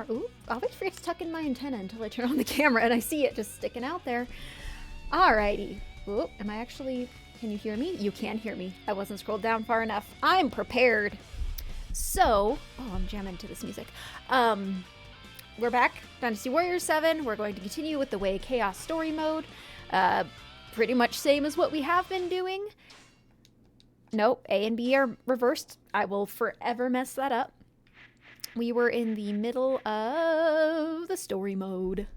are. Ooh, I always forget to tuck in my antenna until I turn on the camera and I see it just sticking out there. Alrighty. Ooh, am I actually... Can you hear me? You can hear me. I wasn't scrolled down far enough. I'm prepared. So... Oh, I'm jamming to this music. We're back. Dynasty Warriors 7. We're going to continue with the Way Chaos story mode. Pretty much same as what we have been doing. Nope, A and B are reversed. I will forever mess that up. We were in the middle of the story mode.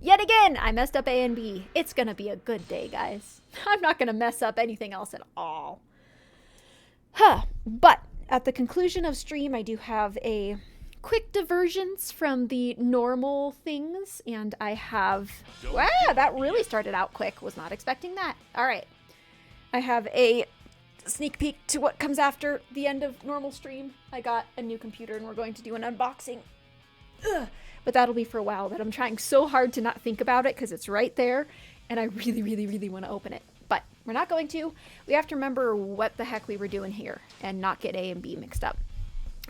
Yet again, I messed up A and B. It's gonna be a good day, guys. I'm not gonna mess up anything else at all. But at the conclusion of stream, I do have a quick diversions from the normal things, and I have... Wow, that really started out quick. Was not expecting that. All right. I have a sneak peek to what comes after the end of normal stream. I got a new computer and we're going to do an unboxing. Ugh. But that'll be for a while. That I'm trying so hard to not think about it because it's right there and I really, really, really want to open it. But we're not going to. We have to remember what the heck we were doing here and not get A and B mixed up.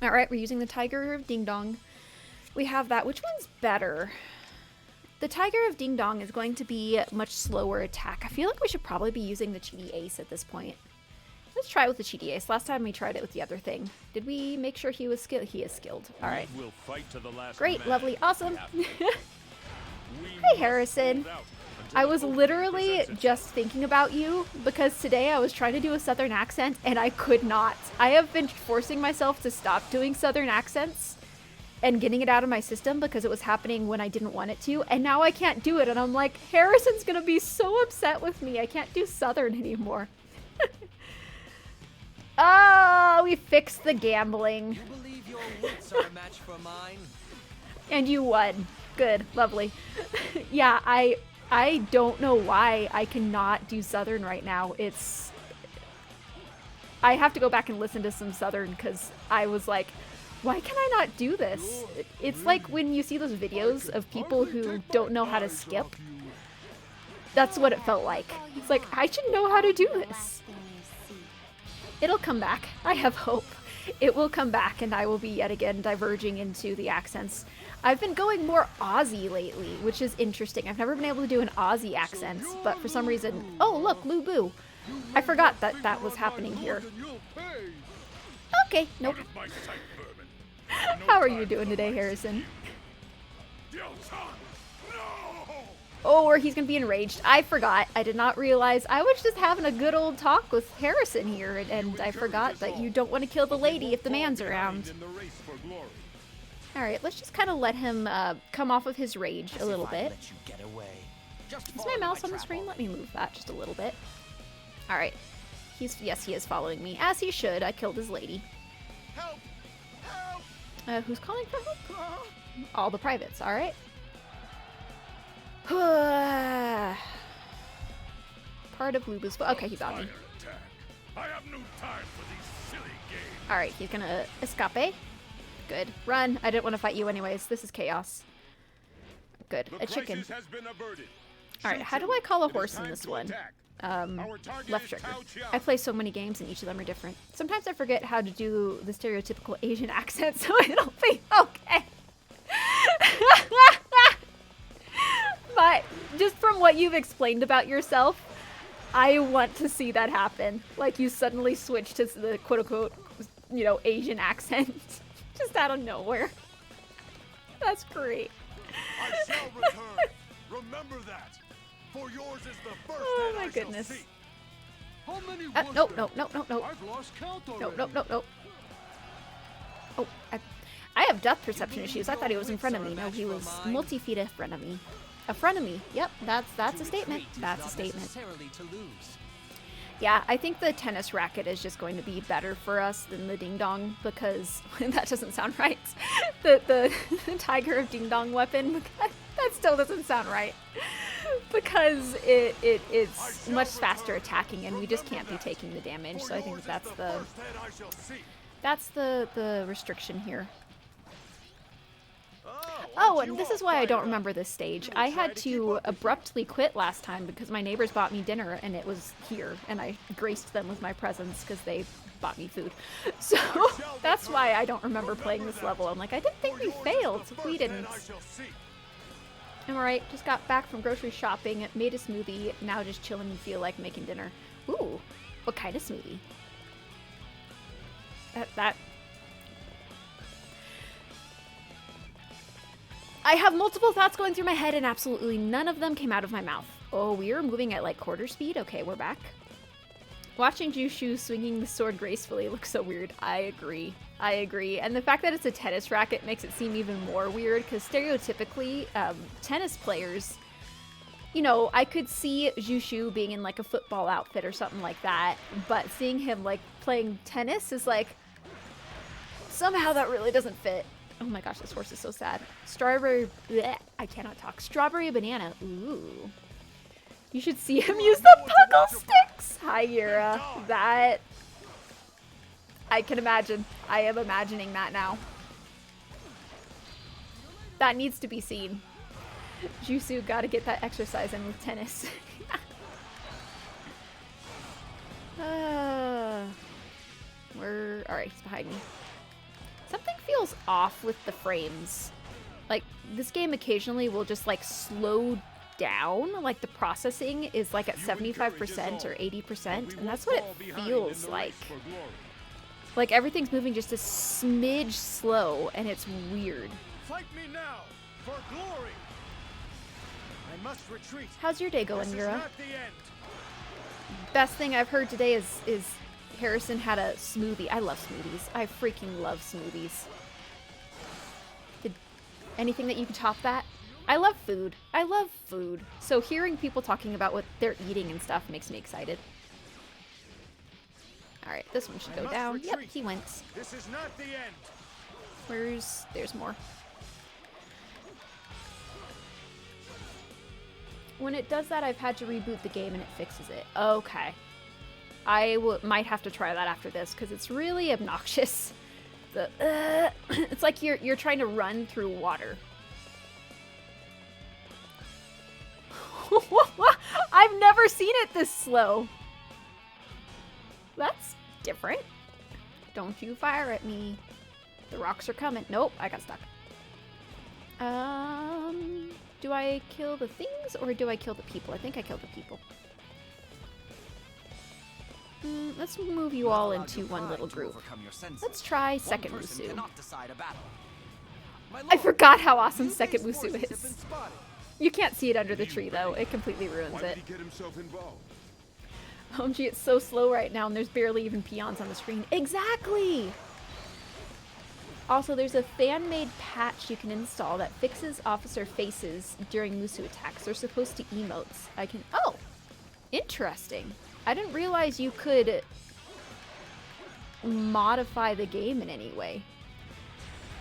All right, we're using the Tiger of Ding Dong. We have that. Which one's better? The Tiger of Ding Dong is going to be a much slower attack. I feel like we should probably be using the Cheaty Ace at this point. Let's try it with the Cheaty Ace. Last time we tried it with the other thing. Did we make sure he was skilled? He is skilled. All right. We'll fight to the last Great, man. lovely, awesome. Hey, Harrison. I was literally just thinking about you because today I was trying to do a Southern accent and I could not. I have been forcing myself to stop doing Southern accents and getting it out of my system because it was happening when I didn't want it to, and now I can't do it, and I'm like, Harrison's gonna be so upset with me. I can't do Southern anymore. Oh, we fixed the gambling. You believe your wits are a match for mine? And you won. Good, lovely. Yeah, I don't know why I cannot do Southern right now. I have to go back and listen to some Southern because I was like, why can I not do this? It's like when you see those videos of people who don't know how to skip. That's what it felt like. It's like, I should know how to do this. It'll come back. I have hope. It will come back and I will be yet again diverging into the accents. I've been going more Aussie lately, which is interesting. I've never been able to do an Aussie accent, but for some reason... Oh, look, Lu Bu. I forgot that that was happening here. Okay, nope. How are you doing today, Harrison? Oh, or he's gonna be enraged. I forgot. I did not realize. I was just having a good old talk with Harrison here, and I forgot that you don't want to kill the lady if the man's around. Alright, let's just kind of let him come off of his rage a little bit. Is my mouse on the screen? Let me move that just a little bit. Alright. Yes, he is following me. As he should. I killed his lady. Who's calling for help? All the privates, alright. Part of Lubu's... Okay, he got me. Alright, he's gonna escape. Good. Run. I didn't want to fight you anyways. This is chaos. Good. A chicken. Alright, how do I call a horse in this one? Left trigger. I play so many games and each of them are different. Sometimes I forget how to do the stereotypical Asian accent, so it'll be okay. But just from what you've explained about yourself, I want to see that happen. Like you suddenly switch to the quote-unquote, you know, Asian accent. Just out of nowhere. That's great. I shall return. Remember that. For yours is the first Oh my goodness. Nope. Oh, I have depth perception issues. I thought he was in front of me. No, he was multi-feet in front of me. A frenemy. Yep, that's a statement. That's a statement. Yeah, I think the tennis racket is just going to be better for us than the ding dong because that doesn't sound right. The Tiger of Ding Dong weapon, that still doesn't sound right because it's much faster attacking and we just can't be taking the damage. So I think that's the restriction here. Oh, and this is why I don't remember this stage. I had to abruptly quit last time because my neighbors bought me dinner and it was here, and I graced them with my presence because they bought me food. So that's why I don't remember playing this level. I'm like, I didn't think we failed. We didn't. I'm alright, just got back from grocery shopping, made a smoothie, now just chilling and feel like making dinner. Ooh, what kind of smoothie? That I have multiple thoughts going through my head and absolutely none of them came out of my mouth. Oh, we are moving at like quarter speed? Okay, we're back. Watching Jushu swinging the sword gracefully looks so weird. I agree. I agree. And the fact that it's a tennis racket makes it seem even more weird because stereotypically, tennis players, you know, I could see Jushu being in like a football outfit or something like that, but seeing him like playing tennis is like, somehow that really doesn't fit. Oh my gosh, this horse is so sad. Strawberry, bleh, I cannot talk. Strawberry banana, ooh. You should see him use the puggle sticks. Hi, Yura. That, I can imagine. I am imagining that now. That needs to be seen. Jusu, gotta get that exercise in with tennis. Alright, he's behind me. Something feels off with the frames. Like, this game occasionally will just, like, slow down. Like, the processing is, like, at 75% or 80%, and that's what it feels like. Like, everything's moving just a smidge slow, and it's weird. Fight me now for glory. I must retreat. How's your day going, This is Yura? not the end. Best thing I've heard today is Harrison had a smoothie. I love smoothies. I freaking love smoothies. Did anything that you can top that? I love food. I love food. So hearing people talking about what they're eating and stuff makes me excited. Alright, this one should go down. Yep, he went. This is not the end. There's more. When it does that, I've had to reboot the game and it fixes it. Okay. I might have to try that after this because it's really obnoxious. It's like you're trying to run through water. I've never seen it this slow. That's different. Don't you fire at me. The rocks are coming. Nope, I got stuck. Do I kill the things or do I kill the people? I think I killed the people. Let's move you all into one little group. Let's try second Musu. I forgot how awesome second Musu is. You can't see it under the tree though. It completely ruins Why it. did he get himself involved? OMG, it's so slow right now and there's barely even peons on the screen. Exactly! Also, there's a fan-made patch you can install that fixes officer faces during Musu attacks. They're supposed to emotes. Oh! Interesting. I didn't realize you could modify the game in any way.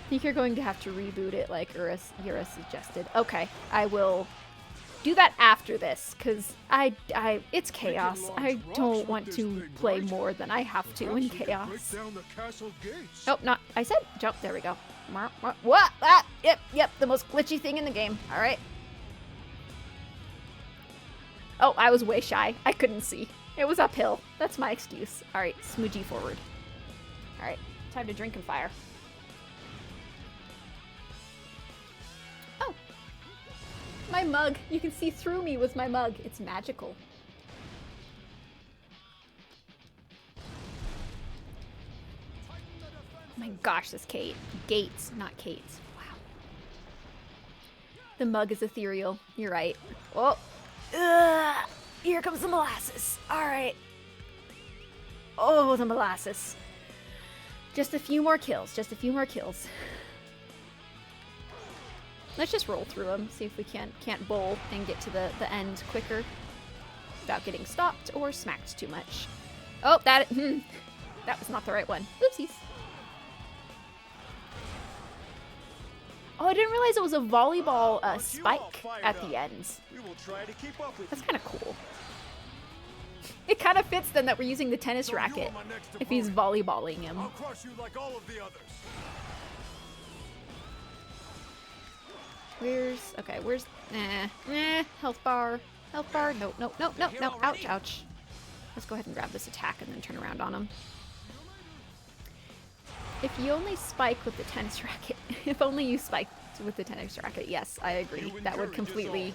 I think you're going to have to reboot it like Yura suggested. Okay, I will do that after this, because it's chaos. I don't want to play more than I have to in chaos. Oh, not, I said jump, there we go. What? Ah, yep, the most glitchy thing in the game. All right. Oh, I was way shy. I couldn't see. It was uphill. That's my excuse. All right, smoochie forward. All right, time to drink and fire. Oh, my mug. You can see through me with my mug. It's magical. Oh my gosh, this Kate. Gates, not Kate's. Wow. The mug is ethereal. You're right. Oh. Ugh, here comes the molasses. All right. Oh, the molasses. Just a few more kills. Just a few more kills. Let's just roll through them. See if we can't bowl and get to the end quicker without getting stopped or smacked too much. Oh, that was not the right one. Oopsies. Oh, I didn't realize it was a volleyball spike at the end. That's kind of cool. It kind of fits then that we're using the tennis racket if he's volleyballing him. I'll crush you like all of the others. where's, health bar. Health bar, no, ouch, ouch. Let's go ahead and grab this attack and then turn around on him. If you only spike with the tennis racket, if only you spiked with the tennis racket, yes, I agree. That would completely...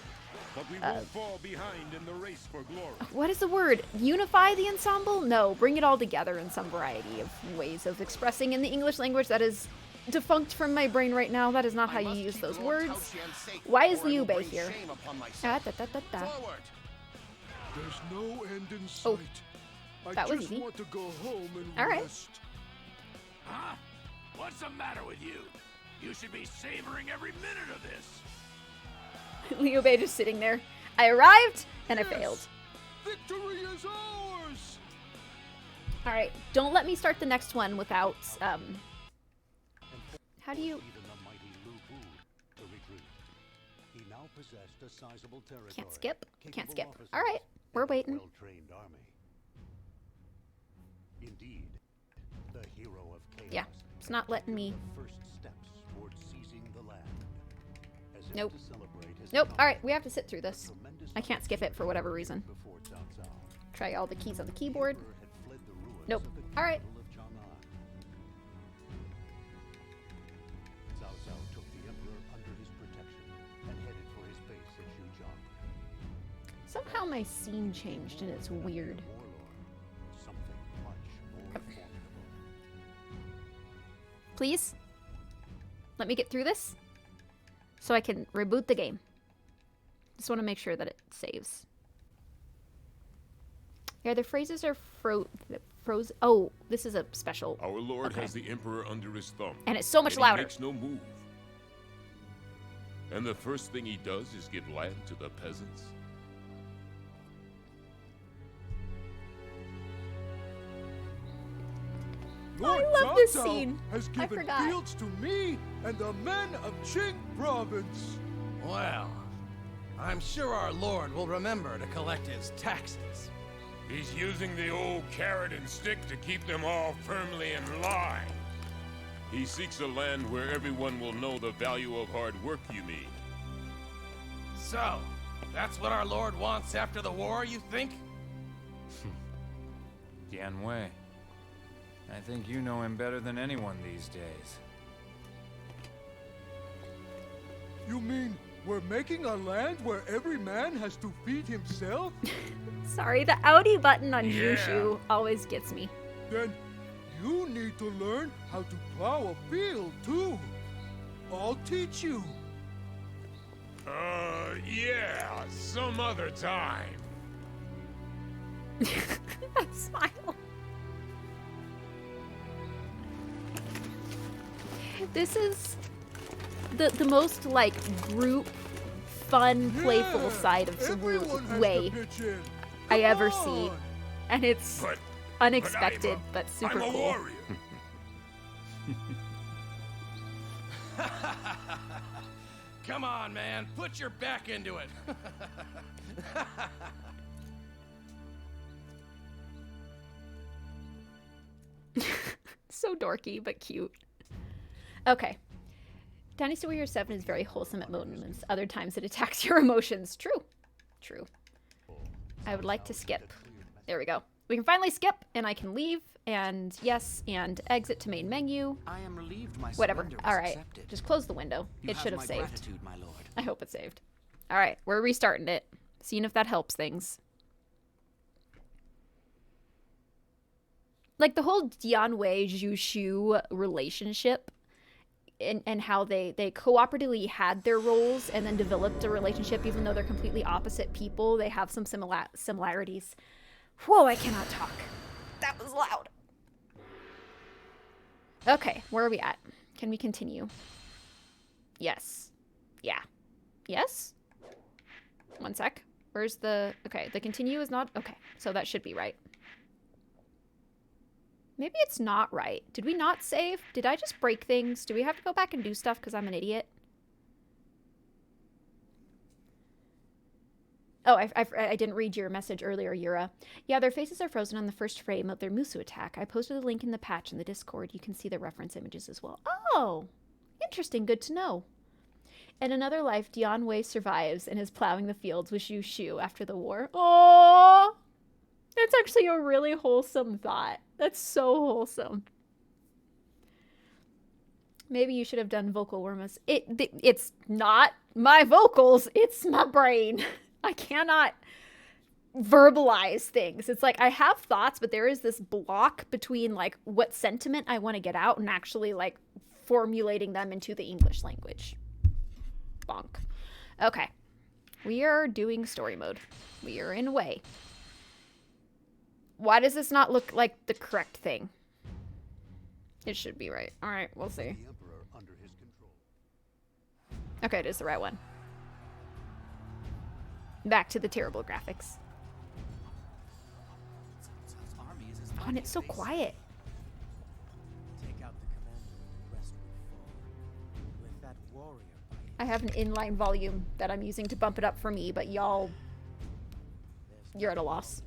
But we won't fall behind in the race for glory. What is the word? Unify the ensemble? No, bring it all together in some variety of ways of expressing in the English language that is defunct from my brain right now. That is not how you use those words. Why is the Ube here? There's no end in sight. That was just easy. want to go home and All right. rest. Huh? What's the matter with you? You should be savoring every minute of this. Liu Bei just sitting there. I arrived and I failed. Victory is ours. All right, don't let me start the next one without how do you Even the mighty Lu Bu to retreat. He now possessed a sizable territory. can't skip? Can't capable skip. officers, All right, we're and a waiting. well-trained army. Indeed, the hero of chaos. Yeah, it's not letting me. The first steps toward seizing the land. As if Nope. to celebrate his Nope. All right, accomplishment, we have to sit through this. tremendous I can't skip it for whatever reason. before Cao Cao. Try all the keys on the keyboard. Emperor had fled the ruins Nope. of the All right. capital of Chang'an. Cao Cao took the emperor under his protection and headed for his base at Xuzhong. Somehow my scene changed and it's weird. Warlord, something much more formidable. Please, let me get through this so I can reboot the game. Just want to make sure that it saves. Yeah, the phrases are frozen. Oh, this is a special. Our Lord Okay. has the Emperor under his thumb. And it's so much and louder. He makes no move. And the first thing he does is give land to the peasants. Lord love this Cao Cao scene. has I given forgot. fields to me and the men of Qing province. Well, I'm sure our Lord will remember to collect his taxes. He's using the old carrot and stick to keep them all firmly in line. He seeks a land where everyone will know the value of hard work, you mean? So, that's what our Lord wants after the war, you think? Dian Wei. I think you know him better than anyone these days. You mean we're making a land where every man has to feed himself? Sorry, the Audi button on Yeah. Jushu always gets me. Then you need to learn how to plow a field too. I'll teach you. Yeah, some other time. That smile. This is the most like group fun, playful Yeah, side of everyone has to Wei pitch in. I Come ever see, on. and it's But unexpected but super I'm a cool. warrior. Come on, man, put your back into it. So dorky but cute. Okay. Dynasty Warriors 7 is very wholesome at moments. Other times it attacks your emotions. True. True. I would like to skip. There we go. We can finally skip, and I can leave, and yes, and exit to main menu. I am relieved my Whatever. surrender was All right. accepted. Just close the window. You It should have my saved. gratitude, my lord. I hope it saved. All right. We're restarting it. Seeing if that helps things. Like the whole Dian Wei Jushu relationship and how they cooperatively had their roles and then developed a relationship even though they're completely opposite people. They have some similarities. Whoa, I cannot talk. That was loud. Okay, where are we at? Can we continue? Yes. Yeah. Yes? One sec. Where's the... Okay, the continue is not... Okay, so that should be right. Maybe it's not right. Did we not save? Did I just break things? Do we have to go back and do stuff because I'm an idiot? Oh, I didn't read your message earlier, Yura. Yeah, their faces are frozen on the first frame of their Musu attack. I posted the link in the patch in the Discord. You can see the reference images as well. Oh, interesting. Good to know. In another life, Dion Wei survives and is plowing the fields with Zhu Shu after the war. Oh, that's actually a really wholesome thought. That's so wholesome. Maybe you should have done vocal warm-ups. It's not my vocals, it's my brain. I cannot verbalize things. It's like I have thoughts, but there is this block between like what sentiment I want to get out and actually like formulating them into the English language. Bonk. Okay. We are doing story mode. We are in Wei. Why does this not look like the correct thing? It should be right. All right, we'll see. Okay, it is the right one. Back to the terrible graphics. Oh, and it's so quiet. Take out the commander and the rest will fall. With that warrior fighting, I have an inline volume that I'm using to bump it up for me, but y'all, you're at a loss.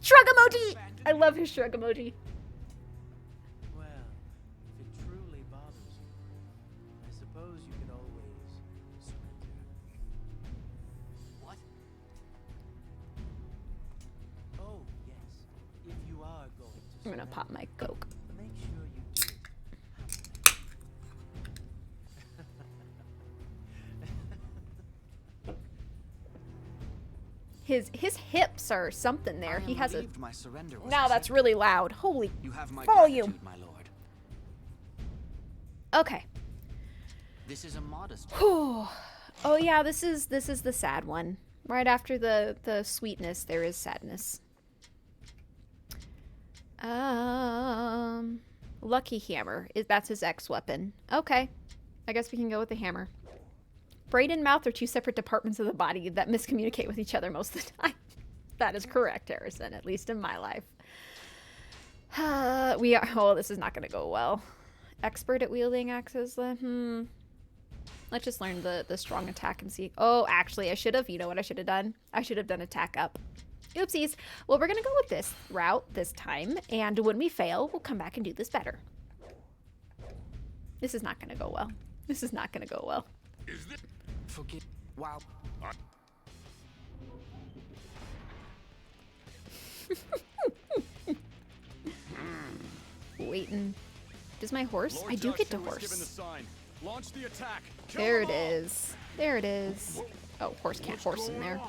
Shrug emoji! I love his shrug emoji. well, if it truly bothers you, I suppose you could always surrender. What? Oh, yes. If you are going to I'm gonna pop my Coke. make sure you do it. His hips are something there. He has a... My surrender was Now that's really loud. Holy You have my volume. gratitude, my lord. Okay. This is a modest. Oh yeah, this is the sad one. Right after the sweetness, there is sadness. Lucky Hammer. That's his X weapon. Okay. I guess we can go with the hammer. Brain and mouth are two separate departments of the body that miscommunicate with each other most of the time. That is correct, Harrison, at least in my life. We are... Oh, this is not going to go well. Expert at wielding axes. Let's just learn the strong attack and see. Oh, actually, I should have. You know what I should have done? I should have done attack up. Oopsies. Well, we're going to go with this route this time. And when we fail, we'll come back and do this better. This is not going to go well. This is not going to go well. Is this... Forgive. Wow. Waiting. Does my horse? Lord I do get to Joshua has given the horse. sign. Launch the attack. Kill There them it all. is. There it is. Oh, horse can't horse in there.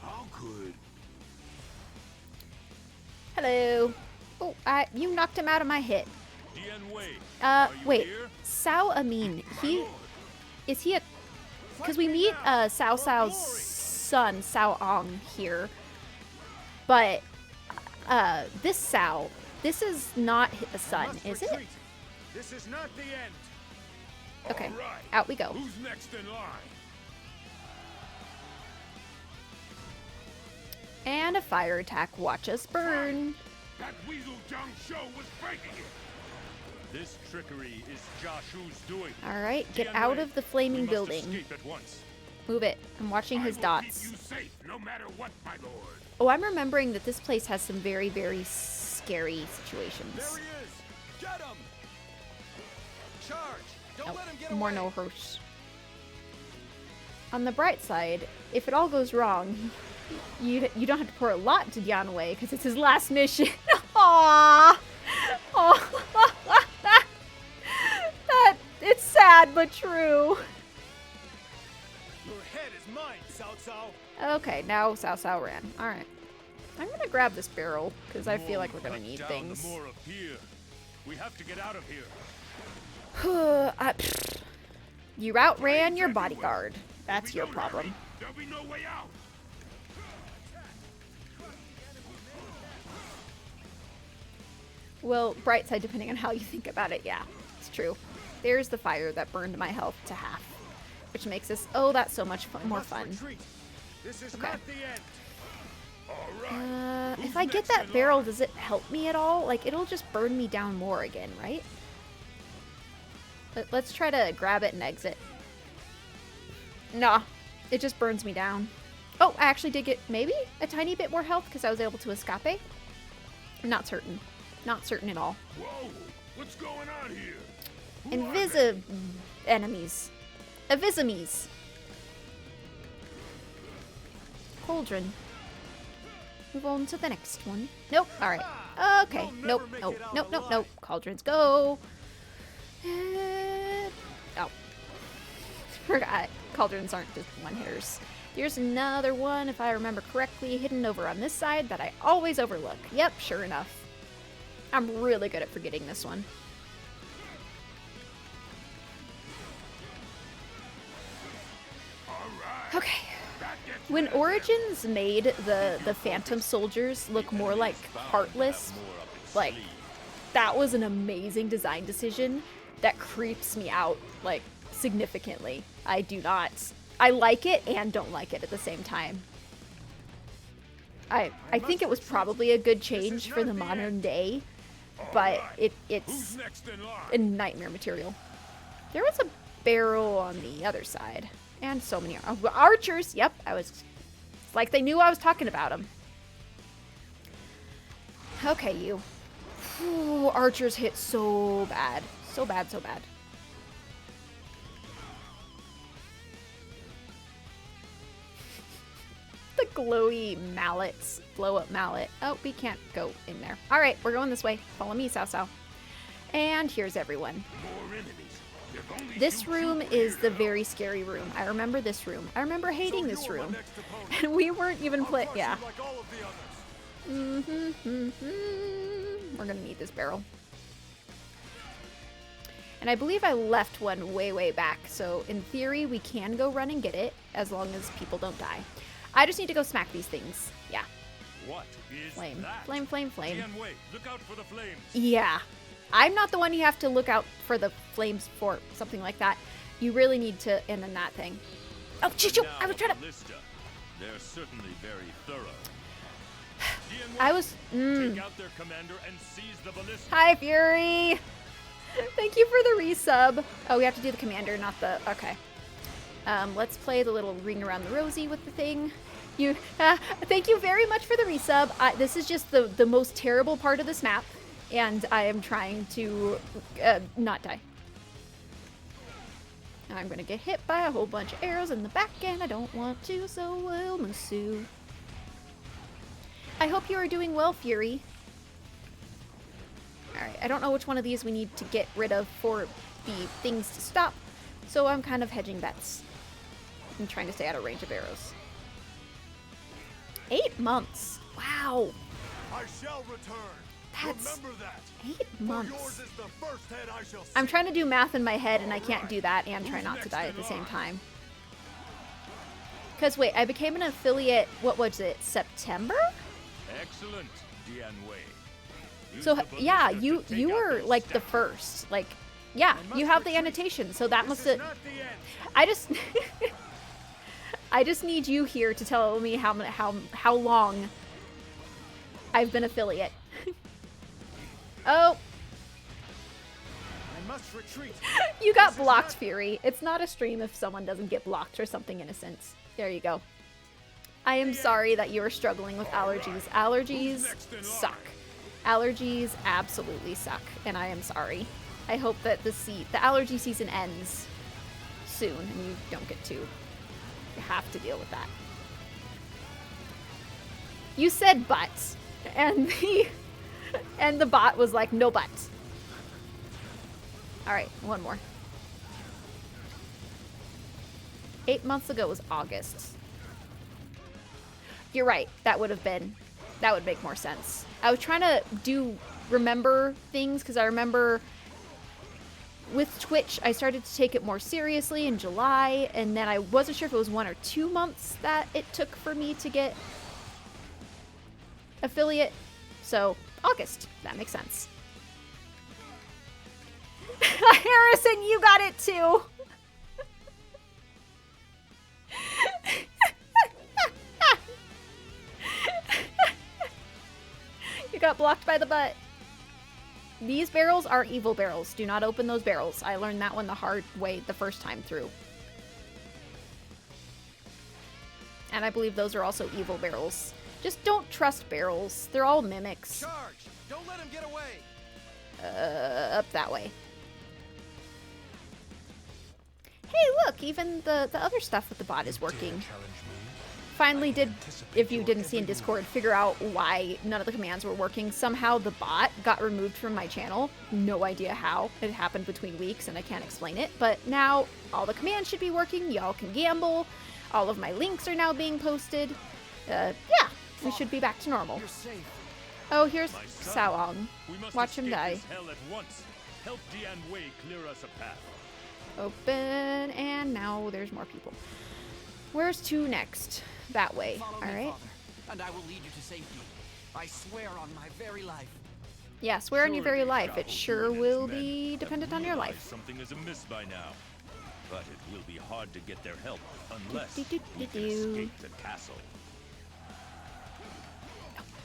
How could... Hello. Oh, you knocked him out of my hit. Dian Wei. Wait. Sao Amin. Is he a... Because we meet Cao Cao's son, Sao Ong, here. But this Cao, this is not a son, is it? This is not the end. Okay, All right. out we go. Who's next in line? And a fire attack. Watch us burn. That Weasel Jiang Shou was breaking it. This trickery is Joshu's doing. All right, get Dian out Wei, of the flaming we must building. escape at once. Move it. I'm watching his I will dots. keep you safe, no matter what, my lord. Oh, I'm remembering that this place has some very, very scary situations. There he is. Get him. Charge! Don't Nope, let him get more away. no horse. On the bright side, if it all goes wrong, you don't have to pour a lot into Dian Wei because it's his last mission. Aww. Oh. It's sad but true. Your head is mine, Cao Cao. Okay, now Cao Cao ran. All right. I'm gonna grab this barrel because I feel like we're gonna Cut need down, things. The more appear. We have to get out of here. You outran your bodyguard. That's your problem. There'll be no way out. Well, bright side, depending on how you think about it, yeah, it's true. There's the fire that burned my health to half, which makes this, oh, that's so much more fun. Retreat. This is Okay. not the end. All right. If I get that barrel, does it help me at all? Like, it'll just burn me down more again, right? Let's try to grab it and exit. Nah, it just burns me down. Oh, I actually did get maybe a tiny bit more health because I was able to escape. I'm not certain. Not certain at all. Whoa! What's going on here? Invisible enemies. Avisamies. Cauldron. Move on to the next one. Nope. All right. Okay. Nope. Nope. Nope. Nope. Nope. Cauldrons go. Oh. Forgot. Cauldrons aren't just one-hitters. Here's another one, if I remember correctly, hidden over on this side that I always overlook. Yep, sure enough. I'm really good at forgetting this one. Okay. When Origins made the Phantom Soldiers look more like heartless, like, that was an amazing design decision that creeps me out, like, significantly. I like it and don't like it at the same time. I think it was probably a good change for the modern day, but it's a nightmare material. There was a barrel on the other side. And so many archers. Yep, it's like they knew I was talking about them. Okay, you. Ooh, archers hit so bad. So bad, so bad. The glowy mallets. Blow up mallet. Oh, we can't go in there. All right, we're going this way. Follow me, Sao Sao. And here's everyone. This room is the very scary room. I remember this room. I remember hating this room. And we weren't even playing. Yeah. We're gonna need this barrel. And I believe I left one way, way back. So in theory, we can go run and get it as long as people don't die. I just need to go smack these things. Yeah. What is flame. that? Flame, flame, flame. Wei, look out for the flames. Yeah. I'm not the one you have to look out for the flames for, something like that. You really need to, and then that thing. Oh, shoo, I was trying to... They're certainly very thorough. I was... Take out their commander and seize the ballista. Hi, Fury! Thank you for the resub. Oh, we have to do the commander, not the... Okay. Let's play the little ring around the rosy with the thing. Thank you very much for the resub. This is just the most terrible part of this map. And I am trying to not die. I'm going to get hit by a whole bunch of arrows in the back, and I don't want to, so we'll Musu. I hope you are doing well, Fury. Alright, I don't know which one of these we need to get rid of for the things to stop, so I'm kind of hedging bets. I'm trying to stay out of range of arrows. 8 months. Wow. I shall return. That's Remember that. 8 months. Yours is the first head I shall see. I'm trying to do math in my head, and I can't do that and try not to die at the same time. Because, wait, I became an affiliate, what was it, September? Excellent, Wei. So, yeah, you were, like, the first. Like, yeah, you have the annotation, so that must have... I just... I just need you here to tell me how long I've been affiliate. Oh. I must retreat. You got blocked, Fury. It's not a stream if someone doesn't get blocked or something innocent. There you go. I am sorry that you are struggling with allergies. Allergies suck. Allergies absolutely suck, and I am sorry. I hope that the allergy season ends soon and you don't get to have to deal with that. You said but, and the bot was like, no but. Alright, one more. 8 months ago was August. You're right, that would make more sense. I was trying to remember things, because I remember with Twitch, I started to take it more seriously in July, and then I wasn't sure if it was 1 or 2 months that it took for me to get affiliate. So, August. That makes sense. Harrison, you got it too! You got blocked by the butt. These barrels are evil barrels. Do not open those barrels. I learned that one the hard way the first time through. And I believe those are also evil barrels. Just don't trust barrels. They're all mimics. Charge! Don't let him get away! Up that way. Hey, look, even the other stuff with the bot is working. Finally did, if you didn't see in Discord, figure out why none of the commands were working. Somehow the bot got removed from my channel. No idea how. It happened between weeks and I can't explain it. But now all the commands should be working. Y'all can gamble. All of my links are now being posted. Yeah, we should be back to normal. Oh, here's Saong. Watch him die. Help Dian Wei clear us a path. Open, and now there's more people. Where's to next? That way. All right. And I will lead you to safety. I swear on my very life. Yeah, swear on your very life. It sure will be dependent on your life. Something is amiss by now, but it will be hard to get their help unless we can escape the castle.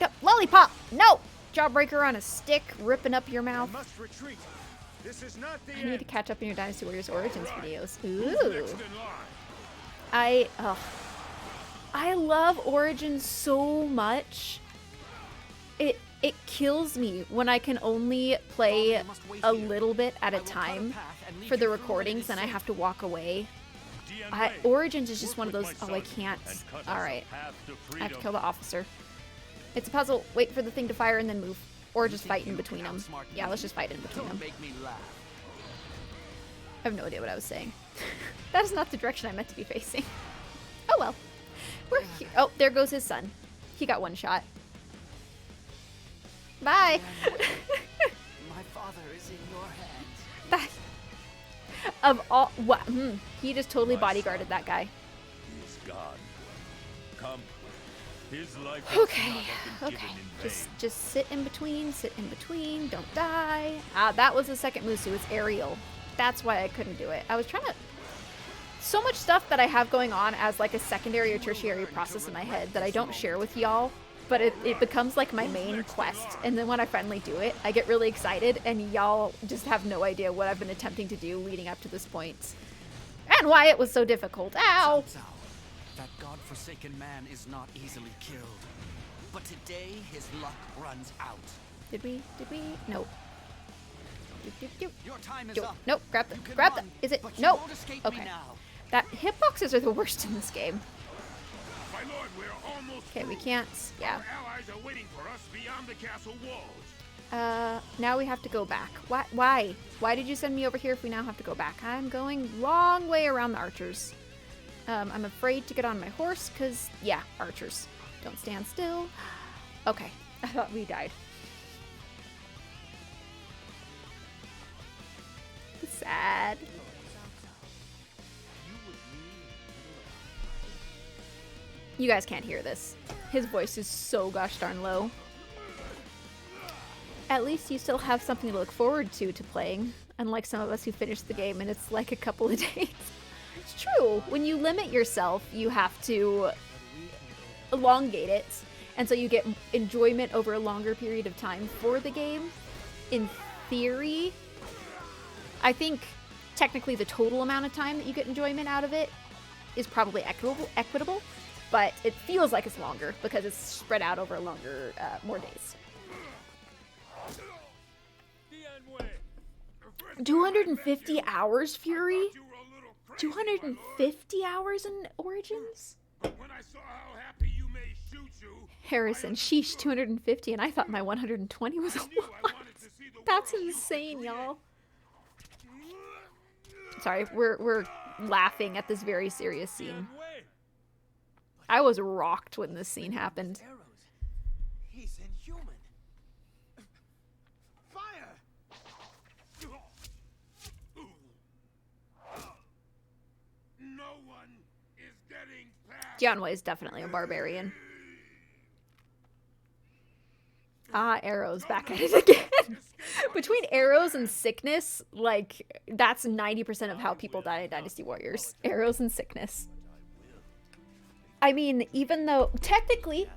No, lollipop! No! Jawbreaker on a stick, ripping up your mouth. Must retreat. This is not the I need to catch up in your Dynasty Warriors Origins videos. Who's Ooh. next in line? I love Origins so much. It kills me when I can only play a little bit at a time for the recordings and I have to walk away. Origins is just one of those, oh, I can't. Alright. I have to kill the officer. It's a puzzle. Wait for the thing to fire and then move. Or just fight in between them. Yeah, let's just fight in between them. I have no idea what I was saying. That is not the direction I meant to be facing. Oh well. We're here. Oh, there goes his son. He got one shot. Bye. My father is in your hands. Of all, what? He just totally bodyguarded that guy. He's gone. Come. His life Okay. Just sit in between. Don't die. Ah, that was the second Musu. It's aerial. That's why I couldn't do it. I was trying to. So much stuff that I have going on as like a secondary or tertiary process in my head that I don't share with y'all, but it becomes like my main quest. And then when I finally do it, I get really excited, and y'all just have no idea what I've been attempting to do leading up to this point. And why it was so difficult. Ow! That godforsaken man is not easily killed. But today, his luck runs out. Did we? Nope. Your time is up. Nope, grab them. Is it? But you Nope. won't escape me Okay. now. That hitboxes are the worst in this game. My lord, we're almost Okay, we through. can't. Yeah. Our allies are waiting for us beyond the castle walls. Now we have to go back. Why? Why did you send me over here if we now have to go back? I'm going long way around the archers. I'm afraid to get on my horse because, yeah, archers. Don't stand still. Okay, I thought we died. Sad. You guys can't hear this. His voice is so gosh darn low. At least you still have something to look forward to playing, unlike some of us who finished the game and it's like a couple of days. It's true. When you limit yourself, you have to elongate it, and so you get enjoyment over a longer period of time for the game. In theory, I think technically the total amount of time that you get enjoyment out of it is probably equitable, but it feels like it's longer because it's spread out over longer, more days. 250 hours, Fury? 250 hours in Origins? When I saw how happy you made Choo-Choo, Harrison, sheesh, 250, and I thought my 120 was a lot. That's insane, y'all. Sorry, we're laughing at this very serious scene. I was rocked when this scene happened. He's inhuman. Fire! no one is getting past. Jianwei is definitely a barbarian. Ah, arrows, back at it again. Between arrows and sickness, like, that's 90% of how people die in Dynasty Warriors. Arrows and sickness. I mean, even though, technically,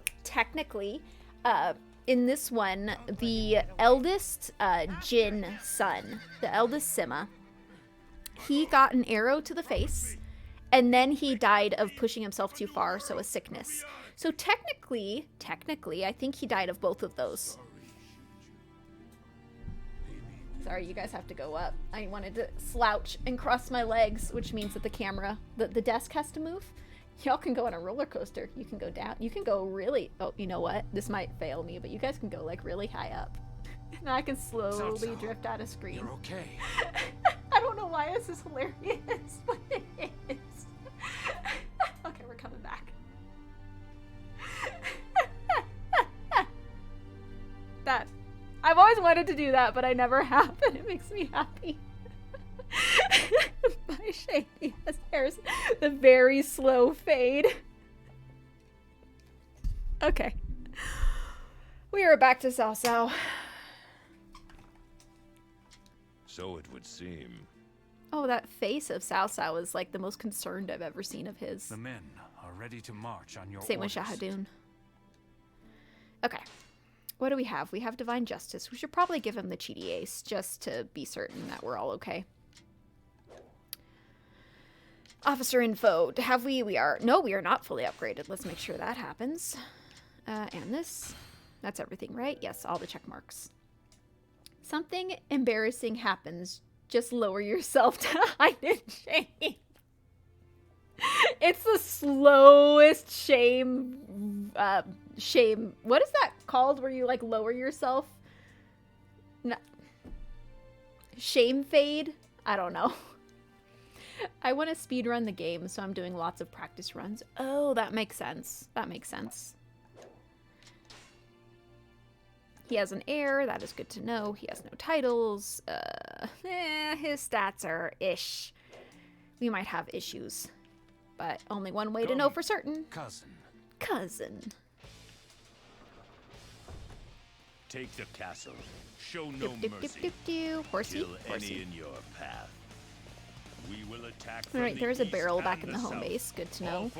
in this one, the eldest Jin son, the eldest Sima, he got an arrow to the face, and then he died of pushing himself too far, so a sickness. So technically, I think he died of both of those. Sorry, you guys have to go up. I wanted to slouch and cross my legs, which means that the camera, the desk has to move. Y'all can go on a roller coaster. You can go down. You can go really, oh, you know what? This might fail me, but you guys can go like really high up. And I can slowly drift out of screen. You're okay. I don't know why this is hilarious, but it is. Okay, we're coming back. That. I've always wanted to do that, but I never have, and it makes me happy. My shady ass hairs. The very slow fade. Okay. We are back to Sao Sao. So it would seem. Oh, that face of Sao Sao is like the most concerned I've ever seen of his. The men are ready to march on your Same with Shahadun. Okay. What do we have? We have Divine Justice. We should probably give him the Cheaty Ace just to be certain that we're all okay. Officer info. Have we? We are. No, we are not fully upgraded. Let's make sure that happens. And this. That's everything, right? Yes, all the check marks. Something embarrassing happens. Just lower yourself to hide in shame. It's the slowest shame. Shame. What is that called where you like lower yourself? No. Shame fade? I don't know. I want to speedrun the game, so I'm doing lots of practice runs. Oh, that makes sense. That makes sense. He has an heir. That is good to know. He has no titles. His stats are ish. We might have issues. But only one way to know for certain. Cousin. Take the castle. Show no mercy. Horsey. Kill any in your path. We will attack. Alright, there's a barrel back in the home base. Good to know.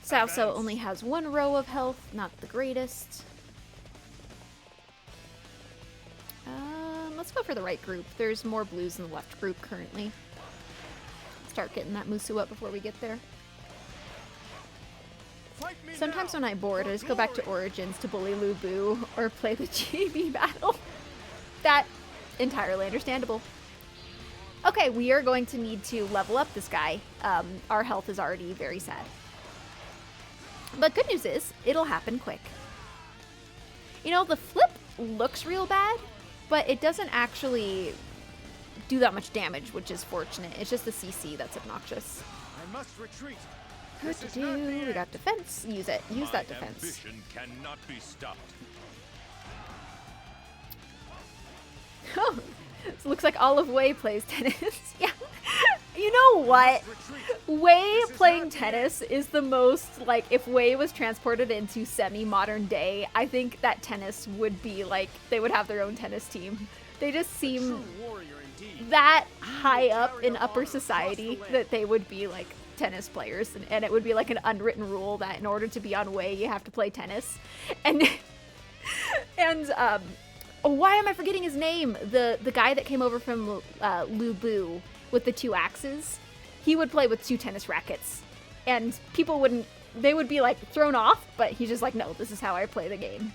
Sao Sao only has 1 row of health. Not the greatest. Let's go for the right group. There's more blues in the left group currently. Start getting that Musu up before we get there. Sometimes when I'm bored, I just go back to Origins to bully Lu Bu or play the GB battle. That, entirely understandable. Okay, we are going to need to level up this guy. Our health is already very sad. But good news is, it'll happen quick. You know, the flip looks real bad, but it doesn't actually do that much damage, which is fortunate. It's just the CC that's obnoxious. I must retreat. We got defense. Use it. Use that defense. Ambition cannot be stopped. Oh, it looks like all of Wei plays tennis. Yeah. You know what? Wei playing tennis is the most, like, if Wei was transported into semi-modern day, I think that tennis would be, like, they would have their own tennis team. They just seem that high up in upper society that they would be, like, tennis players. And it would be, like, an unwritten rule that in order to be on Wei, you have to play tennis. And, why am I forgetting his name? The guy that came over from Lu Bu with the 2 axes, he would play with 2 tennis rackets. And people wouldn't, they would be like thrown off, but he's just like, no, this is how I play the game.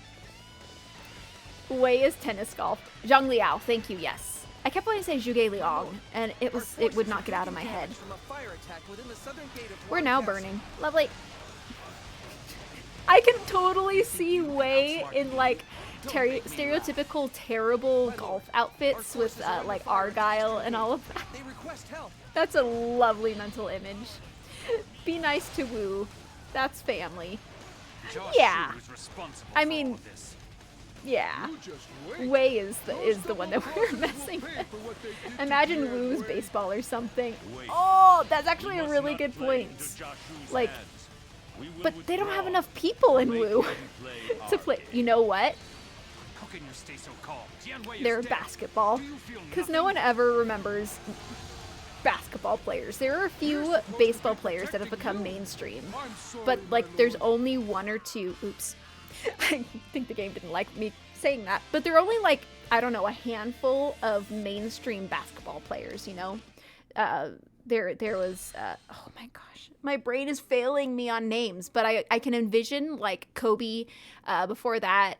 Wei is tennis golf. Zhang Liao, thank you, yes. I kept wanting to say Zhuge Liang, and it would not get out of my head. We're now burning. Lovely. I can totally see Wei in like stereotypical terrible golf outfits with like Argyle and all of that. That's a lovely mental image. Be nice to Wu. That's family. Yeah. I mean, yeah. Wei is the one that we're messing with. Imagine Wu's baseball or something. Oh, that's actually a really good point. Like, but they don't have enough people in Wu to play. You know what? They're basketball. Because no one ever remembers basketball players. There are a few baseball players that have become mainstream. But, like, there's only 1 or 2. Oops. I think the game didn't like me saying that. But there are only, like, I don't know, a handful of mainstream basketball players, you know? There was, oh my gosh, my brain is failing me on names, but I can envision like Kobe, before that,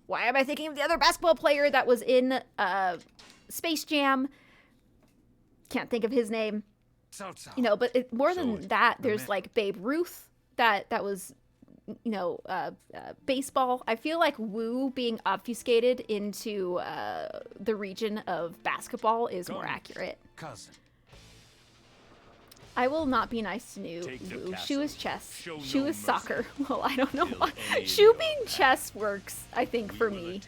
Why am I thinking of the other basketball player that was in Space Jam? Can't think of his name. You know, but more than that, there's like Babe Ruth that was, you know, baseball. I feel like Wu being obfuscated into the region of basketball is more accurate. Cousin. I will not be nice to Wu. Shu is chess. Shu is soccer. Well, I don't know why. Shu being chess works, I think, for me.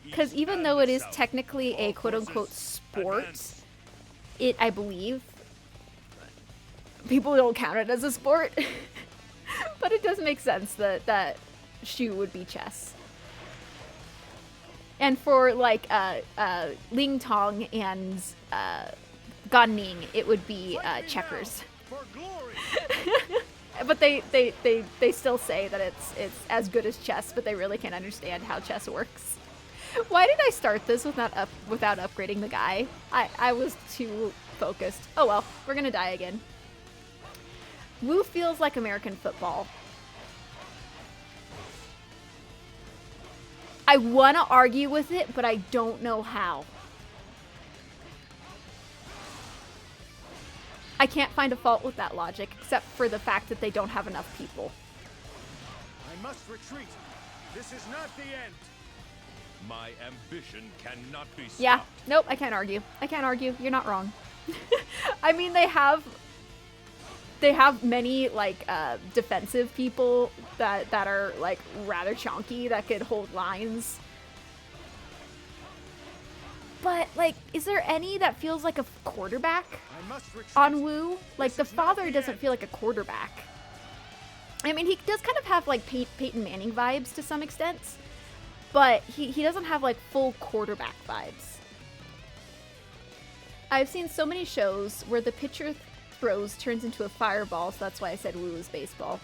Because even though it is technically a quote-unquote sport, I believe, people don't count it as a sport. But it does make sense that Shu would be chess. And for, like, Ling Tong and Gan Ning, it would be checkers. But they still say that it's as good as chess, but they really can't understand how chess works. Why did I start this without upgrading the guy? I was too focused. Oh well, we're gonna die again. Wu feels like American football. I want to argue with it, but I don't know how. I can't find a fault with that logic, except for the fact that they don't have enough people. I must retreat. This is not the end. My ambition cannot be stopped. Yeah, nope, I can't argue. I can't argue. You're not wrong. I mean, they have many, like, defensive people that are, like, rather chonky that could hold lines. But, like, is there any that feels like a quarterback on Wu? Like, the father doesn't feel like a quarterback. I mean, he does kind of have, like, Peyton Manning vibes to some extent. But he doesn't have, like, full quarterback vibes. I've seen so many shows where the pitcher throws turns into a fireball, so that's why I said Wu is baseball.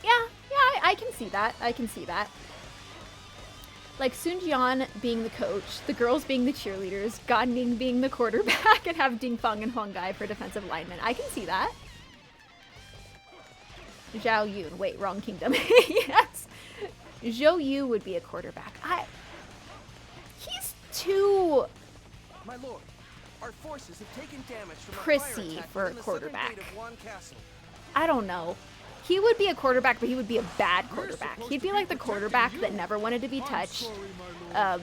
Yeah, I can see that. I can see that. Like Sun Jian being the coach, the girls being the cheerleaders, Gan Ning being the quarterback, and have Ding Feng and Huang Gai for defensive linemen. I can see that. Zhao Yun. Wait, wrong kingdom. Yes. Zhou Yu would be a quarterback. He's too... My lord, our forces have taken damage from prissy for a quarterback. I don't know. He would be a quarterback, but he would be a bad quarterback. He'd be like the quarterback that never wanted to be touched. I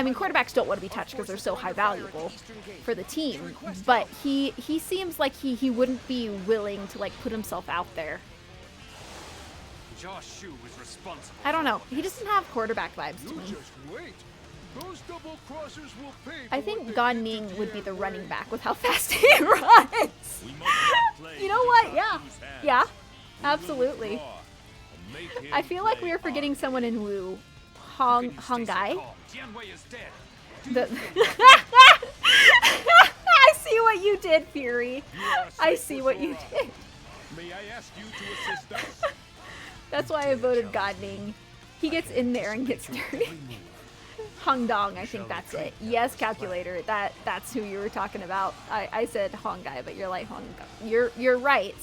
mean, quarterbacks don't want to be touched because they're so high valuable for the team. But he seems like he wouldn't be willing to, like, put himself out there. I don't know. He doesn't have quarterback vibes to me. I think Gan Ning would be the running back with how fast he runs. You know what? Yeah. Yeah. Absolutely. I feel like we are forgetting someone in Wu. Huang Gai. I see what you did, Fury. I see what you did. May I ask you to assist us? That's why I voted Gan Ning. He gets in there and gets dirty. Hung Dong, I think that's it. Yes, calculator. That's who you were talking about. I said Huang Gai, but you're like Huang Gai. You're right.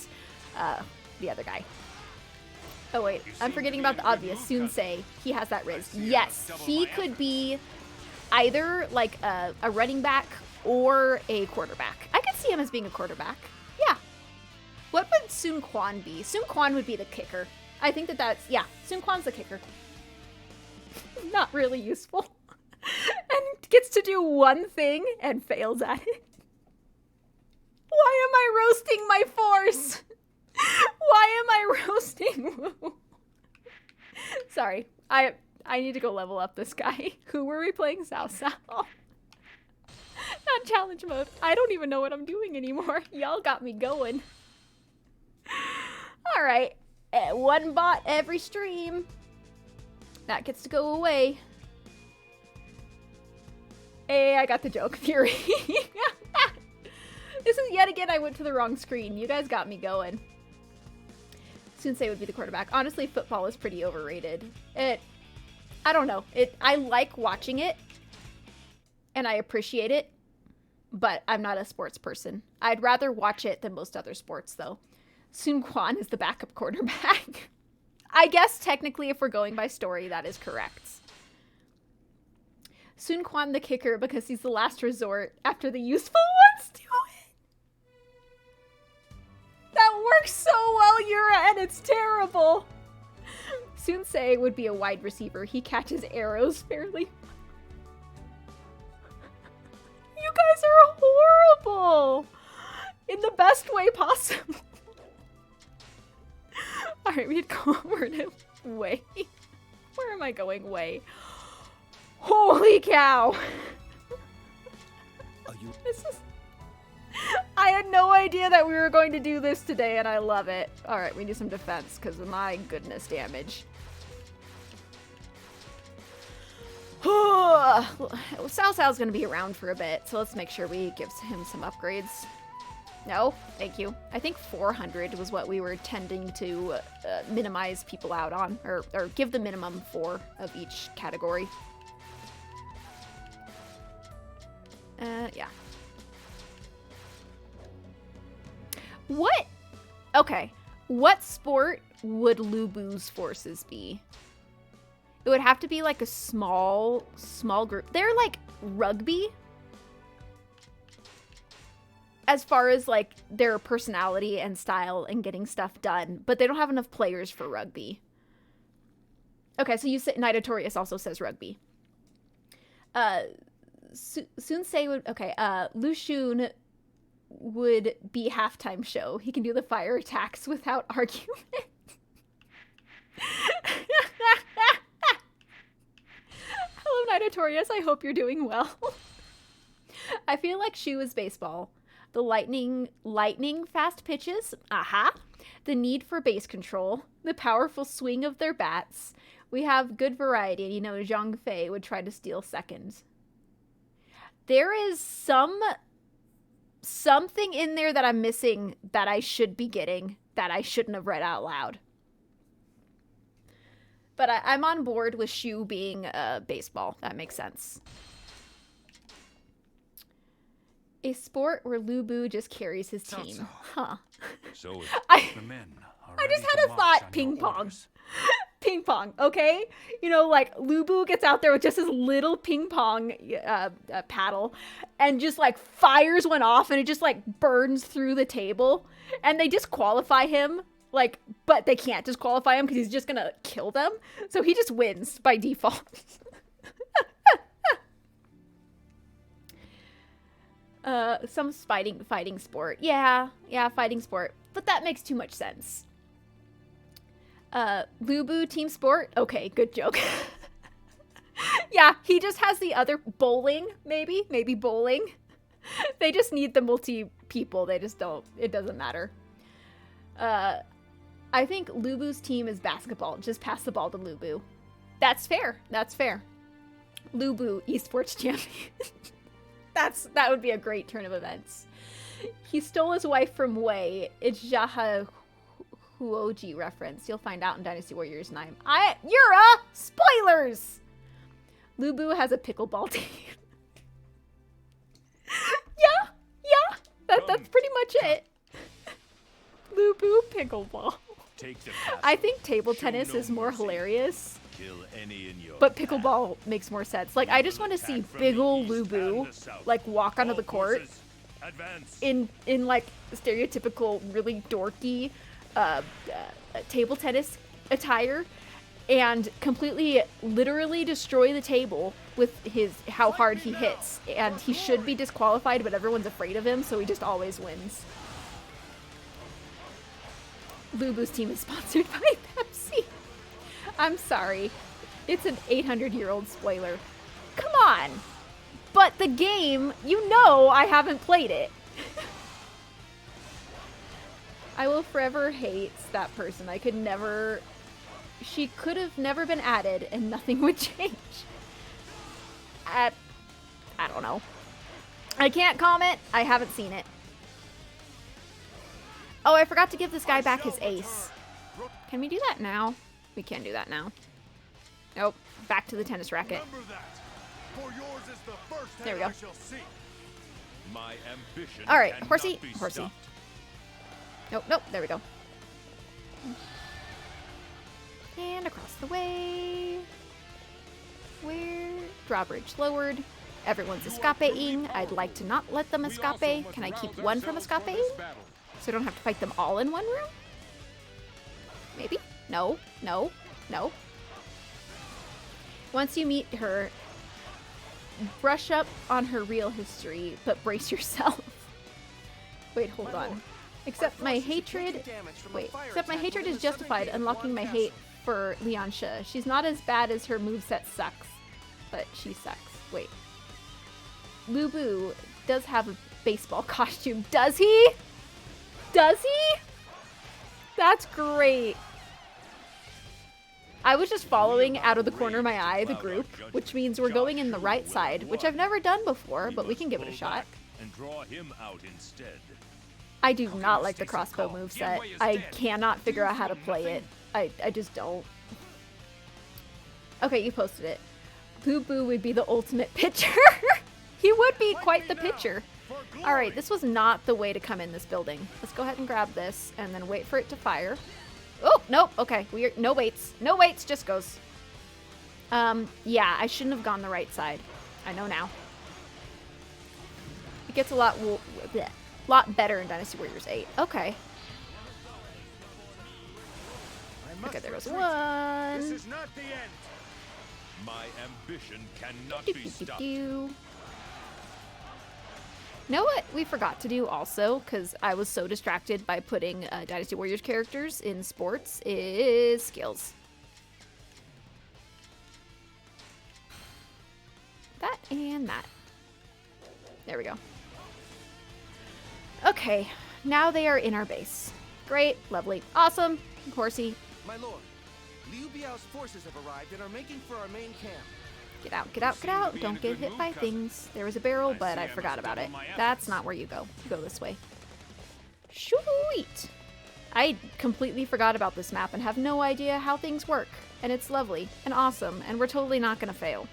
The other guy. Oh wait, I'm forgetting about the obvious. Sunsei, he has that Riz. Yes, he could be either like a running back or a quarterback. I could see him as being a quarterback. Yeah. What would Sun Quan be? Sun Quan would be the kicker. I think that's, yeah, Sun Quan's the kicker. Not really useful. And gets to do one thing and fails at it. Why am I roasting my force? Why am I roasting Wu? Sorry, I need to go level up this guy. Who were we playing? Sao Sao. Not challenge mode. I don't even know what I'm doing anymore. Y'all got me going. Alright. One bot every stream. That gets to go away. Hey, I got the joke. Fury. This is yet again, I went to the wrong screen. You guys got me going. Sunsei would be the quarterback. Honestly, football is pretty overrated. I don't know. I like watching it. And I appreciate it. But I'm not a sports person. I'd rather watch it than most other sports, though. Sun Quan is the backup quarterback. I guess technically if we're going by story, that is correct. Sun Quan the kicker because he's the last resort after the useful ones do it. That works so well, Yura, and it's terrible. Sun Se would be a wide receiver. He catches arrows fairly. You guys are horrible. In the best way possible. Alright, we had to go over to Wei. Where am I going, Wei? Holy cow! This is... I had no idea that we were going to do this today, and I love it. Alright, we need some defense, because of my goodness damage. Cao Cao's going to be around for a bit, so let's make sure we give him some upgrades. No, thank you. I think 400 was what we were tending to minimize people out on, or give the minimum 4 of each category. Yeah. What? Okay. What sport would Lu Bu's forces be? It would have to be like a small group. They're like rugby. As far as like their personality and style and getting stuff done, but they don't have enough players for rugby. Okay, so you said Nidatorius also says rugby. Sun Se would, okay, Lu Xun would be halftime show. He can do the fire attacks without argument. Hello, Nidatorius. I hope you're doing well. I feel like Shu is baseball. The lightning fast pitches, aha. The need for base control, the powerful swing of their bats. We have good variety, and you know Zhang Fei would try to steal second. There is something in there that I'm missing that I should be getting that I shouldn't have read out loud. But I'm on board with Shu being baseball. That makes sense. A sport where Lu Bu just carries his team. Huh. So I the men are just ready had to a march thought. on Ping your pong. orders. Ping pong, okay? You know, like, Lu Bu gets out there with just his little ping pong paddle and just, like, fires one off and it just, like, burns through the table. And they disqualify him, like, but they can't disqualify him because he's just gonna kill them. So he just wins by default. Some fighting sport. Yeah, fighting sport. But that makes too much sense. Lu Bu team sport. Okay, good joke. Yeah, he just has the other bowling, maybe bowling. They just need the multi people. They just don't. It doesn't matter. I think Lu Bu's team is basketball. Just pass the ball to Lu Bu. That's fair. That's fair. Lu Bu esports champion. That would be a great turn of events. He stole his wife from Wei. It's Jaha Huoji reference. You'll find out in Dynasty Warriors 9. Yura! Spoilers! Lu Bu has a pickleball team. Yeah. That's pretty much it. Lu Bu pickleball. I think table tennis is more hilarious. But pickleball makes more sense. Like, I just want to see big ol' Lu Bu, like, walk onto the court in like, stereotypical, really dorky table tennis attire and completely, literally destroy the table with how hard he hits. And he should be disqualified, but everyone's afraid of him, so he just always wins. Lu Bu's team is sponsored by Pepsi. I'm sorry. It's an 800-year-old spoiler. Come on. But the game, you know I haven't played it. I will forever hate that person. She could have never been added and nothing would change. I don't know. I can't comment. I haven't seen it. Oh, I forgot to give this guy back his ace. Can we do that now? We can't do that now. Nope. Back to the tennis racket. There we go. All right, horsey. Nope. There we go. And across the way. Where? Drawbridge lowered. Everyone's escape-ing. I'd like to not let them escape. Can I keep one from escape-ing? So I don't have to fight them all in one room? Maybe? No, no, no. Once you meet her, brush up on her real history, but brace yourself. Wait, hold on. Except my hatred... Wait, except my hatred is justified, unlocking my hate for Leonsha. She's not as bad as her moveset sucks, but she sucks. Wait. Lubu does have a baseball costume. Does he? Does he? That's great. I was just following out of the corner of my eye the group, which means we're going in the right side, which I've never done before, but we can give it a shot. And draw him out instead. I do not like the crossbow moveset. I cannot figure out how to play it. I just don't. Okay, you posted it. Boo Boo would be the ultimate pitcher. He would be quite the pitcher. Alright, this was not the way to come in this building. Let's go ahead and grab this and then wait for it to fire. Oh, nope. Okay, no waits. No waits, just goes. Yeah, I shouldn't have gone the right side. I know now. It gets a lot better in Dynasty Warriors 8. Okay. Okay, there goes one. This is not the end. My ambition cannot be stopped. Know what we forgot to do also, because I was so distracted by putting Dynasty Warriors characters in sports, is skills. That and that. There we go. Okay, now they are in our base. Great, lovely, awesome, horsey. My lord, Liu Biao's forces have arrived and are making for our main camp. Get out, get out, get out. Don't get hit by things. There was a barrel, but I forgot about it. That's not where you go. You go this way. Sweet! I completely forgot about this map and have no idea how things work. And it's lovely and awesome, and we're totally not gonna fail.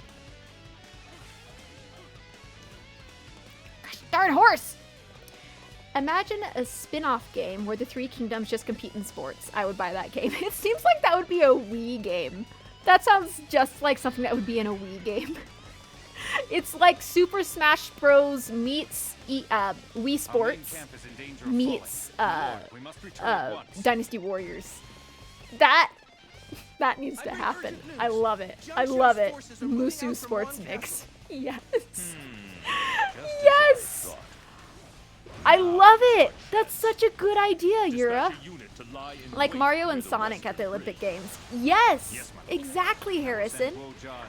Gosh darn horse! Imagine a spin-off game where the Three Kingdoms just compete in sports. I would buy that game. It seems like that would be a Wii game. That sounds just like something that would be in a Wii game. It's like Super Smash Bros. Meets Wii Sports meets Dynasty Warriors. That needs to happen. I love it. I love it. Musu Sports Mix. Yes. Yes! I love it! That's such a good idea, Yura. Like Mario and Sonic at the Olympic Games. Yes! Exactly, Harrison.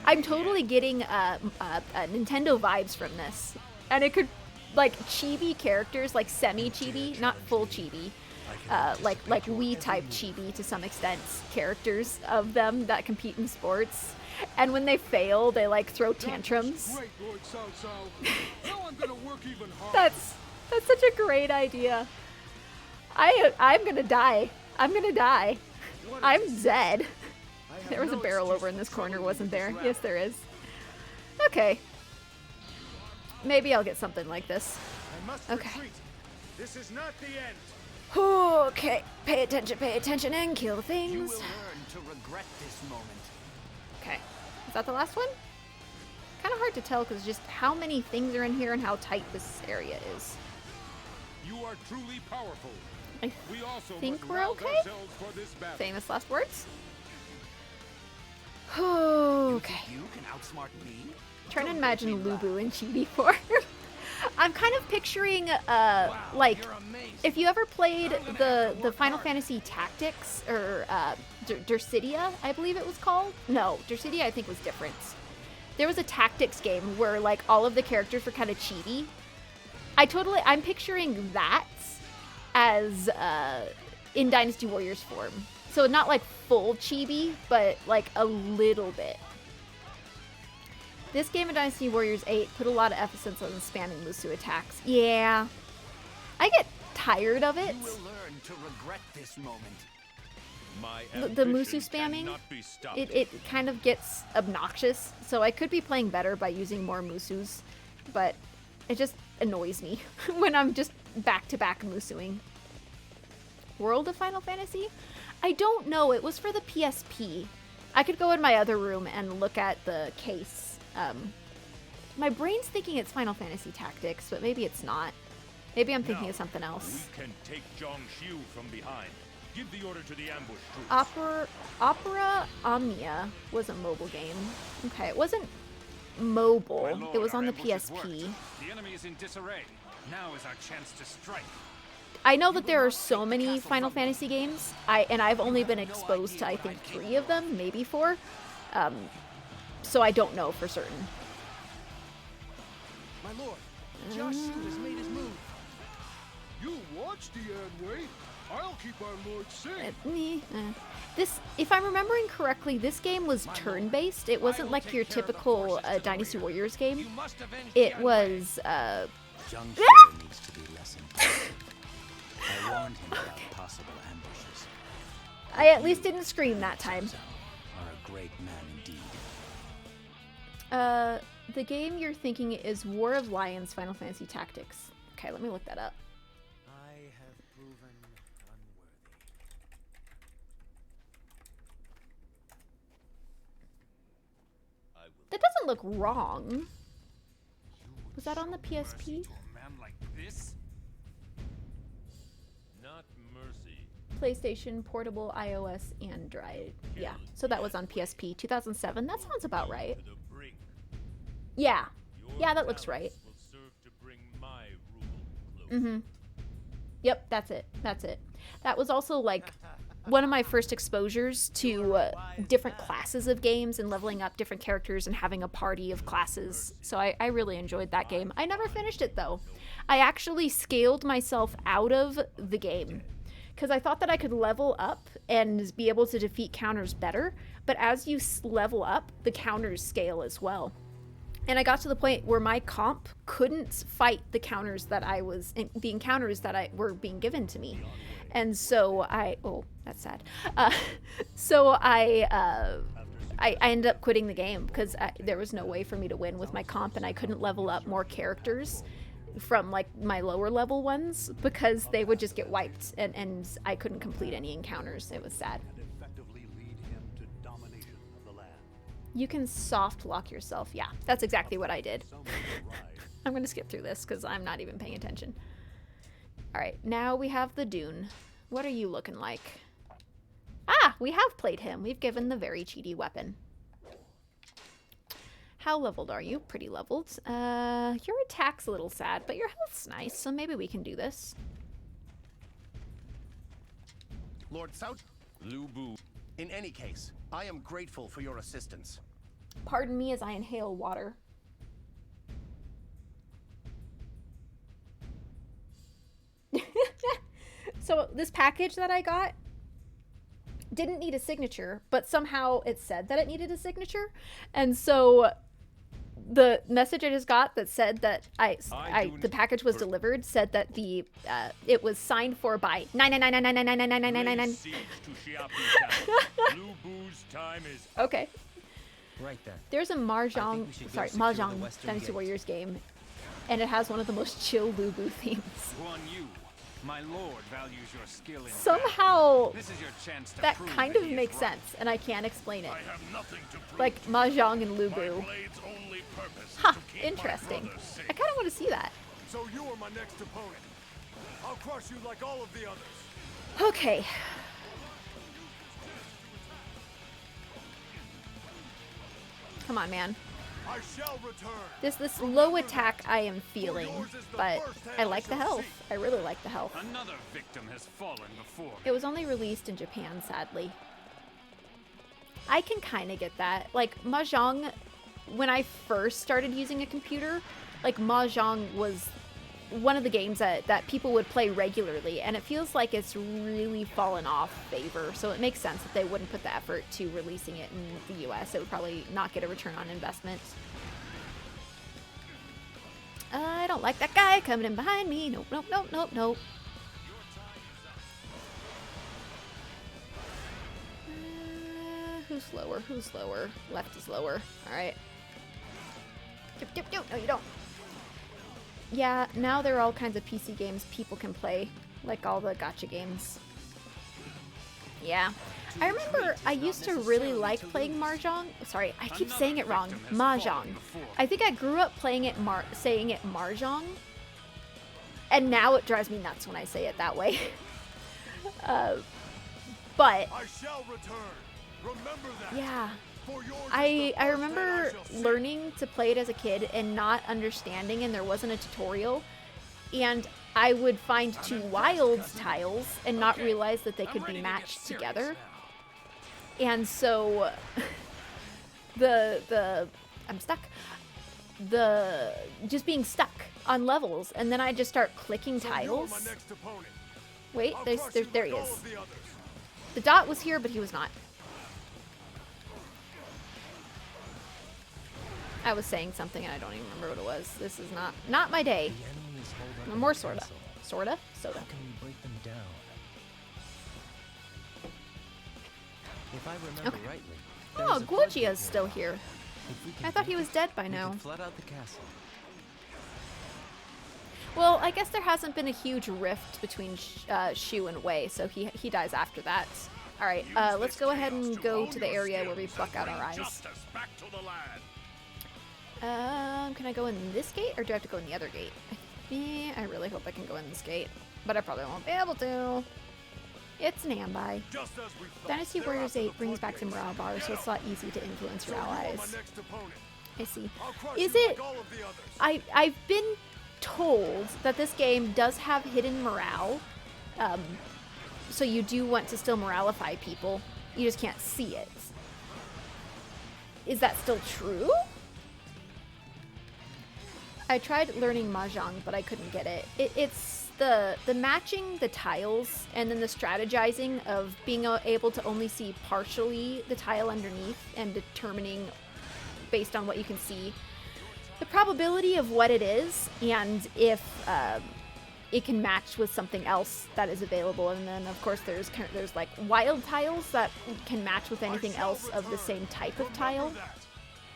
I'm totally getting Nintendo vibes from this. And it could, like, chibi characters, like semi-chibi, not full chibi. Like Wii-type chibi to some extent, characters of them that compete in sports. And when they fail, they, like, throw tantrums. That's such a great idea. I'm gonna die. I'm gonna die. I'm dead. There was a barrel over in this corner, wasn't there? Yes, there is. Okay. Maybe I'll get something like this. Okay. This is not the end. Okay. Pay attention, and kill things. You will learn to regret this moment. Okay. Is that the last one? Kind of hard to tell because just how many things are in here and how tight this area is. You are truly powerful. I think we're okay. Famous last words. Okay. You can outsmart me? Trying to imagine Lubu in chibi form. I'm kind of picturing, like, if you ever played the Final Fantasy Tactics, or Dersidia, I believe it was called. No, Dersidia I think was different. There was a tactics game where, like, all of the characters were kind of chibi. I'm picturing that as in Dynasty Warriors form. So not like full chibi, but like a little bit. This game of Dynasty Warriors 8 put a lot of emphasis on spamming Musu attacks. Yeah. I get tired of it. You will learn to regret this moment. The Musu spamming, it kind of gets obnoxious. So I could be playing better by using more Musus, but it just annoys me when I'm just back-to-back Musuing. World of Final Fantasy? I don't know. It was for the PSP. I could go in my other room and look at the case. My brain's thinking it's Final Fantasy Tactics, but maybe it's not. Maybe I'm thinking of something else. We can take Zhongshu from behind. Give the order to the ambush troops. Opera Omnia was a mobile game. Okay, it wasn't mobile. It was on the PSP. The enemy is in disarray. Now is our chance to strike. I know that there are so many Final Fantasy games, and I've only been exposed to, I think, 3 of them, maybe 4. So I don't know for certain. My lord, Joshua has made his move. You watch the Anway. I'll keep our lord safe. This, if I'm remembering correctly, this game was turn-based. It wasn't like your typical Dynasty Warriors game. It was, Zhongshu needs to be less intense. I warned him about possible ambushes. I at least didn't scream that time. Are a great man indeed. The game you're thinking is War of Lions Final Fantasy Tactics. Okay, let me look that up. I have proven unworthy. That doesn't look wrong. Was that on the PSP? A man like this? Not mercy. PlayStation, portable, iOS, Android. Yeah, so that was on PSP, 2007. That sounds about right. To the brink. Yeah. Your Yeah, that looks right. talents will serve to bring my rule closer. Yep, that's it. That's it. That was also like one of my first exposures to different classes of games and leveling up different characters and having a party of classes. So I really enjoyed that game. I never finished it though. I actually scaled myself out of the game because I thought that I could level up and be able to defeat counters better. But as you level up, the counters scale as well. And I got to the point where my comp couldn't fight the counters that the encounters that were being given to me. And so oh, that's sad. So I ended up quitting the game because there was no way for me to win with my comp, and I couldn't level up more characters from like my lower level ones because they would just get wiped, and I couldn't complete any encounters. It was sad. And effectively lead him to domination of the land. You can soft lock yourself. Yeah, that's exactly what I did. I'm going to skip through this because I'm not even paying attention. All right, now we have the Dune. What are you looking like? Ah, we have played him. We've given the very cheaty weapon. How leveled are you? Pretty leveled. Your attack's a little sad, but your health's nice, so maybe we can do this. Lord South, Lubu. in any case, I am grateful for your assistance. Pardon me as I inhale water. So this package that I got didn't need a signature, but somehow it said that it needed a signature. And so the message I just got that said that the package was delivered said that the it was signed for by 99999999999. Lubu's time is Okay. Right there. There's a Mahjong, we should go sorry, secure the Mahjong western Dynasty gate. Warriors game, and it has one of the most chill Lubu themes. Guan Yu, my lord values your skill in Somehow This is your chance to that prove kind that of he is makes right. sense, and I can't explain it. I have nothing to prove. Like Mahjong and My Lubu. blade's only purpose is Ha! to keep my Interesting. brother safe. I kind of want to see that. So you are my next opponent. I'll crush you like all of the others. Okay. Come on, man. I shall return. This low attack I am feeling, but I like the health. I really like the health. Another victim has fallen before. It was only released in Japan, sadly. I can kind of get that. Like, Mahjong, when I first started using a computer, like, Mahjong was one of the games that people would play regularly, and it feels like it's really fallen off favor, so it makes sense that they wouldn't put the effort to releasing it in the US. It would probably not get a return on investment. I don't like that guy coming in behind me. Nope, nope, nope, nope, nope. Who's lower? Who's lower? Left is lower. Alright. Dip, dip, dip. No, you don't. Yeah, now there are all kinds of PC games people can play, like all the gacha games. Yeah. I remember I used to really like playing Mahjong. Sorry, I keep saying it wrong. Mahjong. I think I grew up playing it, saying it Mahjong. And now it drives me nuts when I say it that way. But I shall return. Remember that. yeah. For yours is I the first remember hand I shall see. learning to play it as a kid and not understanding, and there wasn't a tutorial. And I would find two wild tiles and not realize that they could be matched together. And so I'm stuck. Just being stuck on levels, and then I just start clicking So you're my tiles. next opponent. Wait, I'll there crush you he like all is. of the others. The dot was here, but he was not. I was saying something and I don't even remember what it was. This is not my day. More sorta. Sorta? Soda. How can we break them down? If I remember Okay. rightly, Oh, Guojia's still here. I thought he was dead by now. Flood out the castle. Well, I guess there hasn't been a huge rift between Shu and Wei, so he dies after that. All right, let's go ahead and go to the area where we pluck out our eyes. Justice back to the land. Can I go in this gate, or do I have to go in the other gate? I really hope I can go in this gate, but I probably won't be able to. It's an ambi. Just as we thought. Dynasty They're Warriors after 8 the brings back some floodgates. morale bars, so it's a lot easier to influence So your you're my allies. next opponent. I see. I'll crush Is you it... like all of the others. I've been told that this game does have hidden morale, so you do want to still moralify people. You just can't see it. Is that still true? I tried learning Mahjong, but I couldn't get it. It's the matching the tiles and then the strategizing of being able to only see partially the tile underneath and determining based on what you can see the probability of what it is and if it can match with something else that is available. And then of course there's like wild tiles that can match with anything else of the same type of tile,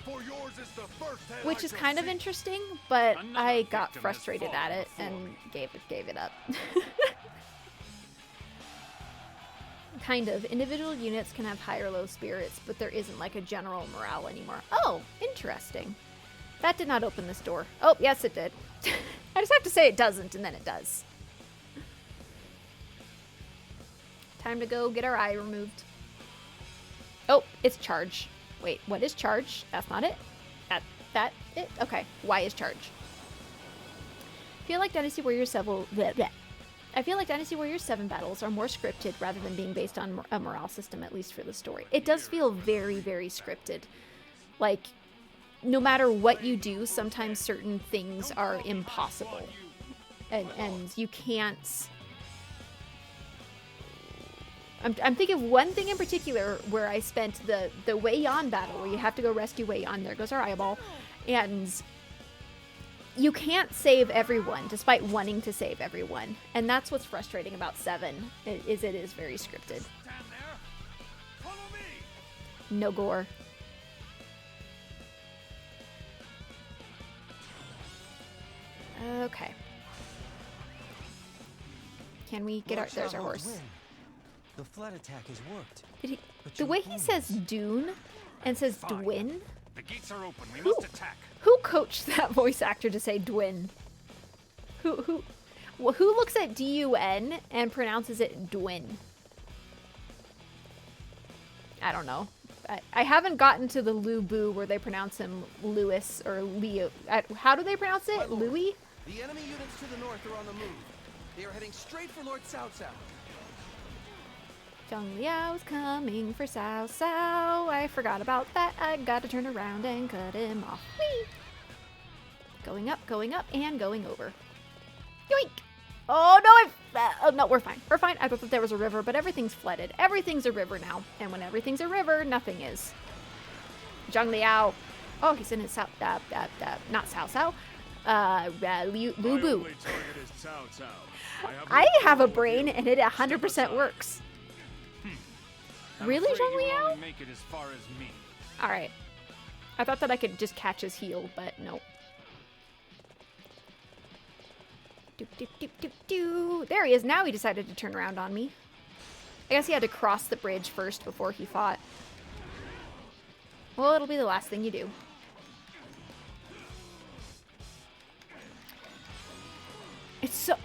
For yours is the first hand which I is shall kind of see. interesting, but Another I got victim has frustrated at fallen it before and me. gave it up. Kind of. Individual units can have high or low spirits, but there isn't like a general morale anymore. Oh, interesting. That did not open this door. Oh, yes it did. I just have to say it doesn't, and then it does. Time to go get our eye removed. Oh, it's charge. Wait, what is charge? That's not it. That it? Okay. Why is charge? I feel like Dynasty Warriors 7 battles are more scripted rather than being based on a morale system, at least for the story. It does feel very, very scripted. Like, no matter what you do, sometimes certain things are impossible. And you can't... I'm thinking of one thing in particular where I spent the Wei Yan battle, where you have to go rescue Wei Yan. There goes our eyeball. And you can't save everyone, despite wanting to save everyone. And that's what's frustrating about 7, is it is very scripted. Stand there. Follow me. No gore. Okay. Can we get our... There's our horse. The flood attack has worked. Did he, But the your way he opponents- says Dune and says Dwin, The gates are open. We Who? must attack. who coached that voice actor to say Dwin? Who looks at D-U-N and pronounces it Dwin? I don't know. I haven't gotten to the Lu Bu where they pronounce him Lewis or Leo. How do they pronounce it? Louis? The enemy units to the north are on the move. They are heading straight for Lord Cao Cao. Zhang Liao's coming for Cao Cao. I forgot about that. I gotta turn around and cut him off. Whee! Going up, and going over. Yoink! Oh no, no, we're fine. We're fine. I thought that there was a river, but everything's flooded. Everything's a river now. And when everything's a river, nothing is. Zhang Liao. Oh, he's in his Sao, not Cao Cao. Lu Bu. I have a brain and it 100% works. Really, Zhang Liao? Make it as far as me. Alright. I thought that I could just catch his heel, but no. Doop, doop, doop, doop, doo. There he is. Now he decided to turn around on me. I guess he had to cross the bridge first before he fought. Well, it'll be the last thing you do. It's so...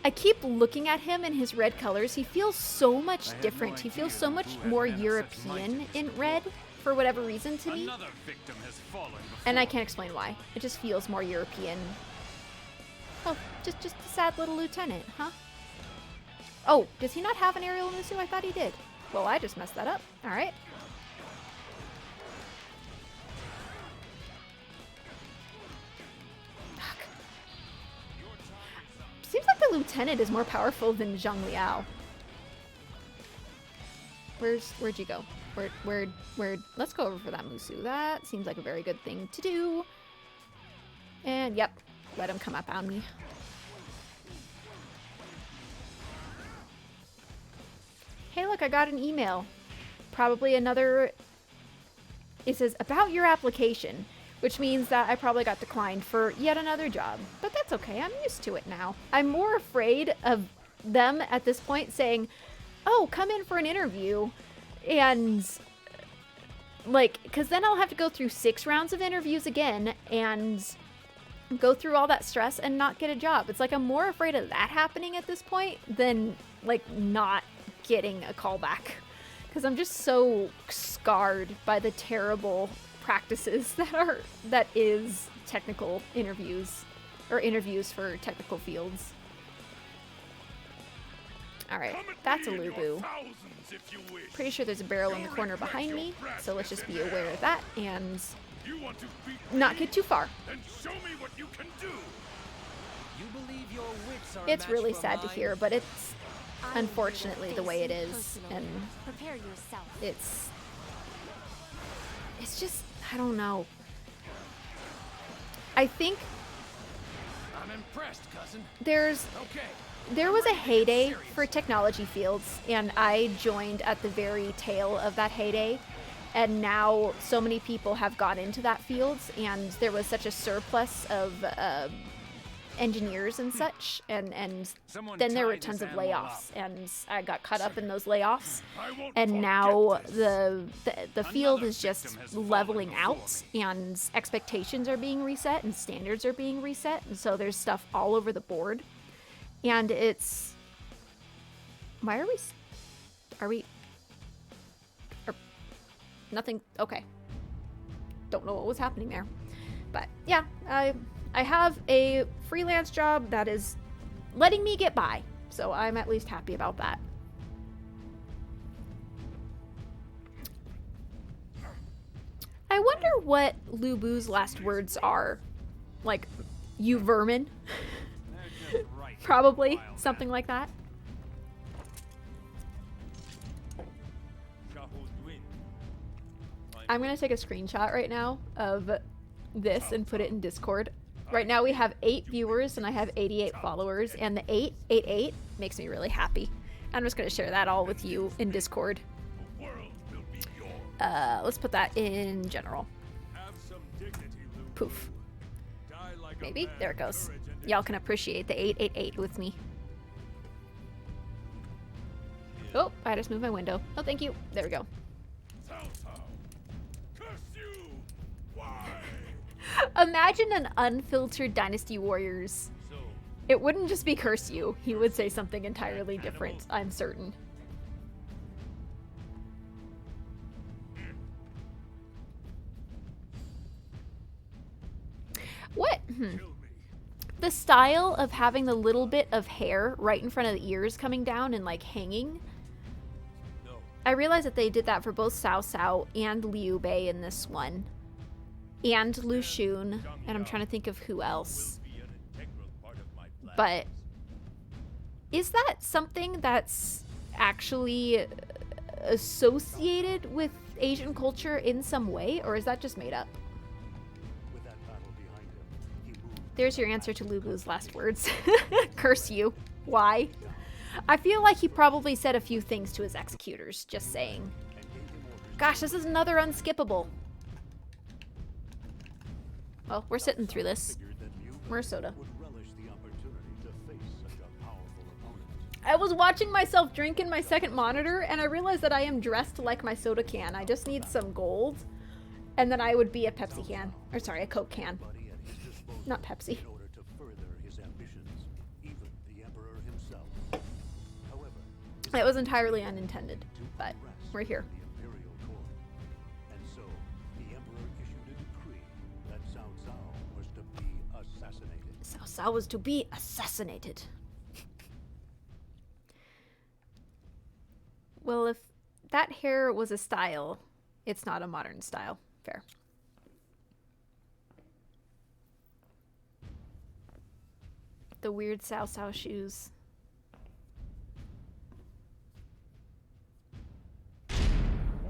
I keep looking at him in his red colors. He feels so much different. He feels so much more European in red, for whatever reason to me. And I can't explain why. It just feels more European. Oh, just a sad little lieutenant, huh? Oh, does he not have an aerial Musu? I thought he did. Well, I just messed that up. All right. Seems like the lieutenant is more powerful than Zhang Liao. Where'd you go? Where? Let's go over for that Musu. That seems like a very good thing to do. And yep, let him come up on me. Hey, look, I got an email. Probably another. It says about your application, which means that I probably got declined for yet another job. But that's okay, I'm used to it now. I'm more afraid of them at this point saying, oh, come in for an interview. And, like, because then I'll have to go through 6 rounds of interviews again and go through all that stress and not get a job. It's like I'm more afraid of that happening at this point than, like, not getting a call back. Because I'm just so scarred by the terrible practices that is technical interviews or interviews for technical fields. All right, that's a Lubu. Pretty sure there's a barrel in the corner behind me, so let's just be aware of that and not get too far. It's really sad to hear, but it's unfortunately the way it is, and it's just, I don't know. I think I'm impressed, cousin. There was a heyday for technology fields, and I joined at the very tail of that heyday. And now so many people have got into that field, and there was such a surplus of engineers and such, and then there were tons of layoffs, and I got caught up in those layoffs. And now the field is just leveling out, and expectations are being reset, and standards are being reset, and so there's stuff all over the board. And it's... Why are we... Nothing... Okay. Don't know what was happening there. But, yeah. I have a freelance job that is letting me get by. So I'm at least happy about that. I wonder what Lubu's last words are. Like, you vermin? Probably. Something like that. I'm going to take a screenshot right now of this and put it in Discord. Right now we have 8 viewers and I have 88 followers, and the 888 makes me really happy. I'm just going to share that all with you in Discord. Let's put that in general. Poof. Maybe? There it goes. Y'all can appreciate the 888 with me. Oh, I just moved my window. Oh, thank you. There we go. Imagine an unfiltered Dynasty Warriors. It wouldn't just be curse you. He would say something entirely different, I'm certain. What? The style of having the little bit of hair right in front of the ears coming down and like hanging. I realized that they did that for both Cao Cao and Liu Bei in this one. And Lu Xun, and I'm trying to think of who else. But is that something that's actually associated with Asian culture in some way, or is that just made up? There's your answer to Lubu's last words. Curse you. Why? I feel like he probably said a few things to his executors, just saying. Gosh, this is another unskippable. Well, we're sitting through this. Where's soda? I was watching myself drink in my second monitor, and I realized that I am dressed like my soda can. I just need some gold, and then I would be a Pepsi can. Or sorry, a Coke can. Not Pepsi. In order to further his ambitions, even the Emperor himself. However, It was entirely unintended, but we're here. the Imperial Court. And so, the Emperor issued a decree that Cao Cao was to be assassinated. Cao Cao was to be assassinated. Well, if that hair was a style, it's not a modern style. Fair. The weird Cao Cao shoes.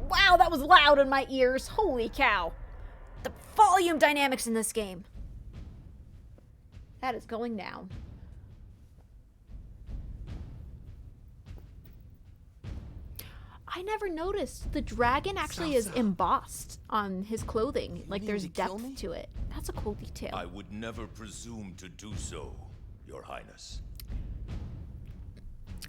Wow, that was loud in my ears. Holy cow. The volume dynamics in this game. That is going down. I never noticed. The dragon actually is embossed on his clothing. Like there's depth to it. That's a cool detail. I would never presume to do so, Your Highness.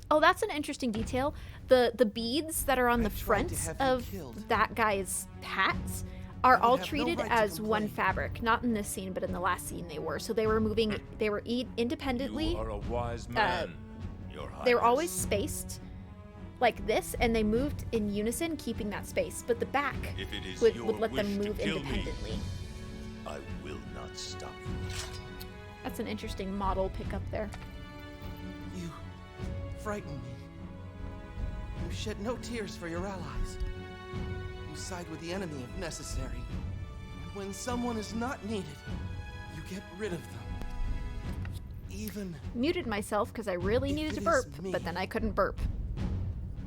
Oh, that's an interesting detail. The beads that are on the front of that guy's hats are all treated as one fabric. Not in this scene, but in the last scene they were. So they were moving, they were independently. You are a wise man, Your Highness. They were always spaced like this, and they moved in unison, keeping that space. But the back If it is would your let them wish to move kill me, independently. I will not stop you. That's an interesting model pickup there. You frighten me. You shed no tears for your allies. You side with the enemy if necessary. And when someone is not needed, you get rid of them. Even Muted myself because I really needed to burp, but then I couldn't burp.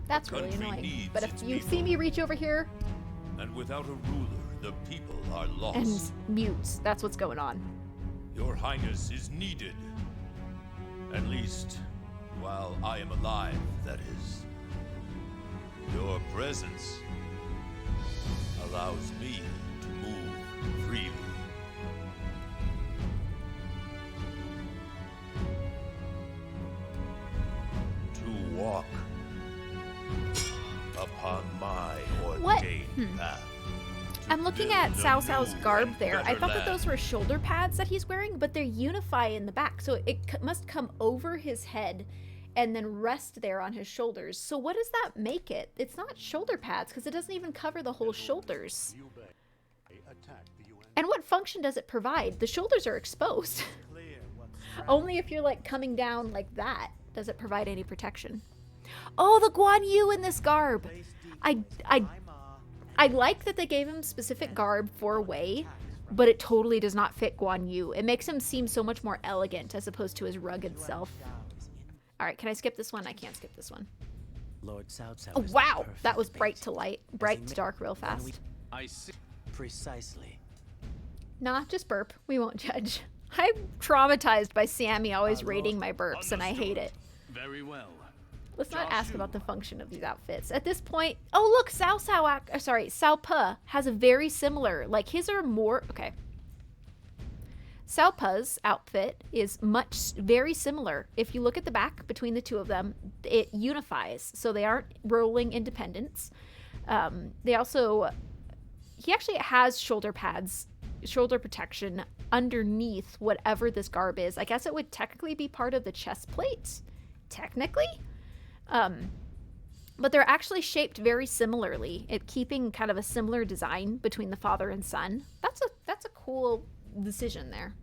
That's really country annoying. needs But if its you people. see me reach over here And without a ruler, the people are lost. and mute, that's what's going on. Your Highness is needed. At least, while I am alive, that is. Your presence allows me to move freely. To walk upon my What? ordained path. I'm looking build at a Cao Cao's new garb and there. I better thought that those land. were shoulder pads that he's wearing, but they unify in the back. So it must come over his head and then rest there on his shoulders. So what does that make it? It's not shoulder pads because it doesn't even cover the whole shoulders. And what function does it provide? The shoulders are exposed. Only if you're like coming down like that does it provide any protection. Oh, the Guan Yu in this garb. I like that they gave him specific garb for Wei, but it totally does not fit Guan Yu. It makes him seem so much more elegant as opposed to his rugged self. All right, can I skip this one? I can't skip this one. Lord Cao Cao Oh, is the wow. perfect That was mate. bright to light, bright to dark real fast. I see. Precisely. Nah, just burp. We won't judge. I'm traumatized by Sammy always rating my burps, and I hate it. Very well. Let's not ask about the function of these outfits. At this point, oh look, Cao Pe has a very similar, like his are more, okay. Cao Pe's outfit is very similar. If you look at the back between the two of them, it unifies. So they aren't rolling independents. He actually has shoulder pads, shoulder protection underneath whatever this garb is. I guess it would technically be part of the chest plate. Technically? But they're actually shaped very similarly, keeping kind of a similar design between the father and son. That's a cool decision there.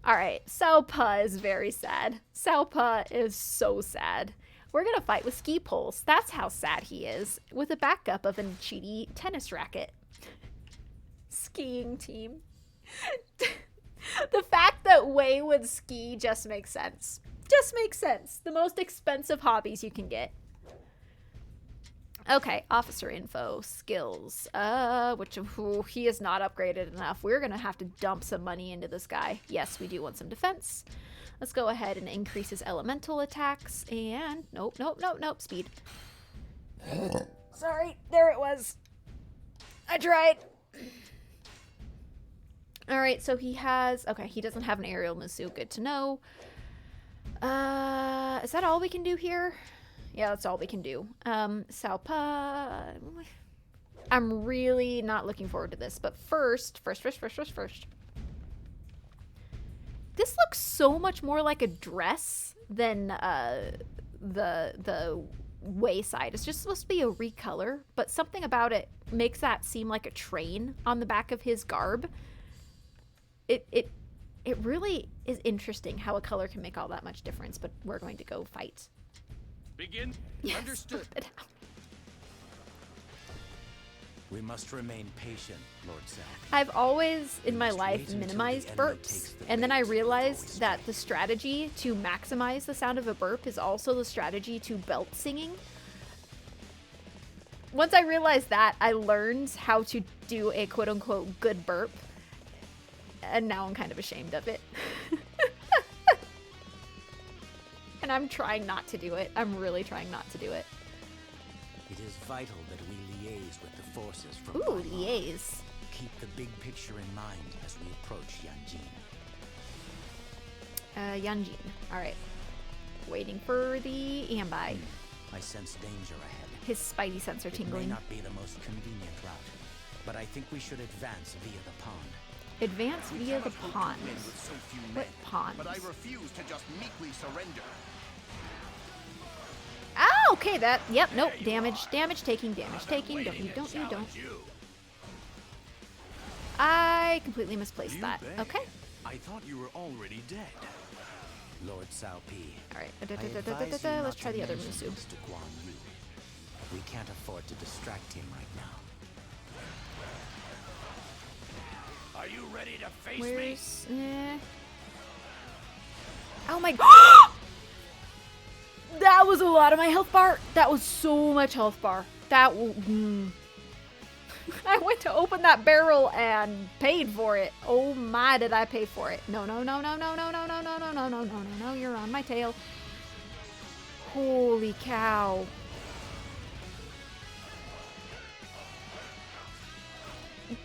All right, Cao Pe is very sad. Cao Pe is so sad. We're gonna fight with ski poles. That's how sad he is, with a backup of a cheaty tennis racket. Skiing team. The fact that Wei would ski just makes sense. Just makes sense. The most expensive hobbies you can get. Okay, officer info, skills. He is not upgraded enough. We're gonna have to dump some money into this guy. Yes, we do want some defense. Let's go ahead and increase his elemental attacks. And nope, speed. Sorry, there it was. I tried. All right, so he has, okay, he doesn't have an aerial Musu, good to know. Is that all we can do here? Yeah, that's all we can do. Salpa. I'm really not looking forward to this, but first. This looks so much more like a dress than the wayside. It's just supposed to be a recolor, but something about it makes that seem like a train on the back of his garb. It really is interesting how a color can make all that much difference, but we're going to go fight. Begin. Yes. Understood. We must remain patient, Lord Self. I've always in my life minimized burps, and then I realized that the strategy to maximize the sound of a burp is also the strategy to belt singing. Once I realized that, I learned how to do a quote-unquote good burp, and now I'm kind of ashamed of it. And I'm trying not to do it. I'm really trying not to do it. It is vital that we liaise with the forces from Ooh, liaise. Keep the big picture in mind as we approach Yanjin. Yanjin. Alright. Waiting for the ambi. I sense danger ahead. His spidey sense are tingling. It may not be the most convenient route, but I think we should advance via the pond. Advance via the pond. What pond? But I refuse to just meekly surrender. Ah, okay, that, yep, nope, damage taking. Don't. I completely misplaced that. Okay. I thought you were already dead. Lord Cao Pi. Alright, let's try the other Musu. We can't afford to distract him right now. Are you ready to face Where's, me? Oh my god! That was a lot of my health bar. That was so much health bar. I went to open that barrel and paid for it. Oh my, did I pay for it? No, you're on my tail. Holy cow.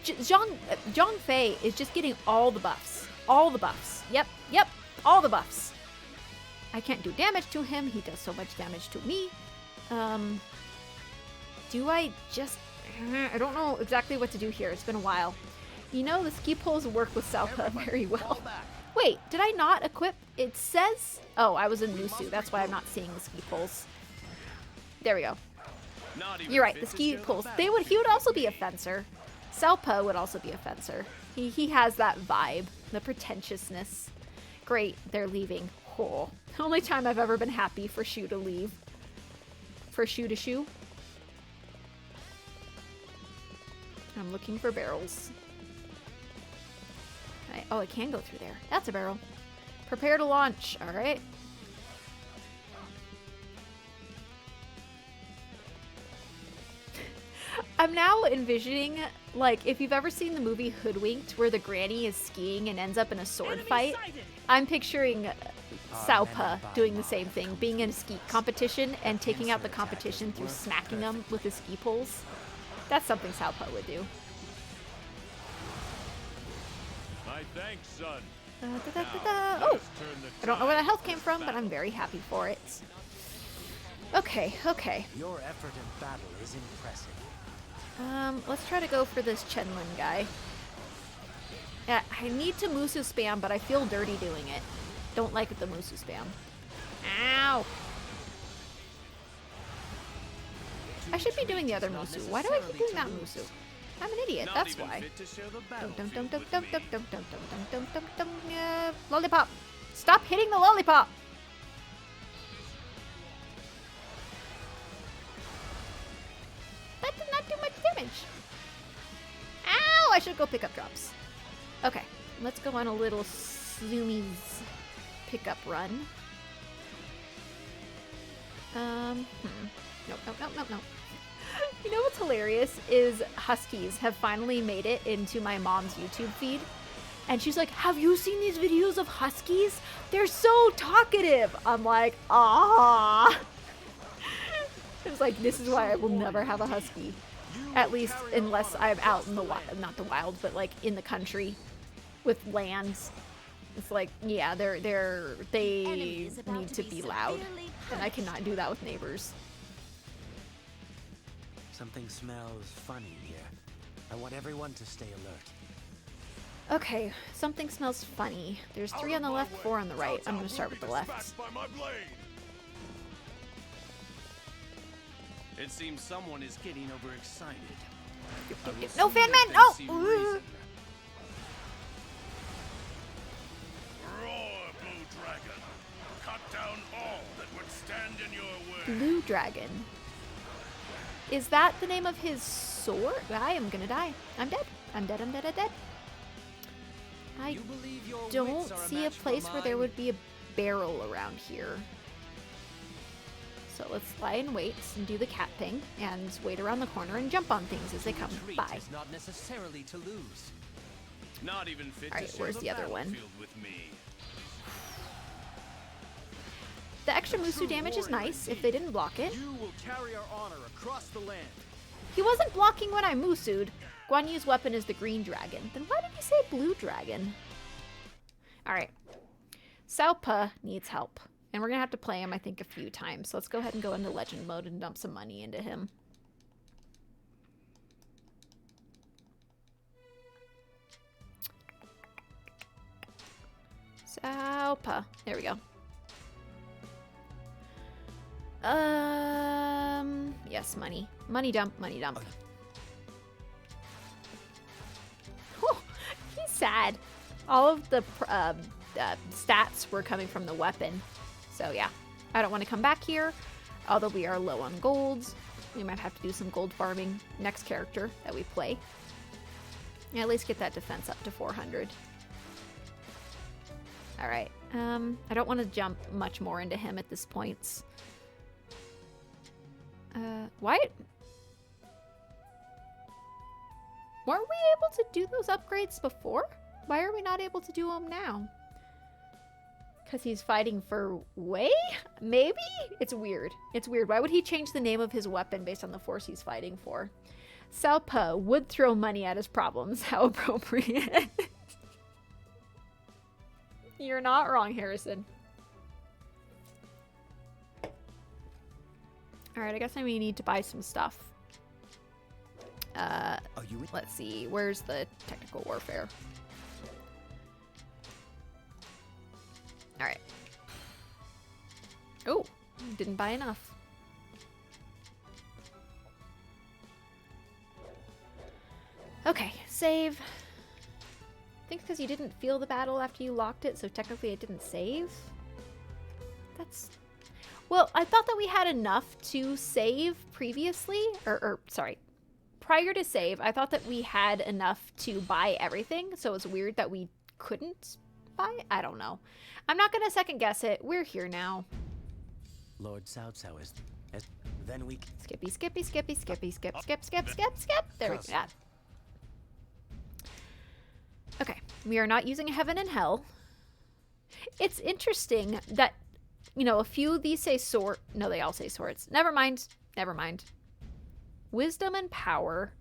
Zhang Fei is just getting all the buffs. All the buffs. Yep, all the buffs. I can't do damage to him. He does so much damage to me. Do I just... I don't know exactly what to do here. It's been a while. You know, the ski poles work with Salpa very well. Wait, did I not equip? It says... Oh, I was in Musu. That's why I'm not seeing the ski poles. There we go. You're right, the ski poles. He would also be a fencer. Salpa would also be a fencer. He has that vibe. The pretentiousness. Great, they're leaving. Oh, the only time I've ever been happy for Shu to leave. For Shu to Shu. I'm looking for barrels. Oh, I can go through there. That's a barrel. Prepare to launch. All right. I'm now envisioning, like, if you've ever seen the movie Hoodwinked, where the granny is skiing and ends up in a sword fight, I'm picturing Salpa doing the same thing, being in a ski competition and taking out the competition through smacking them with his ski poles. That's something Salpa would do. My thanks, son. Oh! I don't know where that health came from, but I'm very happy for it. Okay. Your effort in battle is impressive. Let's try to go for this Chenlin guy. Yeah, I need to Musu spam, but I feel dirty doing it. Don't like the Musu spam. Ow! I should be doing the other Musu. Why do I keep doing that Musu? I'm an idiot, that's why. Lollipop! Stop hitting the lollipop! That did not do much damage. Ow! I should go pick up drops. Okay, let's go on a little Zoomies pickup run. Nope. You know what's hilarious is Huskies have finally made it into my mom's YouTube feed. And she's like, have you seen these videos of Huskies? They're so talkative. I'm like, ah. It's like, this is why I will never have a Husky. At least unless I'm out in the wild, not the wild, but like in the country with lands. It's like, yeah, they need to be loud, and I cannot do that with neighbors. Something smells funny here. I want everyone to stay alert. Okay, something smells funny. There's 3 on the left, 4 on the right. I'm gonna start with the left. It seems someone is getting overexcited. No, Fan Man! No! Roar, Blue Dragon. Cut down all that would stand in your way. Blue Dragon. Is that the name of his sword? I am gonna die. I'm dead. I'm dead, I'm dead, I'm dead. I don't see a place where there would be a barrel around here. So let's lie in wait and do the cat thing and wait around the corner and jump on things as they come by. Not necessarily to lose. Not even fit All right, where's the other one? with me. The extra Musu damage is nice if they didn't block it. You will carry our honor across the land. He wasn't blocking when I Musu'd. Guan Yu's weapon is the green dragon. Then why did he say blue dragon? Alright. Cao Pa needs help. And we're going to have to play him, I think, a few times. So let's go ahead and go into legend mode and dump some money into him. Cao Pa. There we go. Yes, money. Money dump, money dump. Oh, he's sad. All of the stats were coming from the weapon. So yeah, I don't want to come back here. Although we are low on golds. We might have to do some gold farming next character that we play. Yeah, at least get that defense up to 400. Alright, I don't want to jump much more into him at this point. Why? Weren't we able to do those upgrades before? Why are we not able to do them now? Because he's fighting for Wei? Maybe? It's weird. It's weird. Why would he change the name of his weapon based on the force he's fighting for? Cao Pa would throw money at his problems. How appropriate. You're not wrong, Harrison. Alright, I guess I need to buy some stuff. Let's see. Where's the technical warfare? Alright. Oh, didn't buy enough. Okay, save. I think because you didn't feel the battle after you locked it, so technically it didn't save. That's... Well, I thought that we had enough to save previously, or sorry, prior to save, I thought that we had enough to buy everything, so it's weird that we couldn't buy it. I don't know. I'm not going to second guess it. We're here now. Lord Cao Cao is... Then we... Skippy, skippy, skippy, skippy, skip, skip, skip, skip, skip. There we go. Okay, we are not using Heaven and Hell. It's interesting that, you know, a few of these say sword. No, they all say swords. Never mind. Never mind. Wisdom and Power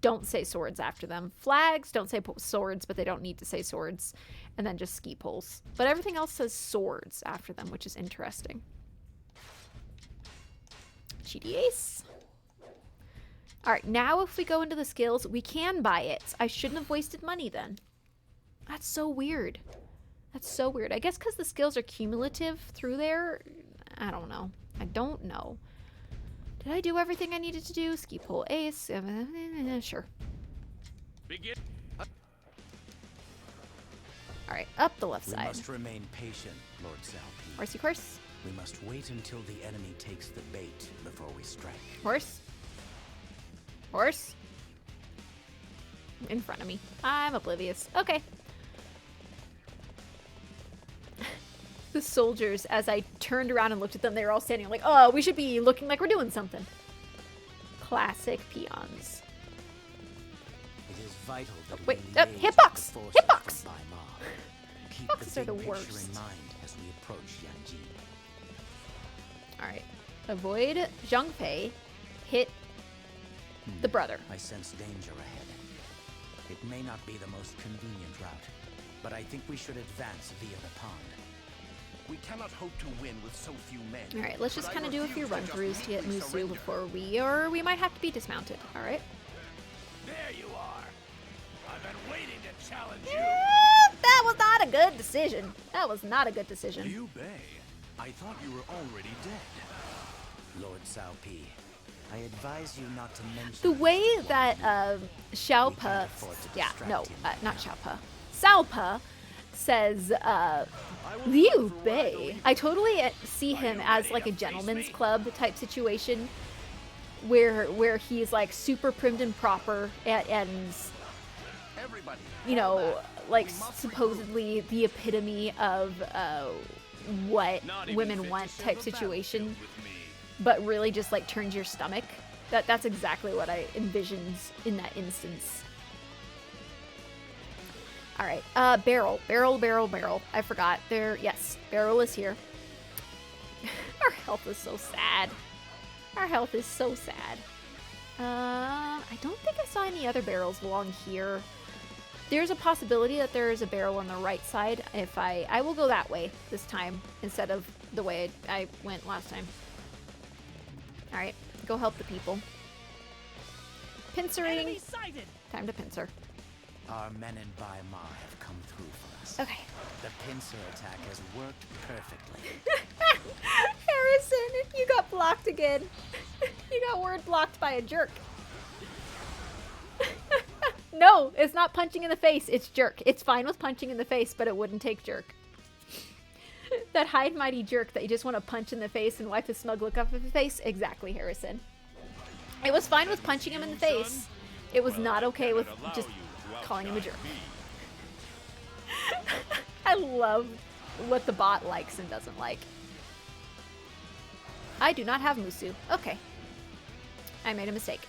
don't say swords after them. Flags don't say swords, but they don't need to say swords. And then just ski poles. But everything else says swords after them, which is interesting. GD Ace. Alright, now if we go into the skills, we can buy it. I shouldn't have wasted money then. That's so weird. That's so weird. I guess because the skills are cumulative through there. I don't know. I don't know. Did I do everything I needed to do? Ski pole ace. Sure. Begin. Alright, up the left We side. must remain patient, Lord Cao Pa. Horsey course. We must wait until the enemy takes the bait before we strike. Horse. Horse. In front of me. I'm oblivious. Okay. The soldiers, as I turned around and looked at them, they were all standing like, oh, we should be looking like we're doing something. Classic peons. It is vital that Wait, we engage hitbox! the forces Hitbox! of Bai Ma. Keep Hitboxes the are the big picture worst. in mind as we approach Yanji. Alright. Avoid Zhang Fei. Hit the brother. I sense danger ahead. It may not be the most convenient route, but I think we should advance via the pond. We cannot hope to win with so few men. All right, let's just But I kind of do a few refuse to run-throughs just to get meekly Musu surrender. before we might have to be dismounted. All right. There you are. I've been waiting to challenge you. That was not a good decision. That was not a good decision. Liu Bei, I thought you were already dead. Lord Cao Pi, I advise you not to mention The way this to that Guan Yu. Xiao We Pa, can't afford to yeah, distract no, him. not Xiao Pa, Cao Pa says Liu Bei. I totally see him as like a gentleman's club type situation, where he's like super prim and proper and Everybody, you fall know, back. like We must supposedly the epitome of what Not even women fit to want share type the situation, battlefield with me. but really just like turns your stomach. That's exactly what I envisioned in that instance. All right, barrel. I forgot. Yes, barrel is here. Our health is so sad. Our health is so sad. I don't think I saw any other barrels along here. There's a possibility that there is a barrel on the right side. If I will go that way this time instead of the way I went last time. All right, go help the people. Pincering. Time to pincer. Our men in Bai Ma have come through for us. Okay. The pincer attack has worked perfectly. Harrison, you got blocked again. You got word blocked by a jerk. No, it's not punching in the face, it's jerk. It's fine with punching in the face, but it wouldn't take jerk. That high and mighty jerk that you just want to punch in the face and wipe his smug look off of his face? Exactly, Harrison. It was fine with punching him in the face. It was not okay with just calling him a jerk. I love what the bot likes and doesn't like. I do not have Musu. Okay. I made a mistake.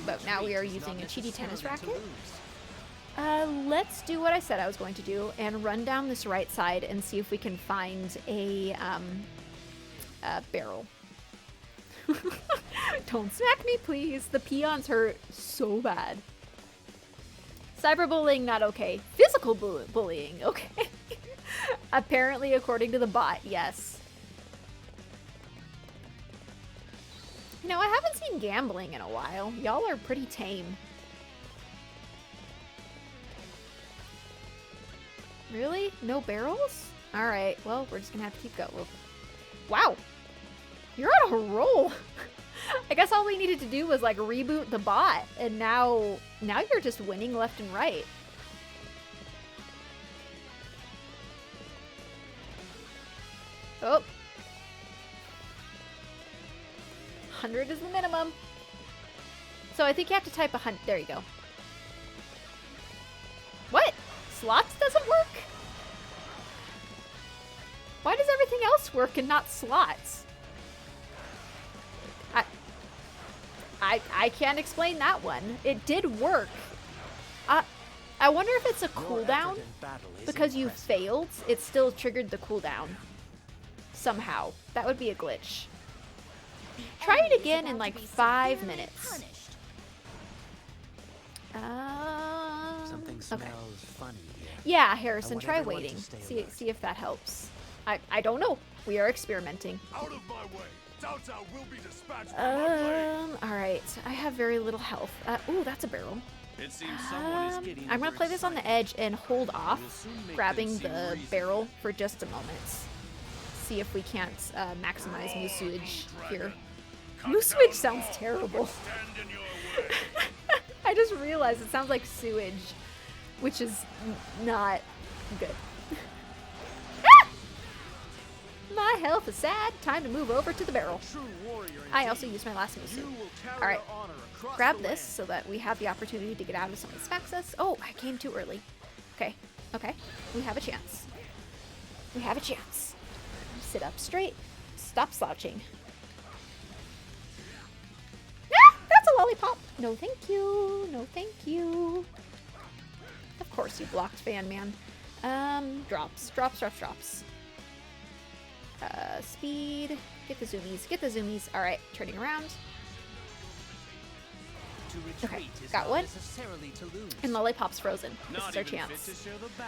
But now we are using a cheaty tennis racket. Let's do what I said I was going to do and run down this right side and see if we can find a barrel. Don't smack me, please. The peons hurt so bad. Cyberbullying, not okay. Physical bullying, okay. Apparently, according to the bot, yes. You know, I haven't seen gambling in a while. Y'all are pretty tame. Really? No barrels? Alright, well, we're just gonna have to keep going. Wow! You're on a roll! I guess all we needed to do was, like, reboot the bot, and now you're just winning left and right. Oh. 100 is the minimum. So I think you have to type 100. There you go. What? Slots doesn't work? Why does everything else work and not slots? I can't explain that one. It did work. I wonder if it's a cooldown. Because you failed, it still triggered the cooldown. Somehow. That would be a glitch. Try it again in like 5 minutes. Something smells funny here. Yeah, Harrison, I want try everyone to waiting. stay See if that helps. I don't know. We are experimenting. Out of my way. Cao Cao will be dispatched from my blade. Alright. I have very little health. Ooh, that's a barrel. It seems someone is getting I'm gonna play this on the edge and hold off grabbing the barrel for just a moment. See if we can't maximize Musuage here. Musuage sounds terrible. I just realized it sounds like sewage, which is not good. My health is sad. Time to move over to the barrel. I also used my last Musu. Alright, grab this so that we have the opportunity to get out of some of these access. Oh, I came too early. Okay, okay. We have a chance. We have a chance. Sit up straight. Stop slouching. Ah, that's a lollipop. No, thank you. No, thank you. Of course you blocked Fan Man. Drops. Speed. Get the zoomies. Alright, turning around. Okay, got one. And Lollipop's frozen. This is our chance.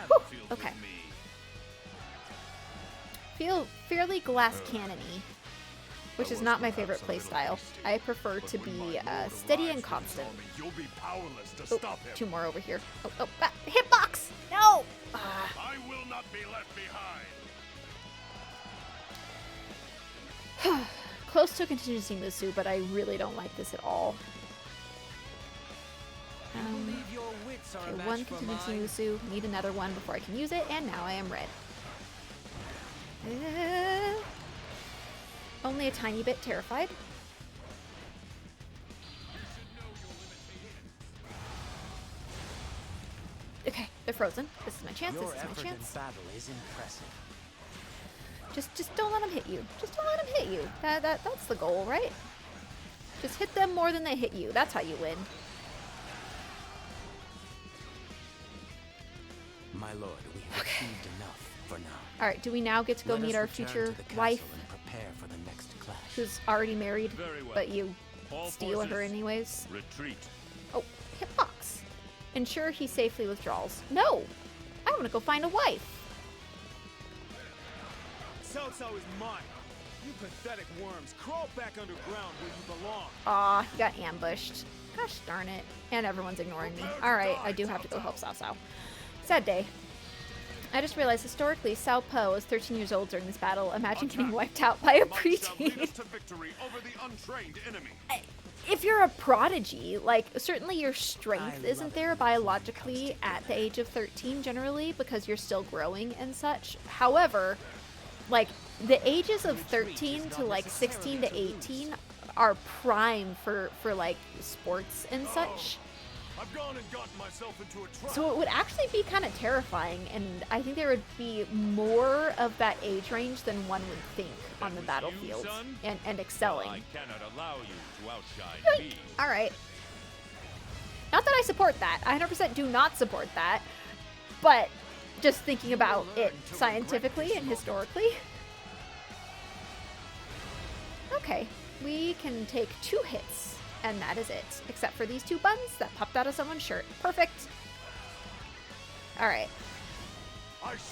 Whew, okay. Feel fairly glass cannon-y, which is not my favorite playstyle. I prefer to be steady and constant. Oh, two more over here. Oh, hitbox! No! I will not be left behind. Close to a contingency Musu, but I really don't like this at all. Okay, one contingency Musu. Need another one before I can use it, and now I am red. Only a tiny bit terrified. Okay, they're frozen. This is my chance. This is my chance. Battle is impressive. Just don't let them hit you. Just don't let them hit you. That's the goal, right? Just hit them more than they hit you. That's how you win. My lord, we have achieved enough for now. All right, do we now get to go meet our future wife, prepare for the next clash. who's already married, Very well. but you All steal forces, her anyways? Retreat. Oh, hitbox. Ensure he safely withdraws. No, I want to go find a wife. Cao Cao is mine. You pathetic worms, crawl back underground where you belong. Aw, he got ambushed. Gosh darn it. And everyone's ignoring me. Alright, I do have to go help Cao Cao. Sad day. I just realized historically, Cao Po was 13 years old during this battle. Imagine getting wiped out by a preteen. If you're a prodigy, like, certainly your strength isn't there biologically at the age of 13 generally, because you're still growing and such. However, like, the ages of 13 to, like, 16 to 18 are prime for like, sports and such. I've gone and gotten myself into a trap. So it would actually be kind of terrifying, and I think there would be more of that age range than one would think on the battlefield and excelling. I cannot allow you to outshine me. All right. Not that I support that. I 100% do not support that. But just thinking about it scientifically and historically. Okay, we can take 2 hits. And that is it. Except for these 2 buns that popped out of someone's shirt. Perfect. Alright.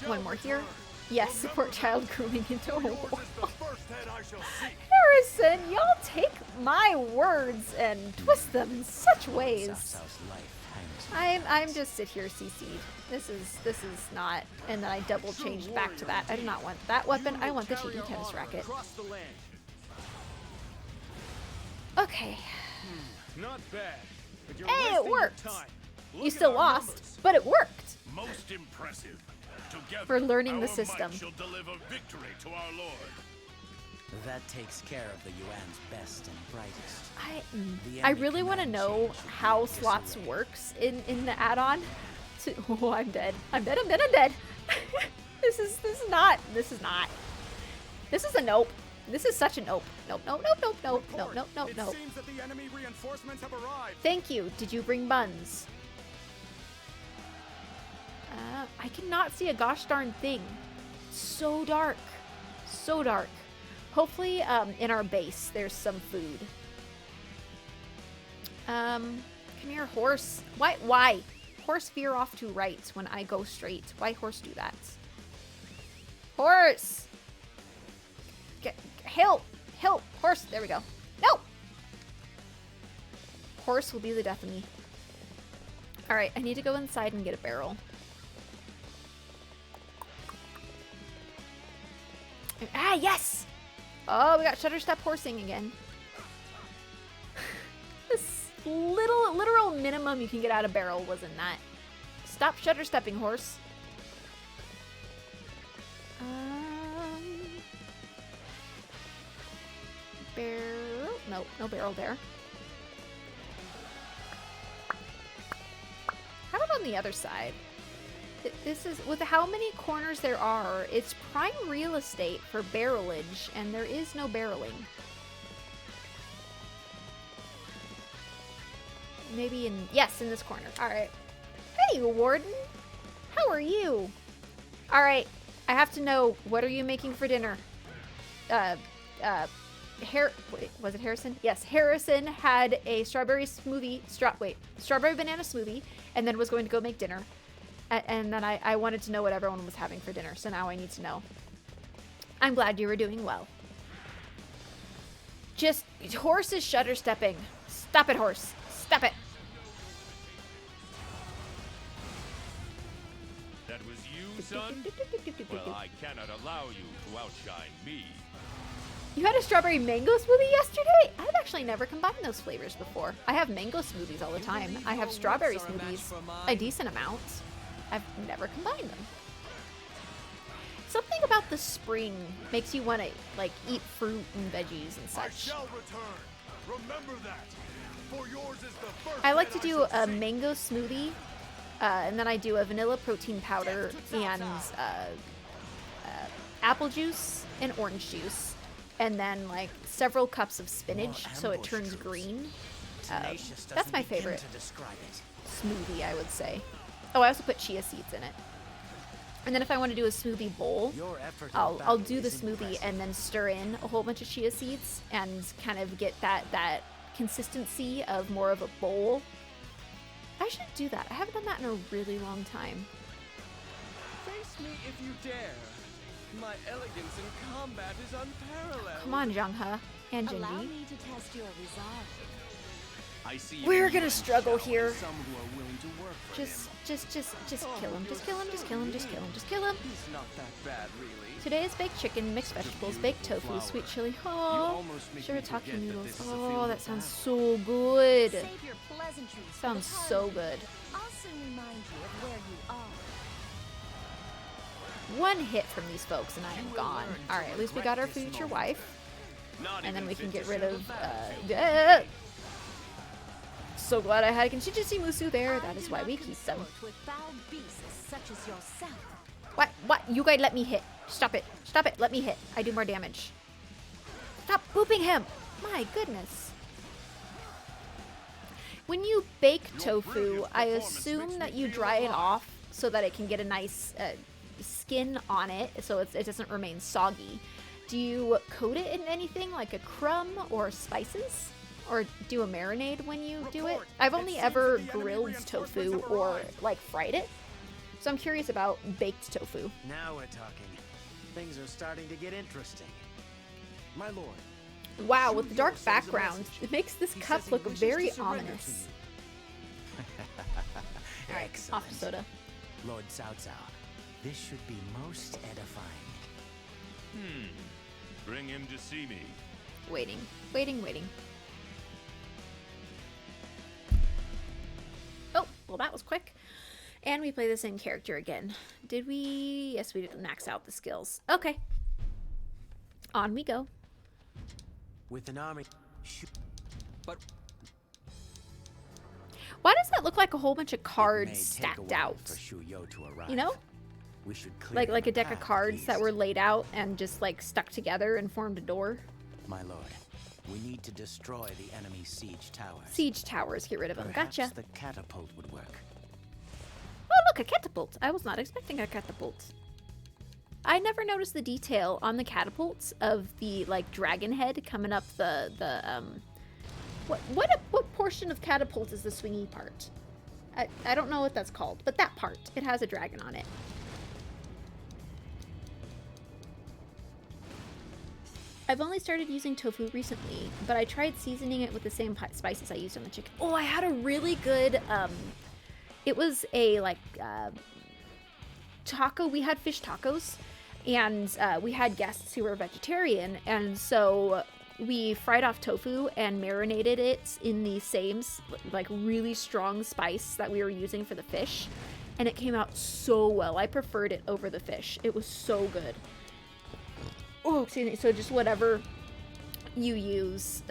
One more here. Yes, support child grooming into a war. Harrison, y'all take my words and twist them in such ways. I'm just sit here CC'd. This is not. And then I double changed back to that. I do not want that weapon. I want the cheeky tennis racket. Okay. Not bad. But you're Hey, it wasting your worked. time. You still lost, but it worked. Most impressive. Together, For learning the our system. might shall deliver victory to our lord. That takes care of the Yuan's best and brightest. I really want to know how slots works in the add-on. Oh, I'm dead. I'm dead. This is not. This is a nope. This is such a nope. Nope. It seems that the enemy reinforcements have arrived. Thank you. Did you bring buns? I cannot see a gosh darn thing. So dark. So dark. Hopefully, in our base, there's some food. Come here, horse. Why? Horse veer off to right when I go straight. Why horse do that? Horse! Help! Horse! There we go. No! Horse will be the death of me. Alright, I need to go inside and get a barrel. Ah, yes! Oh, we got Shutter Step horsing again. This literal minimum you can get out of barrel wasn't that. Stop Shutter Stepping, horse. Barrel? Nope, no barrel there. How about on the other side? This is, with how many corners there are, it's prime real estate for barrelage, and there is no barreling. Maybe in, yes, in this corner. Alright. Hey, Warden! How are you? Alright, I have to know, what are you making for dinner? Wait, was it Harrison? Yes, Harrison had a strawberry banana smoothie, and then was going to go make dinner. And then I wanted to know what everyone was having for dinner, so now I need to know. I'm glad you were doing well. Just, horse is shutter stepping. Stop it, horse. Stop it. That was you, son? Well, I cannot allow you to outshine me. You had a strawberry mango smoothie yesterday? I've actually never combined those flavors before. I have mango smoothies all the time. I have strawberry smoothies a decent amount. I've never combined them. Something about the spring makes you want to like eat fruit and veggies and such. I shall return. Remember that. For yours is the first. I like to do a mango smoothie, and then I do a vanilla protein powder and apple juice and orange juice, and then like several cups of spinach so it turns green. That's my favorite smoothie, I would say. Oh, I also put chia seeds in it. And then if I want to do a smoothie bowl, I'll do the smoothie and then stir in a whole bunch of chia seeds and kind of get that consistency of more of a bowl. I should do that. I haven't done that in a really long time. Face me if you dare. My elegance in combat is unparalleled. Come on, Jungha and Jinji. Allow me to test your resolve. I see We're gonna struggle here. Some who are willing to work for Just kill him. Just kill him. Just kill him. Just kill him. Just kill him. He's not that bad, really. Today is baked chicken, mixed vegetables, baked tofu, sweet chili. Oh, shirataki noodles. Oh, that sounds so good. Save your pleasantries. Sounds so good. I'll soon remind you of where you are. One hit from these folks and I am gone. All right, at least we got our future wife, and then we can get rid of. So glad I had a contingency Musu there. That is why we keep them. What? You guys let me hit. Stop it. Stop it. Let me hit. I do more damage. Stop booping him. My goodness. When you bake tofu, I assume that you dry it off so that it can get a nice skin on it so it doesn't remain soggy. Do you coat it in anything like a crumb or spices? Or do a marinade when you do it? I've only ever grilled tofu or like fried it. So I'm curious about baked tofu. Now we're talking. Things are starting to get interesting. My lord. Wow, with the dark background, it makes this cup look very ominous. Alright, off to soda. Lord Cao Cao, this should be most edifying. Bring him to see me. Waiting. Oh, well that was quick. And we play the same character again. Did we? Yes, we didn't max out the skills. Okay. On we go. With an army. But why does that look like a whole bunch of cards stacked out? You know? We should clear like a deck of cards that were laid out and just like stuck together and formed a door. My lord, we need to destroy the enemy's siege towers. Siege towers, get rid of them. Perhaps Gotcha. the catapult would work. Oh, look, a catapult. I was not expecting a catapult. I never noticed the detail on the catapults of the like dragon head coming up what portion of catapult is the swingy part? I don't know what that's called, but that part. It has a dragon on it. I've only started using tofu recently, but I tried seasoning it with the same spices I used on the chicken. Oh, I had a really good, it was a, like, taco. We had fish tacos, and we had guests who were vegetarian, and so we fried off tofu and marinated it in the same, like, really strong spice that we were using for the fish, and it came out so well. I preferred it over the fish. It was so good. Oh, excuse me. So just whatever you use,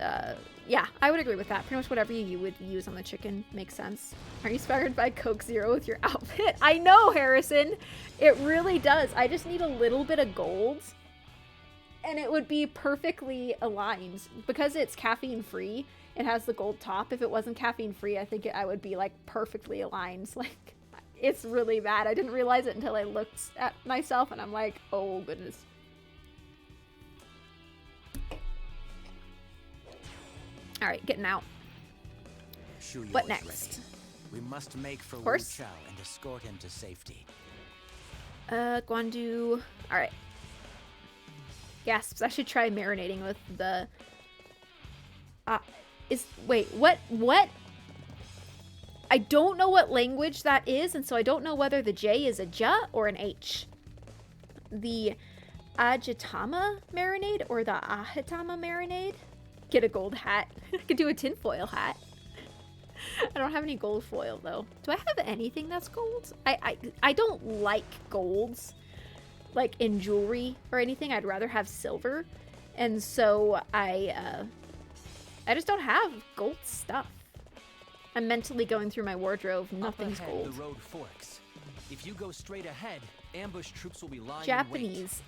yeah, I would agree with that. Pretty much whatever you would use on the chicken makes sense. Are you inspired by Coke Zero with your outfit? I know, Harrison. It really does. I just need a little bit of gold, and it would be perfectly aligned. Because it's caffeine-free, it has the gold top. If it wasn't caffeine-free, I think I would be, like, perfectly aligned. Like, it's really bad. I didn't realize it until I looked at myself, and I'm like, oh, goodness. All right, getting out. Shuyo What is next? ready. We must make for Wu Horse? Chao and escort him to safety. Guandu. All right. Gasps. I should try marinating with the. Wait, what? What? I don't know what language that is, and so I don't know whether the J is a J or an H. The Ajitama marinade or the Ahitama marinade? Get a gold hat. I could do a tinfoil hat. I don't have any gold foil though. Do I have anything that's gold? I don't like golds, like in jewelry or anything. I'd rather have silver, and so I just don't have gold stuff. I'm mentally going through my wardrobe. Nothing's Up ahead, gold. The road forks. If you go straight ahead, ambush troops will be lying in Japanese.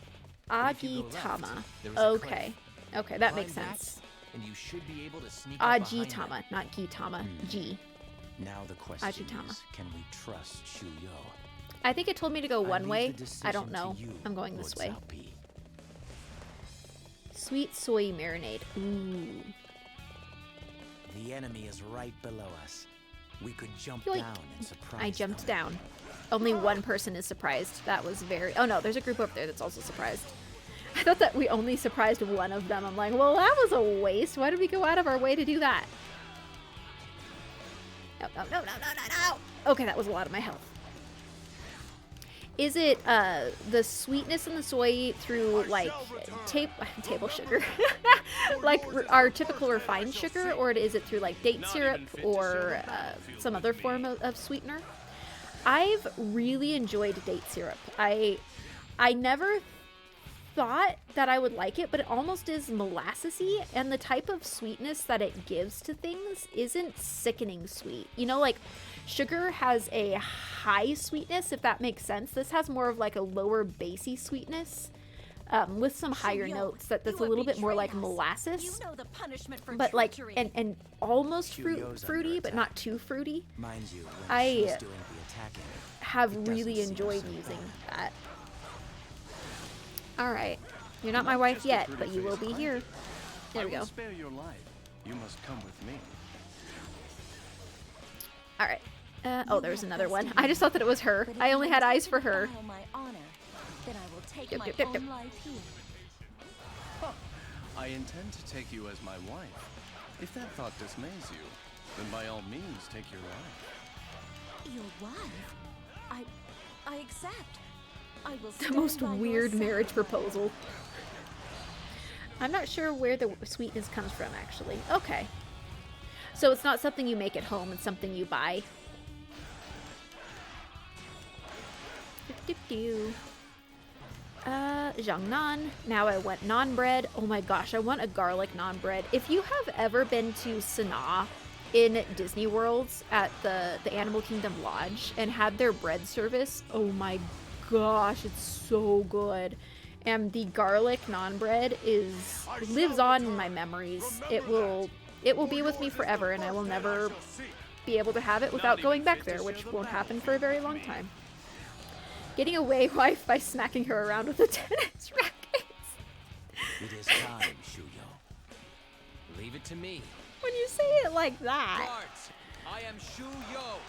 wait. If you go left, Agitama. there is a Okay. cliff. Okay, that Climb makes sense. and you should be able to sneak up behind them. Agitama, not Gitama. G. Now the question Agitama. is, can we trust Shuyo? I think it told me to go I one leave way. the I don't decision know. to you, I'm going this way. Lord Zalpi. Sweet soy marinade. Ooh. The enemy is right below us. We could jump Yoink. down and surprise I jumped them. down. Only one person is surprised. That was very... Oh no, there's a group up there that's also surprised. I thought that we only surprised one of them. I'm like, well, that was a waste. Why did we go out of our way to do that? No, no, no, no, no, no, no. Okay, that was a lot of my health. Is it the sweetness in the soy through like table sugar, like our typical refined sugar, or is it through like date syrup or some other form of sweetener? I've really enjoyed date syrup. I never thought that I would like it, but it almost is molassesy, and the type of sweetness that it gives to things isn't sickening sweet. You know, like sugar has a high sweetness, if that makes sense. This has more of like a lower bassy sweetness, with some higher notes that's a little bit more like molasses. You know the punishment for But like treachery. and almost Shuyo's fruity, under but attack. not too fruity. Mind you, when I she's doing the attacking, have it doesn't really seem enjoyed so using bad. that. All right, you're not my wife yet, but you will be here. There we go. Spare your life. You must come with me. All right. Oh, there's another one. I just thought that it was her. I only had eyes for her. My honor, then I will take Yep, my yep, yep, own yep. life here. I intend to take you as my wife. If that thought dismays you, then by all means take your life. Your wife? I accept. I will The stand most by your weird side. marriage proposal. I'm not sure where the sweetness comes from, actually. Okay. So it's not something you make at home, it's something you buy. Doo-doo-doo. Jiangnan. Now I want naan bread. Oh my gosh, I want a garlic naan bread. If you have ever been to Sanaa in Disney Worlds at the Animal Kingdom Lodge and had their bread service, oh my gosh, it's so good. And the garlic naan bread lives on in my memories. It will be with me forever, and I will never be able to have it without going back there, which won't happen for a very long time. Getting away wife by smacking her around with a tennis racket. It is time, Shuyo. Leave it to me. When you say it like that, Guards, I am Shuyo.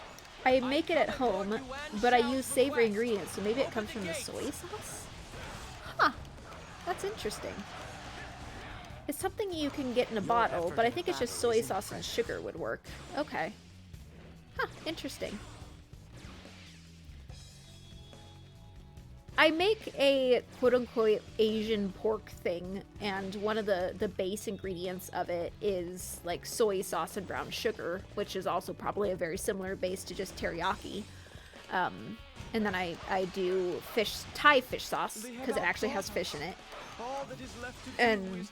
I make it at home, but I use savory ingredients, so maybe it comes from the soy sauce? Huh. That's interesting. It's something you can get in a bottle, but I think it's just soy sauce and sugar would work. Okay. Huh, interesting. I make a quote-unquote Asian pork thing, and one of the base ingredients of it is like soy sauce and brown sugar, which is also probably a very similar base to just teriyaki. And then I do Thai fish sauce, because it actually has fish in it. And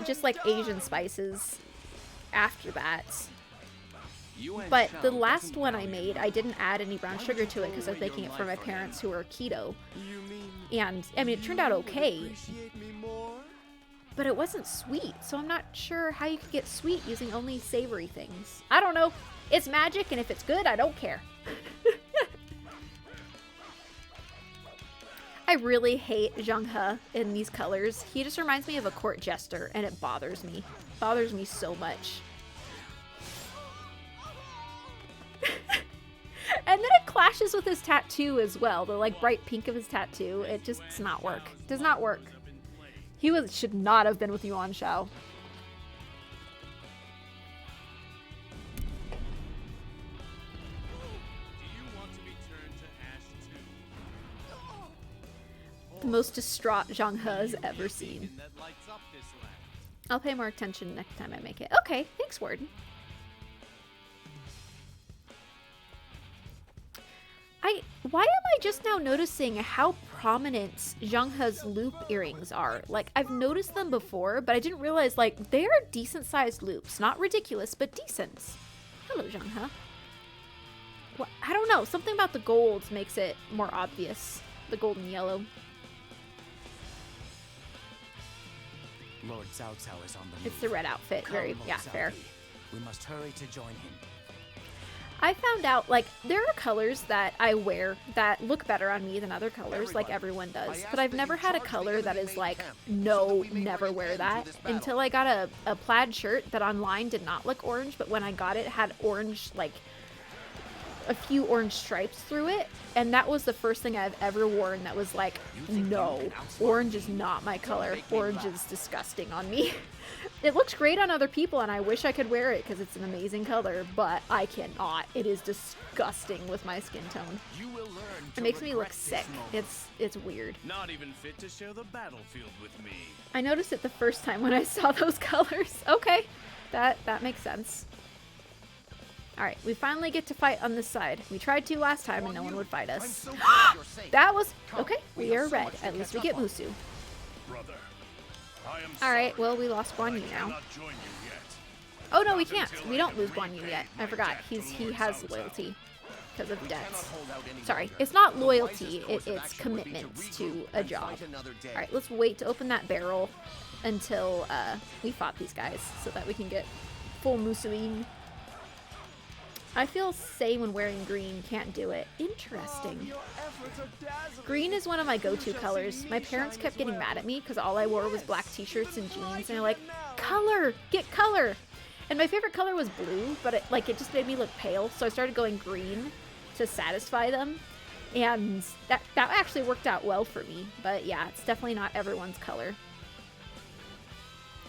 just like Asian spices after that. But the last one I made, I didn't add any brown sugar to it because I was making it for my parents who are keto. And, I mean, it turned out okay. But it wasn't sweet, so I'm not sure how you could get sweet using only savory things. I don't know. It's magic, and if it's good, I don't care. I really hate Zhang He in these colors. He just reminds me of a court jester, and it bothers me. Bothers me so much. And then it clashes with his tattoo as well. The like bright pink of his tattoo. It just does not work. Does not work. He should not have been with Yuan Shao. The most distraught Zhang He has ever seen. I'll pay more attention next time I make it. Okay, thanks, Warden. Why am I just now noticing how prominent Zhang He's loop earrings are? Like, I've noticed them before, but I didn't realize, like, they are decent-sized loops. Not ridiculous, but decent. Hello, Zhang He. Well, I don't know. Something about the gold makes it more obvious. The gold and yellow. Lord Cao Cao is on the move. It's the red outfit. Very, yeah, fair. We must hurry to join him. I found out, like, there are colors that I wear that look better on me than other colors, like everyone does. But I've never had a color that is like, no, never wear that. Until I got a plaid shirt that online did not look orange, but when I got it, had orange, like, a few orange stripes through it. And that was the first thing I've ever worn that was like, no, orange is not my color. Orange is disgusting on me. It looks great on other people, and I wish I could wear it because it's an amazing color, but I cannot. It is disgusting with my skin tone. It makes me look sick. It's weird. Not even fit to share the battlefield with me. I noticed it the first time when I saw those colors. Okay, that makes sense. Alright, we finally get to fight on this side. We tried to last time and no one would fight us. That was... Okay, we are red. At least we get Musu. Alright, well, we lost Guan Yu now. Oh no, we can't. We don't lose Guan Yu yet. I forgot. He has loyalty because of debts. Sorry, it's not loyalty. It's commitments to a job. Alright, let's wait to open that barrel until we fought these guys so that we can get full Musuing. I feel say when wearing green, can't do it. Interesting. Green is one of my go-to colors. My parents kept getting mad at me because all I wore was black t-shirts and jeans, and they're like, color! Get color! And my favorite color was blue, but it just made me look pale, so I started going green to satisfy them. And that actually worked out well for me, but yeah, it's definitely not everyone's color.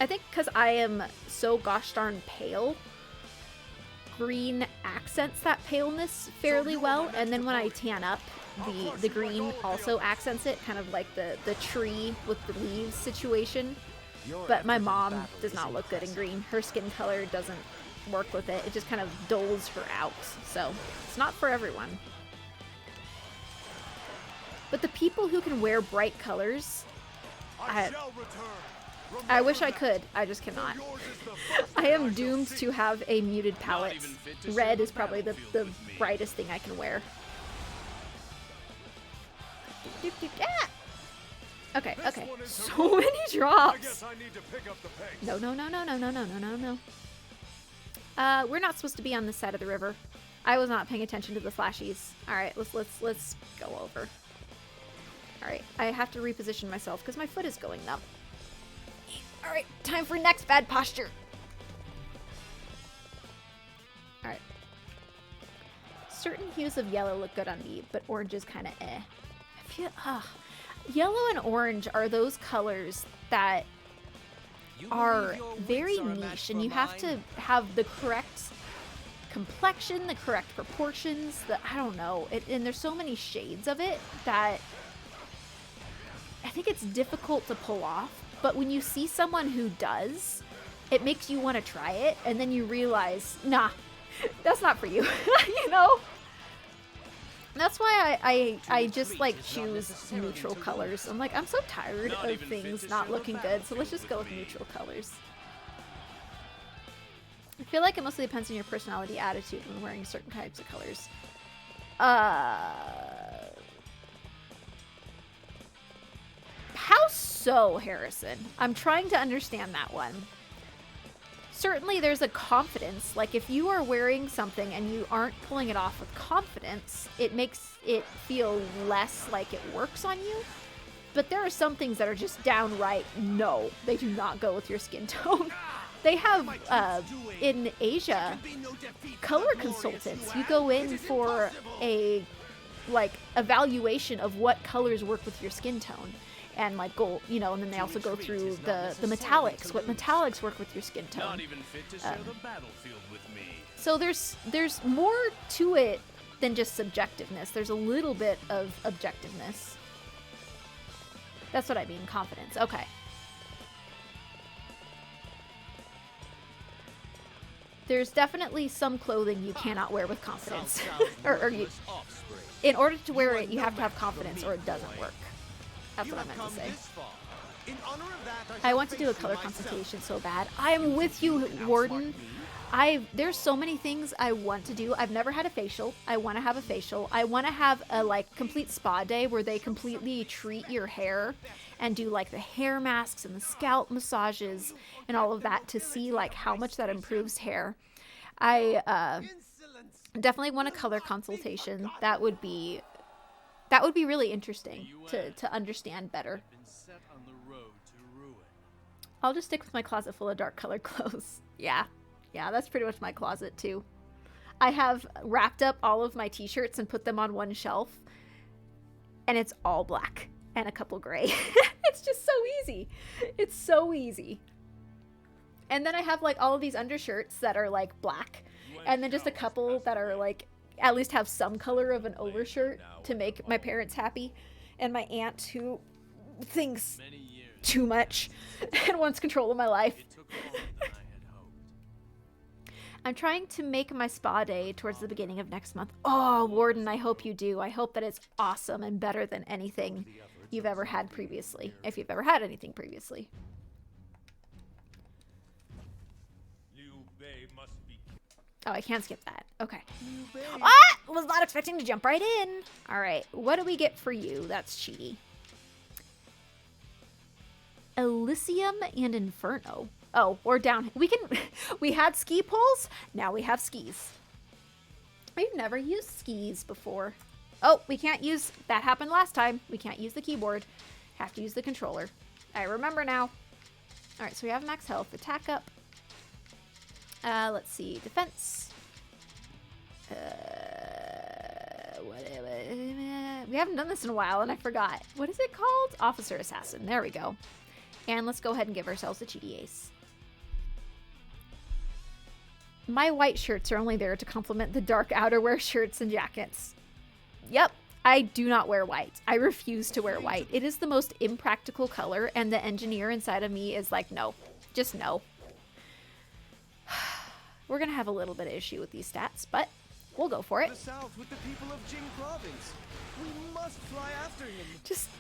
I think because I am so gosh darn pale, green accents that paleness fairly well, and then when I tan up, the green also accents it, kind of like the tree with the leaves situation. But my mom does not look good in green. Her skin color doesn't work with it. It just kind of dulls her out. So it's not for everyone. But the people who can wear bright colors, I wish I could. I just cannot. I am doomed to have a muted palette. Red is probably the brightest thing I can wear. Okay, okay. So many drops. No. We're not supposed to be on this side of the river. I was not paying attention to the flashies. All right, let's go over. All right, I have to reposition myself because my foot is going numb. All right, time for next bad posture. All right. Certain hues of yellow look good on me, but orange is kind of eh. I feel, yellow and orange are those colors that are very niche, and you have to have the correct complexion, the correct proportions, I don't know. And there's so many shades of it that I think it's difficult to pull off. But when you see someone who does, it makes you want to try it, and then you realize, nah, that's not for you, you know? That's why I just, like, choose neutral colors. I'm like, I'm so tired of things not looking good, so let's just go with neutral colors. I feel like it mostly depends on your personality attitude when wearing certain types of colors. How so, Harrison? I'm trying to understand that one. certainly there's a confidence. Like if you are wearing something and you aren't pulling it off with confidence, it makes it feel less like it works on you. But there are some things that are just downright no, they do not go with your skin tone. They have in Asia color consultants. You go in for a like evaluation of what colors work with your skin tone. And like gold, you know, and then they also go through the metallics, what metallics work with your skin tone. Not even fit to share the battlefield with me. So there's more to it than just subjectiveness. There's a little bit of objectiveness. That's what I mean, confidence. Okay. There's definitely some clothing you cannot wear with confidence. or you, in order to wear it, you have to have confidence or it doesn't work. That's what I meant to say. I want to do a color consultation so bad. I am with you, Warden. There's so many things I want to do. I've never had a facial. I want to have a facial. I want to have a like complete spa day where they completely treat your hair and do like the hair masks and the scalp massages and all of that to see like how much that improves hair. I definitely want a color consultation. That would be really interesting to understand better. I'll just stick with my closet full of dark colored clothes. Yeah, that's pretty much my closet too. I have wrapped up all of my t-shirts and put them on one shelf, and it's all black and a couple gray. It's just so easy. It's so easy. And then I have like all of these undershirts that are like black, and then just a couple that are like at least have some color of an overshirt to make my parents happy, and my aunt who thinks too much and wants control of my life. I'm trying to make my spa day towards the beginning of next month. Oh, Warden, I hope you do. I hope that it's awesome and better than anything you've ever had previously, if you've ever had anything previously. Oh, I can't skip that. Okay. Ah! Was not expecting to jump right in. All right. What do we get for you? That's cheaty. Elysium and Inferno. Oh, we're down. We had ski poles. Now we have skis. We've never used skis before. Oh, we can't use, that happened last time. We can't use the keyboard. Have to use the controller. I remember now. All right, so we have max health. Attack up. Let's see. Defense. We haven't done this in a while, and I forgot. What is it called? Officer Assassin. There we go. And let's go ahead and give ourselves a cheaty ace. My white shirts are only there to complement the dark outerwear shirts and jackets. Yep, I do not wear white. I refuse to wear white. It is the most impractical color, and the engineer inside of me is like, no. Just no. We're gonna have a little bit of issue with these stats, but we'll go for it. The south with the people of Jing province. We must fly after him. Just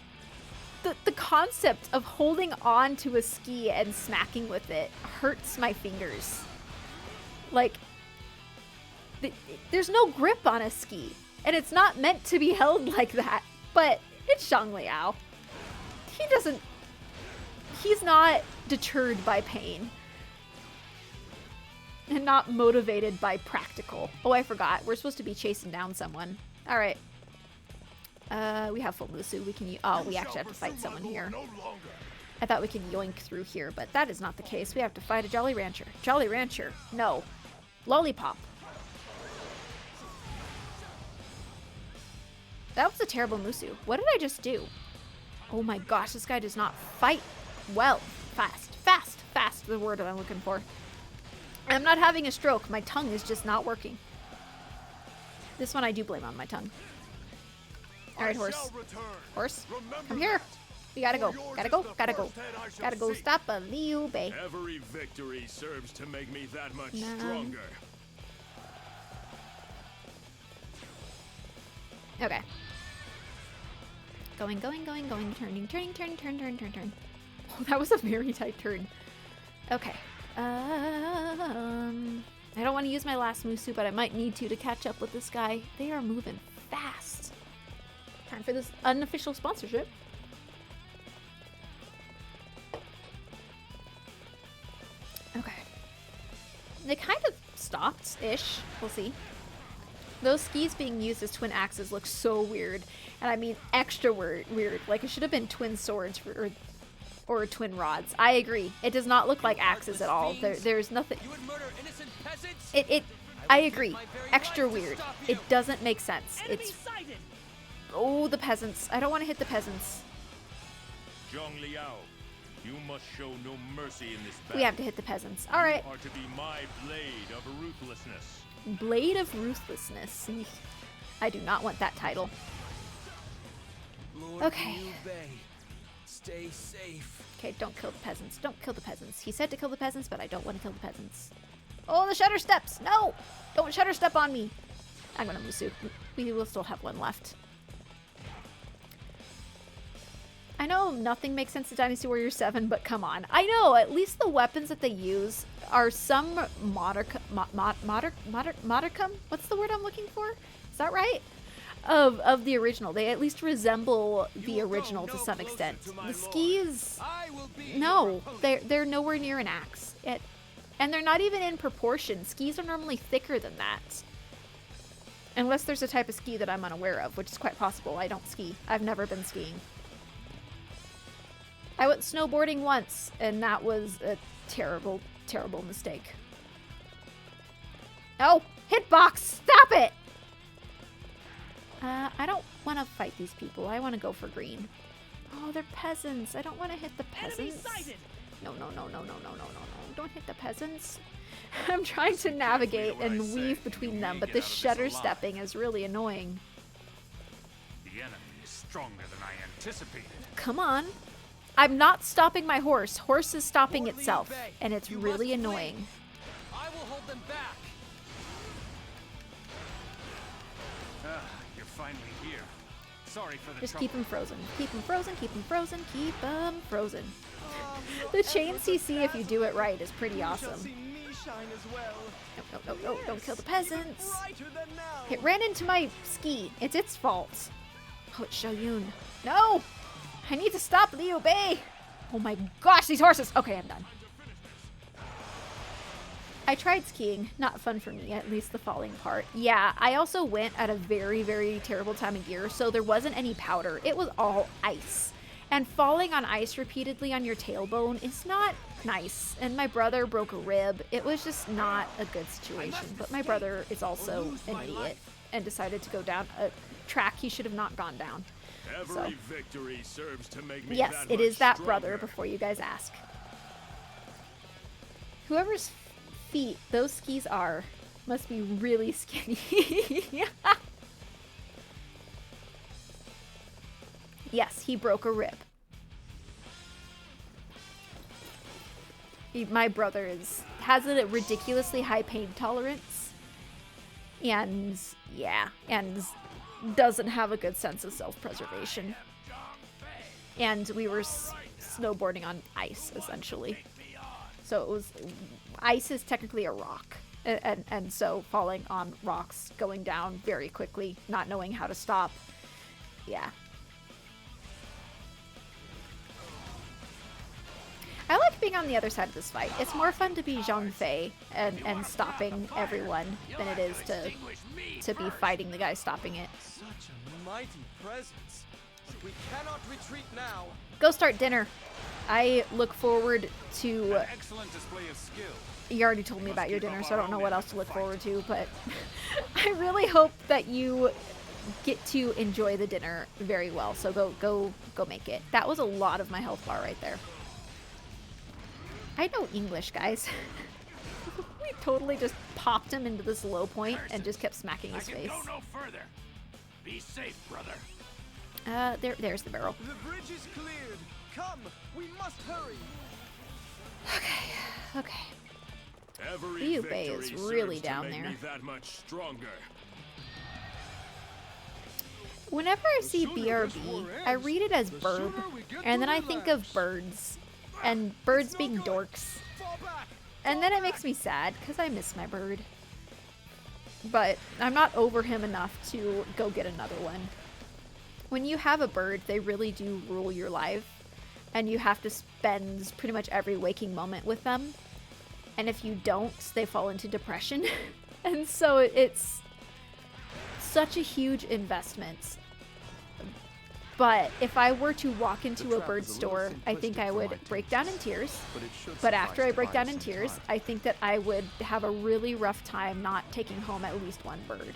the concept of holding on to a ski and smacking with it hurts my fingers. Like, there's no grip on a ski, and it's not meant to be held like that, but it's Zhang Liao. He's not deterred by pain. And not motivated by practical. Oh, I forgot. We're supposed to be chasing down someone. All right. We have full Musu. We can. Oh, we actually have to fight someone here. I thought we could yoink through here, but that is not the case. We have to fight a Jolly Rancher. Jolly Rancher. No. Lollipop. That was a terrible Musu. What did I just do? Oh my gosh, this guy does not fight well. Fast. Fast. Fast. The word I'm looking for. I'm not having a stroke. My tongue is just not working. This one I do blame on my tongue. Alright, horse. Horse, come here. We gotta go. Gotta go. Gotta go. Gotta go stop a Liu Bei. Every victory serves to make me that much stronger. Okay. Going, going, going, going. Turning, turning, turn, turn, turn, turn, turn. Oh, that was a very tight turn. Okay. I don't want to use my last Musu, but I might need to catch up with this guy. They are moving fast. Time for this unofficial sponsorship. Okay. They kind of stopped-ish. We'll see. Those skis being used as twin axes look so weird. And I mean extra weird. Like it should have been twin swords or twin rods. I agree. It does not look like axes at all. There's nothing. I agree. Extra weird. It doesn't make sense. It's... Oh, the peasants. I don't want to hit the peasants. Zhong Liao, you must show no mercy in this battle. We have to hit the peasants. All right. You are to be my blade of ruthlessness. Blade of Ruthlessness. I do not want that title. Lord Okay. Liu Bei, stay safe. Okay, don't kill the peasants. Don't kill the peasants. He said to kill the peasants, but I don't want to kill the peasants. Oh, the shutter steps! No! Don't shutter step on me! I'm gonna Musu. We will still have one left. I know nothing makes sense to Dynasty Warriors 7, but come on. I know, at least the weapons that they use are some modicum? What's the word I'm looking for? Is that right? Of the original. They at least resemble the original to some extent. The skis, no, they're nowhere near an axe. And they're not even in proportion. Skis are normally thicker than that. Unless there's a type of ski that I'm unaware of, which is quite possible. I don't ski. I've never been skiing. I went snowboarding once, and that was a terrible, terrible mistake. Oh, hitbox! Stop it! I don't want to fight these people. I want to go for green. Oh, they're peasants. I don't want to hit the peasants. No. Don't hit the peasants. I'm trying to navigate and weave between them, but this shutter stepping is really annoying. The enemy is stronger than I anticipated. Come on. I'm not stopping my horse. Horse is stopping itself, and it's really annoying. I will hold them back. You're finally here. Sorry for the Just trouble. keep him frozen. Keep him frozen, keep him frozen, keep him frozen. The chain CC, if you do it right, is pretty awesome. No, don't kill the peasants. It ran into my ski. It's its fault. Oh, it's Xiaoyun. No! I need to stop Liu Bei! Oh my gosh, these horses! Okay, I'm done. I tried skiing. Not fun for me, at least the falling part. Yeah, I also went at a very, very terrible time of year, so there wasn't any powder. It was all ice. And falling on ice repeatedly on your tailbone is not nice. And my brother broke a rib. It was just not a good situation. But my brother is also an idiot and decided to go down a track he should have not gone down. Every victory serves to make me yes, that it much is that stronger. brother before you guys ask. Whoever's feet those skis are must be really skinny. Yes, he broke a rib. My brother has a ridiculously high pain tolerance, and yeah, and doesn't have a good sense of self-preservation. And we were snowboarding on ice, essentially. So it was, ice is technically a rock, and so falling on rocks, going down very quickly, not knowing how to stop. Yeah. I like being on the other side of this fight. It's more fun to be Zhang Fei and stopping everyone than it is to be fighting the guy stopping it. Such a mighty presence. We cannot retreat now. Go start dinner. I look forward to... An excellent display of skill. You already told me about your dinner, so I don't know what else to look forward to, but I really hope that you get to enjoy the dinner very well. So go make it. That was a lot of my health bar right there. I know English, guys. We totally just popped him into this low point and just kept smacking his face. Go no further. Be safe, brother. There's the barrel. The bridge is cleared. Come, we must hurry. Okay. Every Liu Bei victory is really serves down to make there. me that much stronger. Whenever I see BRB, I read it as burb, and then I think of birds, and birds being dorks. And then it makes me sad, because I miss my bird. But I'm not over him enough to go get another one. When you have a bird, they really do rule your life, and you have to spend pretty much every waking moment with them. And if you don't, they fall into depression. And so it's such a huge investment. But if I were to walk into a bird store, I think I would break down in tears. But after I break down in tears, I think that I would have a really rough time not taking home at least one bird.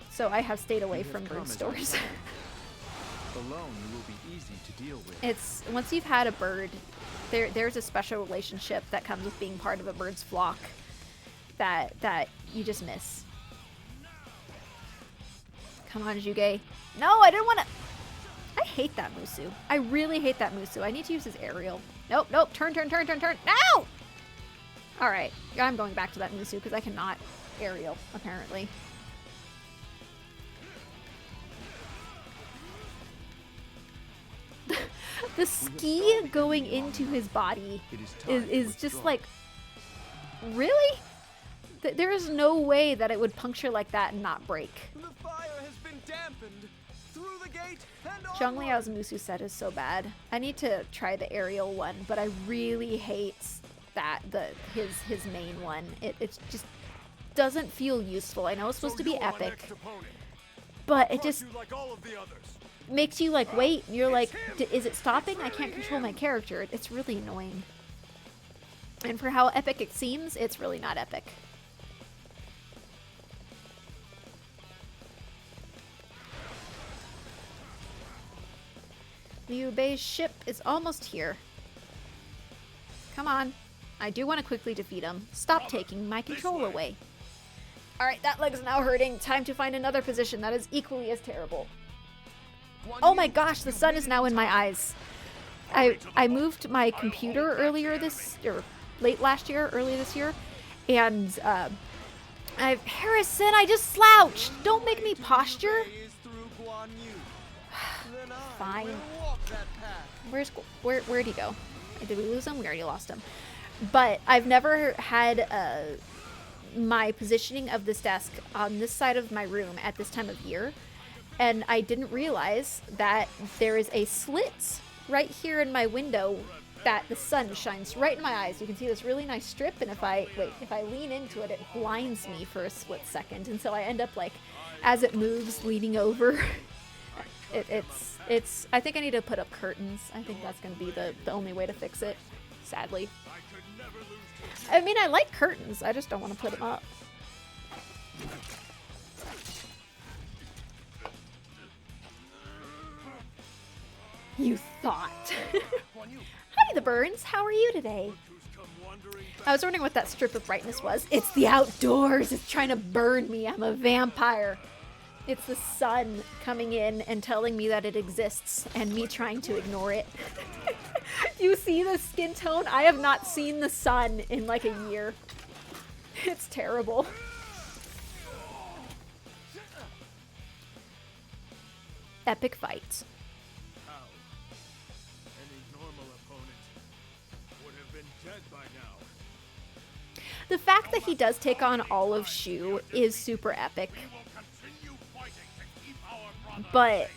So I have stayed away from bird stores. Alone, you will be easy to deal with. It's once you've had a bird, there's a special relationship that comes with being part of a bird's flock that you just miss. Come on, Juge. No, I didn't want to. I hate that Musu. I really hate that Musu. I need to use his aerial. Nope, nope. Turn. No! Alright. I'm going back to that Musu because I cannot aerial, apparently. The ski going into his body is just like... Really? There is no way that it would puncture like that and not break. The fire has been dampened. Through the gate and Zhang Liao's Musu set is so bad. I need to try the aerial one, but I really hate that his main one. It just doesn't feel useful. I know it's supposed to be epic, but it just makes you like wait. You're like, is it stopping? I can't control my character. It's really annoying. And for how epic it seems, it's really not epic. Liu Bei's ship is almost here. Come on. I do want to quickly defeat him. Stop taking my control away. Alright, that leg's now hurting. Time to find another position that is equally as terrible. Oh my gosh, the sun is now in my eyes. I moved my computer earlier late last year, early this year, and Harrison, I just slouched. Don't make me posture. Fine. Where'd he go? Did we lose him? We already lost him. But I've never had my positioning of this desk on this side of my room at this time of year, and I didn't realize that there is a slit right here in my window that the sun shines right in my eyes. You can see this really nice strip, and if I lean into it, it blinds me for a split second, and so I end up like, as it moves, leaning over. It's I think I need to put up curtains. I think that's going to be the only way to fix it, sadly. I mean, I like curtains. I just don't want to put them up. You thought. Hi, the Burns. How are you today? I was wondering what that strip of brightness was. It's the outdoors. It's trying to burn me. I'm a vampire. It's the sun coming in and telling me that it exists and me trying to ignore it. You see the skin tone? I have not seen the sun in like a year. It's terrible. Epic fight. How? Any normal opponent would have been dead by now. The fact that he does take on all of Shu is super epic. But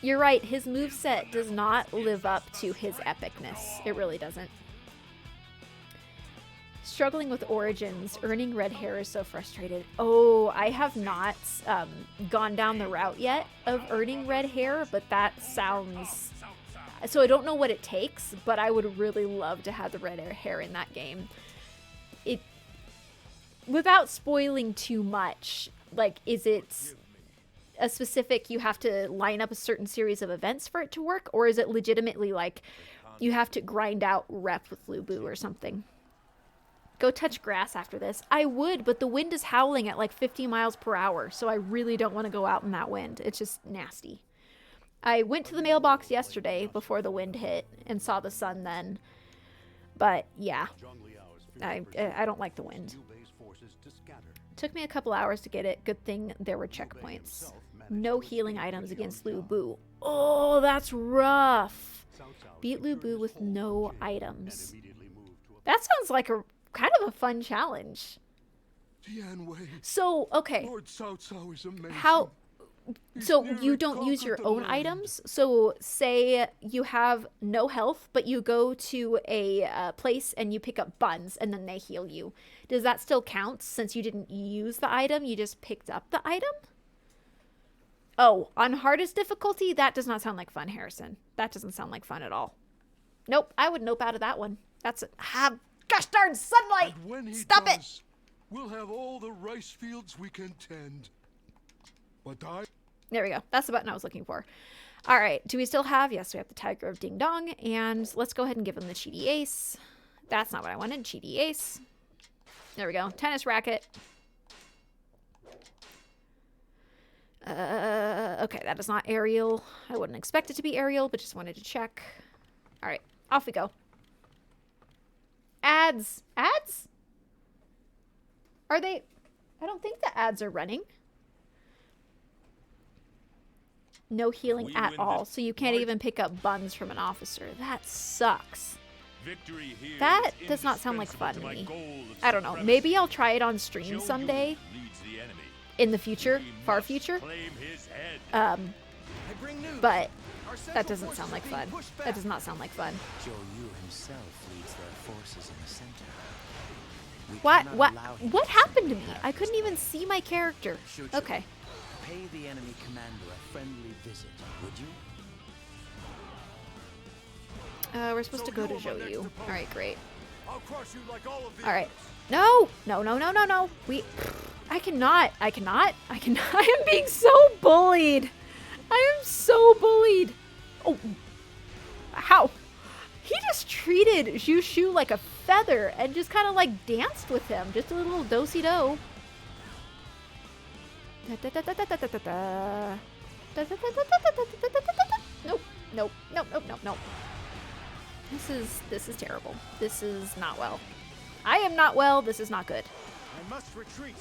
you're right, his moveset does not live up to his epicness. It really doesn't. Struggling with origins, earning red hair is so frustrated. Oh, I have not gone down the route yet of earning red hair, but that sounds... So I don't know what it takes, but I would really love to have the red hair in that game. Without spoiling too much, like, is it a specific, you have to line up a certain series of events for it to work, or is it legitimately like you have to grind out rep with Lu Bu or something? Go touch grass after this. I would, but the wind is howling at like 50 miles per hour, so I really don't want to go out in that wind. It's just nasty. I went to the mailbox yesterday before the wind hit and saw the sun then, but yeah, I don't like the wind. Took me a couple hours to get it. Good thing there were checkpoints. No healing items against Lu Bu. Oh, that's rough. Beat Lu Bu with no items. That sounds like a kind of a fun challenge. So, okay. Lord Cao Cao is amazing. So you don't use your own items. So say you have no health, but you go to a place and you pick up buns and then they heal you. Does that still count since you didn't use the item? You just picked up the item? Oh, on hardest difficulty? That does not sound like fun, Harrison. That doesn't sound like fun at all. Nope, I would nope out of that one. That's it. Gosh darn sunlight! And when he Stop does, it! we'll have all the rice fields we can tend. But There we go. That's the button I was looking for. All right. Do we still have? Yes, we have the Tiger of Ding Dong. And let's go ahead and give him the Cheaty Ace. That's not what I wanted. Cheaty Ace. There we go. Tennis racket. Okay, that is not Ariel. I wouldn't expect it to be Ariel, but just wanted to check. All right. Off we go. Ads. Ads? Are they? I don't think the ads are running. No healing at all, so you can't even pick up buns from an officer. That sucks. That does not sound like fun to me. I don't know. Maybe I'll try it on stream someday. In the future, far future. But that doesn't sound like fun. That does not sound like fun. Yu himself leads their forces in the center. What happened to me? I couldn't even see my character. Okay. Pay the enemy commander a friendly visit, would you? We're supposed to go to Zhou. All right, great. I'll crush you like all of the All right. No. I cannot. I am being so bullied. I am so bullied. Oh. How? He just treated Zhu Shu like a feather and just kind of like danced with him. Just a little do-si-do. Nope. This is terrible. This is not well. I am not well. This is not good. I must retreat.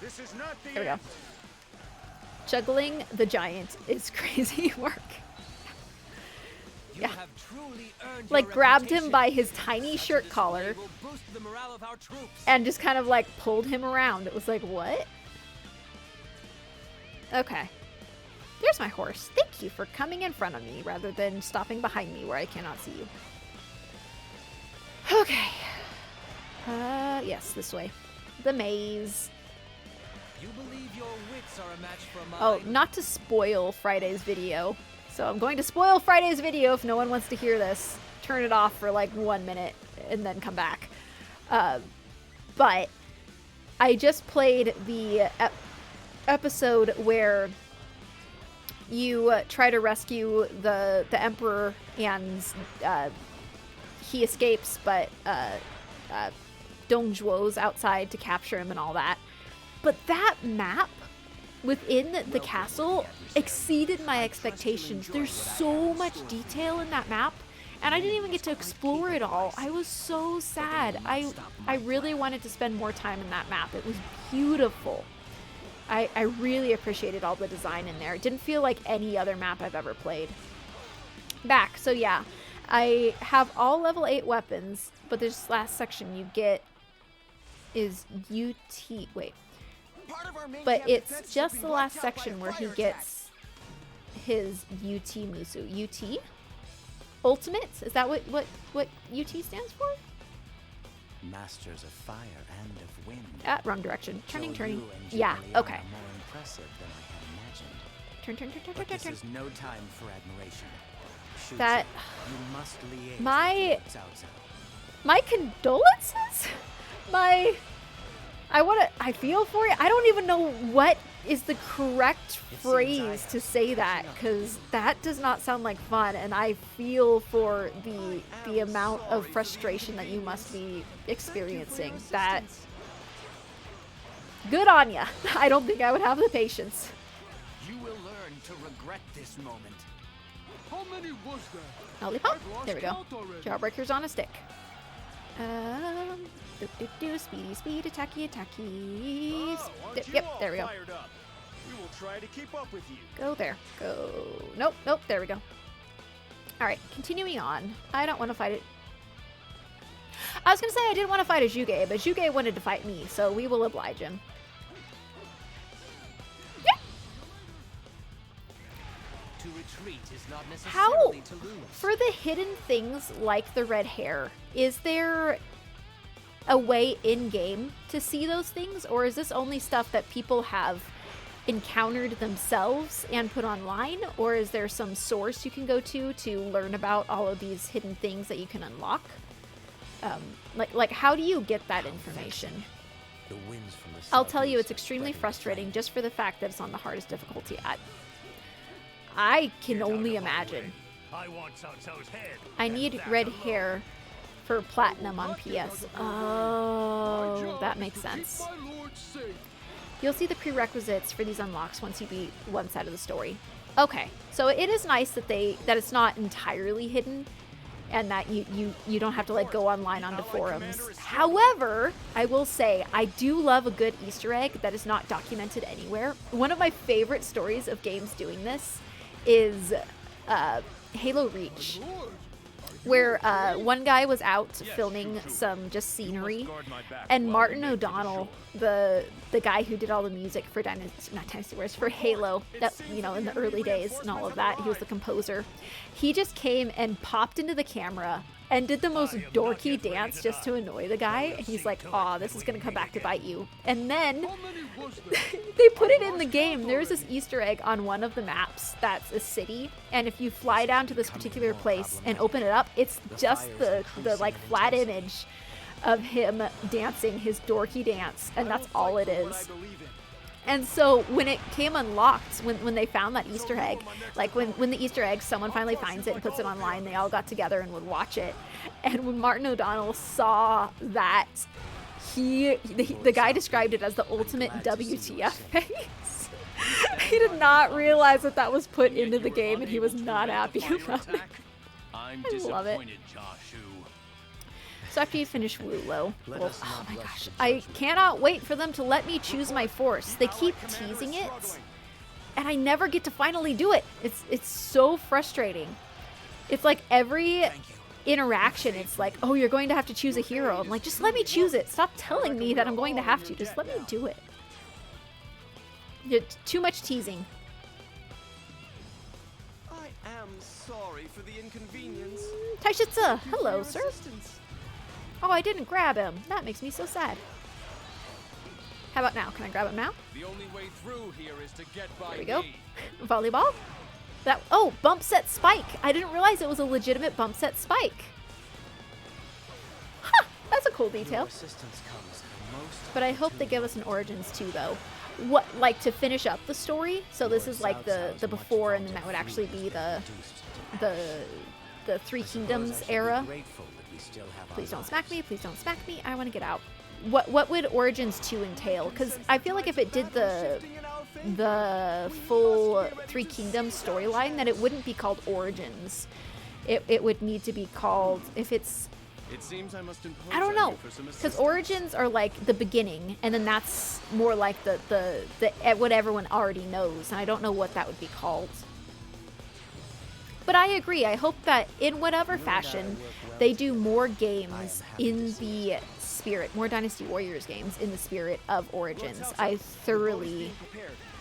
This is not the There we go. Juggling the giant is crazy work. Yeah. Like grabbed him by his tiny shirt collar and just kind of like pulled him around. It was like, what? Okay. There's my horse. Thank you for coming in front of me rather than stopping behind me where I cannot see you. Okay. Yes, this way. The maze. You believe your wits are a match for mine. Oh, not to spoil Friday's video. So I'm going to spoil Friday's video if no one wants to hear this. Turn it off for like 1 minute and then come back. But I just played the episode where you try to rescue the Emperor and he escapes, but Dong Zhuo's outside to capture him and all that. But that map within the castle exceeded my expectations. There's so much detail in that map, and I didn't even get to explore it all. I was so sad. I really wanted to spend more time in that map. It was beautiful. I really appreciated all the design in there. It didn't feel like any other map I've ever played. Back, so yeah. I have all level 8 weapons, but this last section you get is UT. Wait. But it's just the last section where he gets his UT Musu. UT? Ultimate? Is that what UT stands for? Masters of fire and of wind. Wrong direction. Turning. Yeah, okay. More impressive than I had imagined. Turn. But this is no time for admiration. That you must liaise my with Cao Cao. my condolences. I feel for you. I don't even know what is the correct phrase to say that, because that does not sound like fun, and I feel for the amount of frustration that you must be experiencing. That good on ya. I don't think I would have the patience. You will learn to regret this moment. How many was there? Lollipop. There we go. Jawbreakers on a stick. Speedy, attacky. Yep, there we go. We will try to keep up with you. Go there. Go. Nope, there we go. Alright, continuing on. I don't want to fight it. I was going to say I didn't want to fight a Zhuge, but Zhuge wanted to fight me, so we will oblige him. To retreat is not How, necessarily to lose. for the hidden things like the red hair, is there a way in-game to see those things? Or is this only stuff that people have encountered themselves and put online? Or is there some source you can go to learn about all of these hidden things that you can unlock? Like how do you get that information? The winds from the I'll tell you, it's southeast are extremely spreading frustrating just for the fact that it's on the hardest difficulty. I can only imagine. I want Cao Cao's head. I need red hair for platinum on PS. Oh, that makes sense. You'll see the prerequisites for these unlocks once you beat one side of the story. Okay, so it is nice that it's not entirely hidden, and that you don't have to like go online onto forums. However, I will say I do love a good Easter egg that is not documented anywhere. One of my favorite stories of games doing this is Halo Reach, where one guy was out filming some just scenery, and Martin O'Donnell, the guy who did all the music for Dynasty Warriors, for Halo, that, you know, in the early days and all of that, he was the composer. He just came and popped into the camera and did the most dorky dance just to annoy the guy. And he's like, "Aw, this is gonna come back to bite you." And then they put it in the game. There's this Easter egg on one of the maps that's a city, and if you fly down to this particular place and open it up, it's just the like flat image of him dancing his dorky dance, and that's all it is. And so when it came unlocked, when they found that Easter egg, like when the Easter egg, someone finally finds it and puts it online, they all got together and would watch it. And when Martin O'Donnell saw that, the guy described it as the ultimate WTF face. He did not realize that was put into the game, and he was not happy about it. I love it. So after you finish Wulo, well, oh my gosh, I cannot wait for them to let me choose my force. They keep teasing it, and I never get to finally do it. It's so frustrating. It's like every interaction, it's like, oh, you're going to have to choose a hero. I'm like, just let me choose it. Stop telling me that I'm going to have to. Just let me do it. Too much teasing. I am sorry for the inconvenience. Taishitsu, hello, sir. Oh, I didn't grab him. That makes me so sad. How about now? Can I grab him now? The only way through here is to get by There we go. Volleyball. Oh, bump set spike. I didn't realize it was a legitimate bump set spike. Huh, that's a cool detail. But I hope they give us an Origins too, though. What, like to finish up the story? So this is like the before, and then that would actually be the Three Kingdoms era. Please don't smack me. Please don't smack me. I want to get out. What would Origins 2 entail? Because I feel like if it did the full Three Kingdoms storyline, then it wouldn't be called Origins. It would need to be called, if it's, It seems I must impose I don't on know, you for some because assistance. Origins are like the beginning, and then that's more like the what everyone already knows, and I don't know what that would be called. But I agree. I hope that in whatever fashion they do more games in the spirit, more Dynasty Warriors games in the spirit of Origins. I thoroughly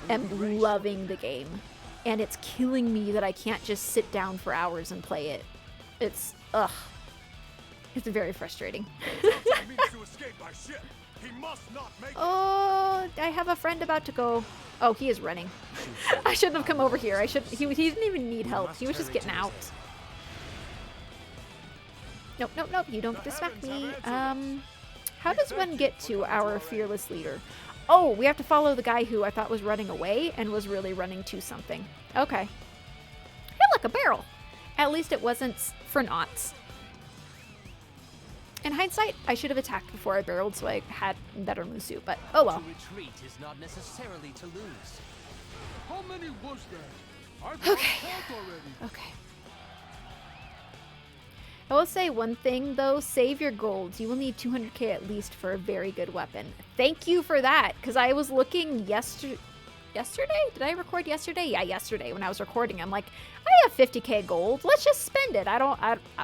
am loving the game, and it's killing me that I can't just sit down for hours and play it. It's very frustrating. Oh, I have a friend about to go. Oh, he is running. I shouldn't have come over here. He didn't even need help. He was just getting out. Nope, nope, nope. You don't get to smack me. How does one get to our fearless leader? Oh, we have to follow the guy who I thought was running away and was really running to something. Okay. Hey, look, a barrel. At least it wasn't for knots. In hindsight, I should have attacked before I barreled so I had better Musu, but oh well. To retreat is not necessarily to lose. How many was that? Okay. Okay. I will say one thing though, save your golds. You will need 200k at least for a very good weapon. Thank you for that, because I was looking yesterday? Did I record yesterday? Yeah, yesterday when I was recording. I'm like, I have 50k gold. Let's just spend it.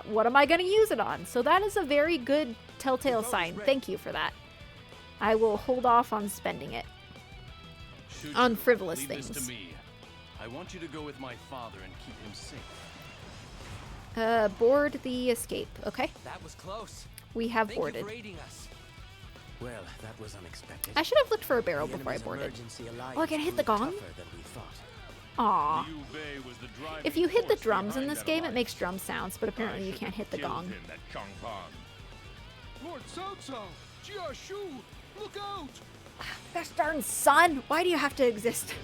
What am I going to use it on? So that is a very good telltale sign. Thank you for that. I will hold off on spending it on frivolous things. I want you to go with my father and keep him safe. Board the escape. Okay. That was close. We have Thank boarded. you for aiding us. Well, that was unexpected. I should have looked for a barrel The before I enemy's boarded. emergency Oh, I can hit the proved gong? tougher than we thought. Aw. Liu Bei was the driving If you hit the force drums in behind this that game, it alliance. makes drum sounds, but apparently you I can't hit the killed gong. him at Chang'an. Lord Cao Cao! Jia Shu! Look out! Gosh darn sun! Why do you have to exist?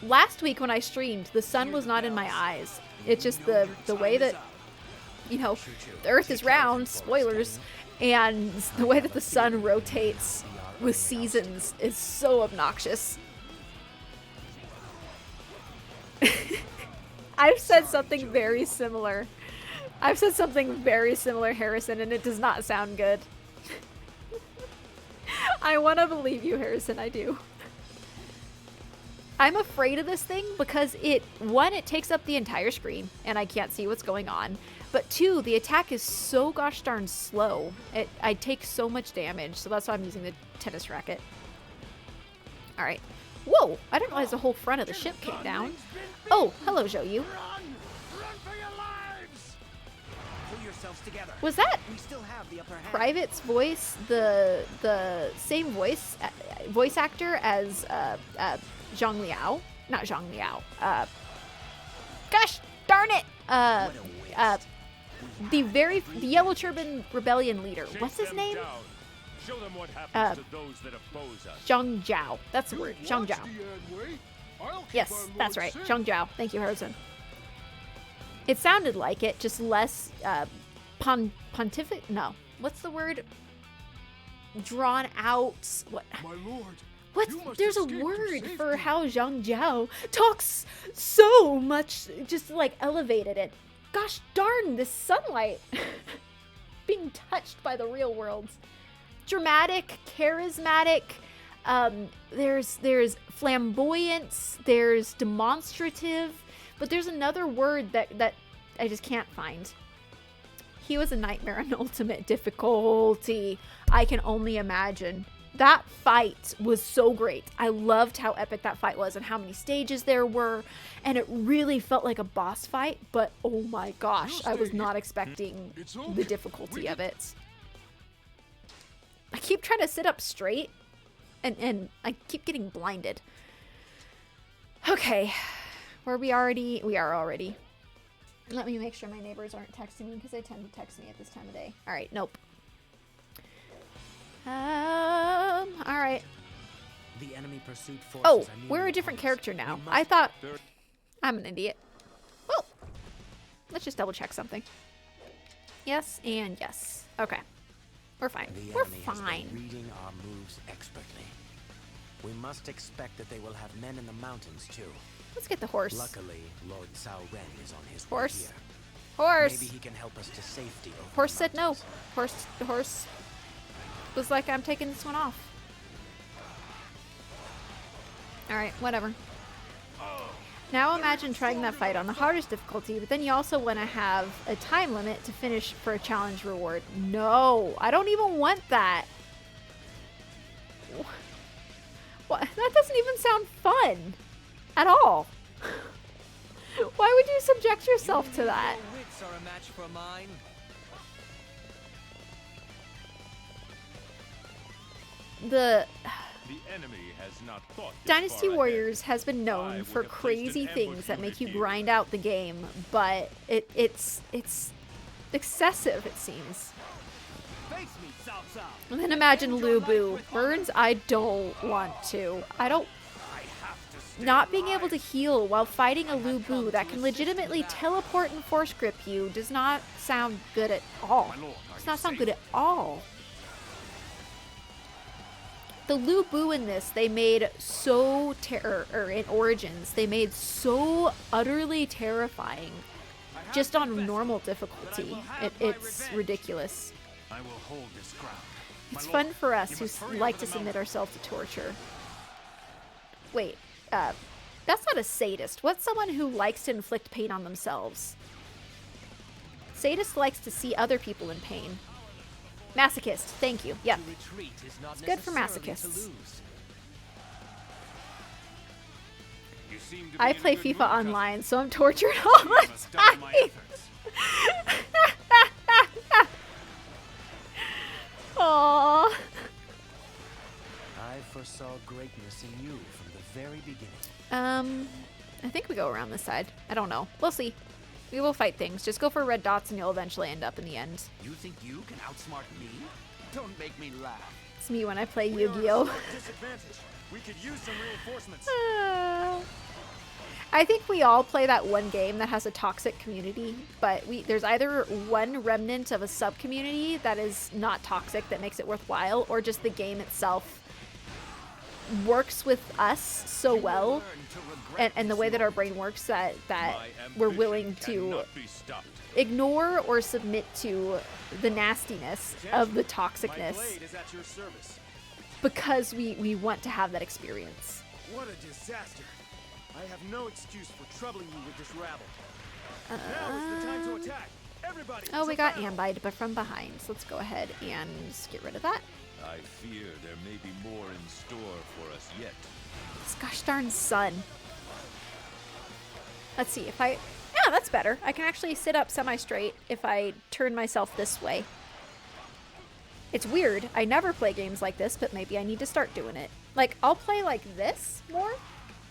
Last week when I streamed, the sun was not in my eyes. It's just the way that, you know, the Earth is round, spoilers, and the way that the sun rotates with seasons is so obnoxious. I've said something very similar. Harrison, and it does not sound good. I want to believe you, Harrison, I do. I'm afraid of this thing because one, it takes up the entire screen and I can't see what's going on. But two, the attack is so gosh darn slow. I take so much damage, so that's why I'm using the tennis racket. Alright. Whoa! I didn't realize the whole front of the ship came down. Oh, hello, Zhou Yu. Pull yourselves together. Was that We still have the upper hand. Private's voice the same voice actor as Zhang Liao? Not Zhang Liao. Gosh darn it! The Yellow Turban Rebellion leader. What's his name? Show them what happens to those that oppose us. Zhang Zhao. That's the word. Zhang Zhao. Yes, that's right. Zhang Zhao. Thank you, Harrison. It sounded like it, just less pontific. No, what's the word? Drawn out. What? My lord. There's a word for how Zhang Zhao talks so much, just like elevated it. Gosh darn, this sunlight being touched by the real world. Dramatic, charismatic. There's flamboyance. There's demonstrative. But there's another word that I just can't find. He was a nightmare on ultimate difficulty. I can only imagine. That fight was so great. I loved how epic that fight was and how many stages there were. And it really felt like a boss fight. But oh my gosh, I was not expecting the difficulty of it. I keep trying to sit up straight. And I keep getting blinded. Okay. We are already. Let me make sure my neighbors aren't texting me because they tend to text me at this time of day. All right, nope. All right. The enemy pursuit forces Oh, are we're nearly a different upon us. character now. We must- I thought I'm an idiot. Well, let's just double check something. Yes and yes. Okay. We're fine. The We're enemy has been fine. reading our moves expertly. We must expect that they will have men in the mountains too. Let's get the horse. Luckily, Lord Cao Ren is on his Horse. way here. Horse. Maybe he can help us to safety over Horse the said no. mountains. The horse was like, I'm taking this one off. Alright, whatever. Now imagine trying that fight on the hardest difficulty, but then you also want to have a time limit to finish for a challenge reward. No, I don't even want that. What? That doesn't even sound fun at all. Why would you subject yourself to that? Your wits are a match for mine. The enemy has not thought this Dynasty far ahead. Warriors has been I known would for have placed an crazy ambush things that unit make you here. grind out the game, but it's excessive, it seems. Face me, Cao Cao. And then imagine Lu Bu. Burns, I don't want to. I don't... Not being able to heal while fighting a Lu Bu that can legitimately teleport and force grip you does not sound good at all. Does not sound good at all. The Lu Bu in this, they made so in Origins, they made so utterly terrifying. Just on normal difficulty. It's ridiculous. I will hold this ground. It's fun for us who like to submit ourselves to torture. Wait, that's not a sadist. What's someone who likes to inflict pain on themselves? Sadist likes to see other people in pain. Masochist. Thank you. Yep. To retreat is not It's good for necessarily to masochists. lose. You seem to be I in a play good FIFA mood, online, so I'm tortured all the must double my time. Aww. I foresaw greatness in you from the very beginning. I think we go around this side. I don't know. We'll see. We will fight things. Just go for red dots and you'll eventually end up in the end. You think you can outsmart me? Don't make me laugh. It's me when I play Yu-Gi-Oh! Disadvantage. We could use some reinforcements. I think we all play that one game that has a toxic community, but there's either one remnant of a sub-community that is not toxic that makes it worthwhile, or just the game itself works with us so well, and the way that our brain works that we're willing to ignore or submit to the nastiness of the toxicness because we want to have that experience. What a disaster. I have no excuse for troubling you with this rabble. Now is the time to attack. Everybody. Oh, we got Ambide, but from behind. So let's go ahead and get rid of that. I fear there may be more in store for us yet. This gosh darn sun. Let's see if I... Yeah, that's better. I can actually sit up semi-straight if I turn myself this way. It's weird. I never play games like this, but maybe I need to start doing it. Like, I'll play like this more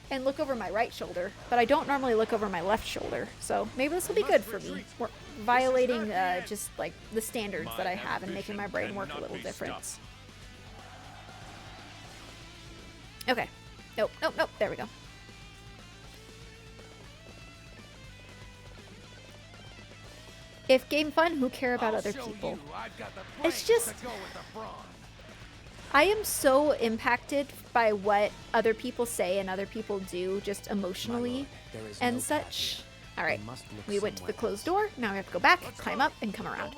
and look over my right shoulder, but I don't normally look over my left shoulder. So maybe this will be good for me. We're violating just like the standards that I have and making my brain work a little different. Okay. Nope, nope, nope. There we go. If game fun, who care about other people? It's just... I am so impacted by what other people say and other people do, just emotionally and such. Alright, we went to the closed door. Now we have to go back, climb up, and come around.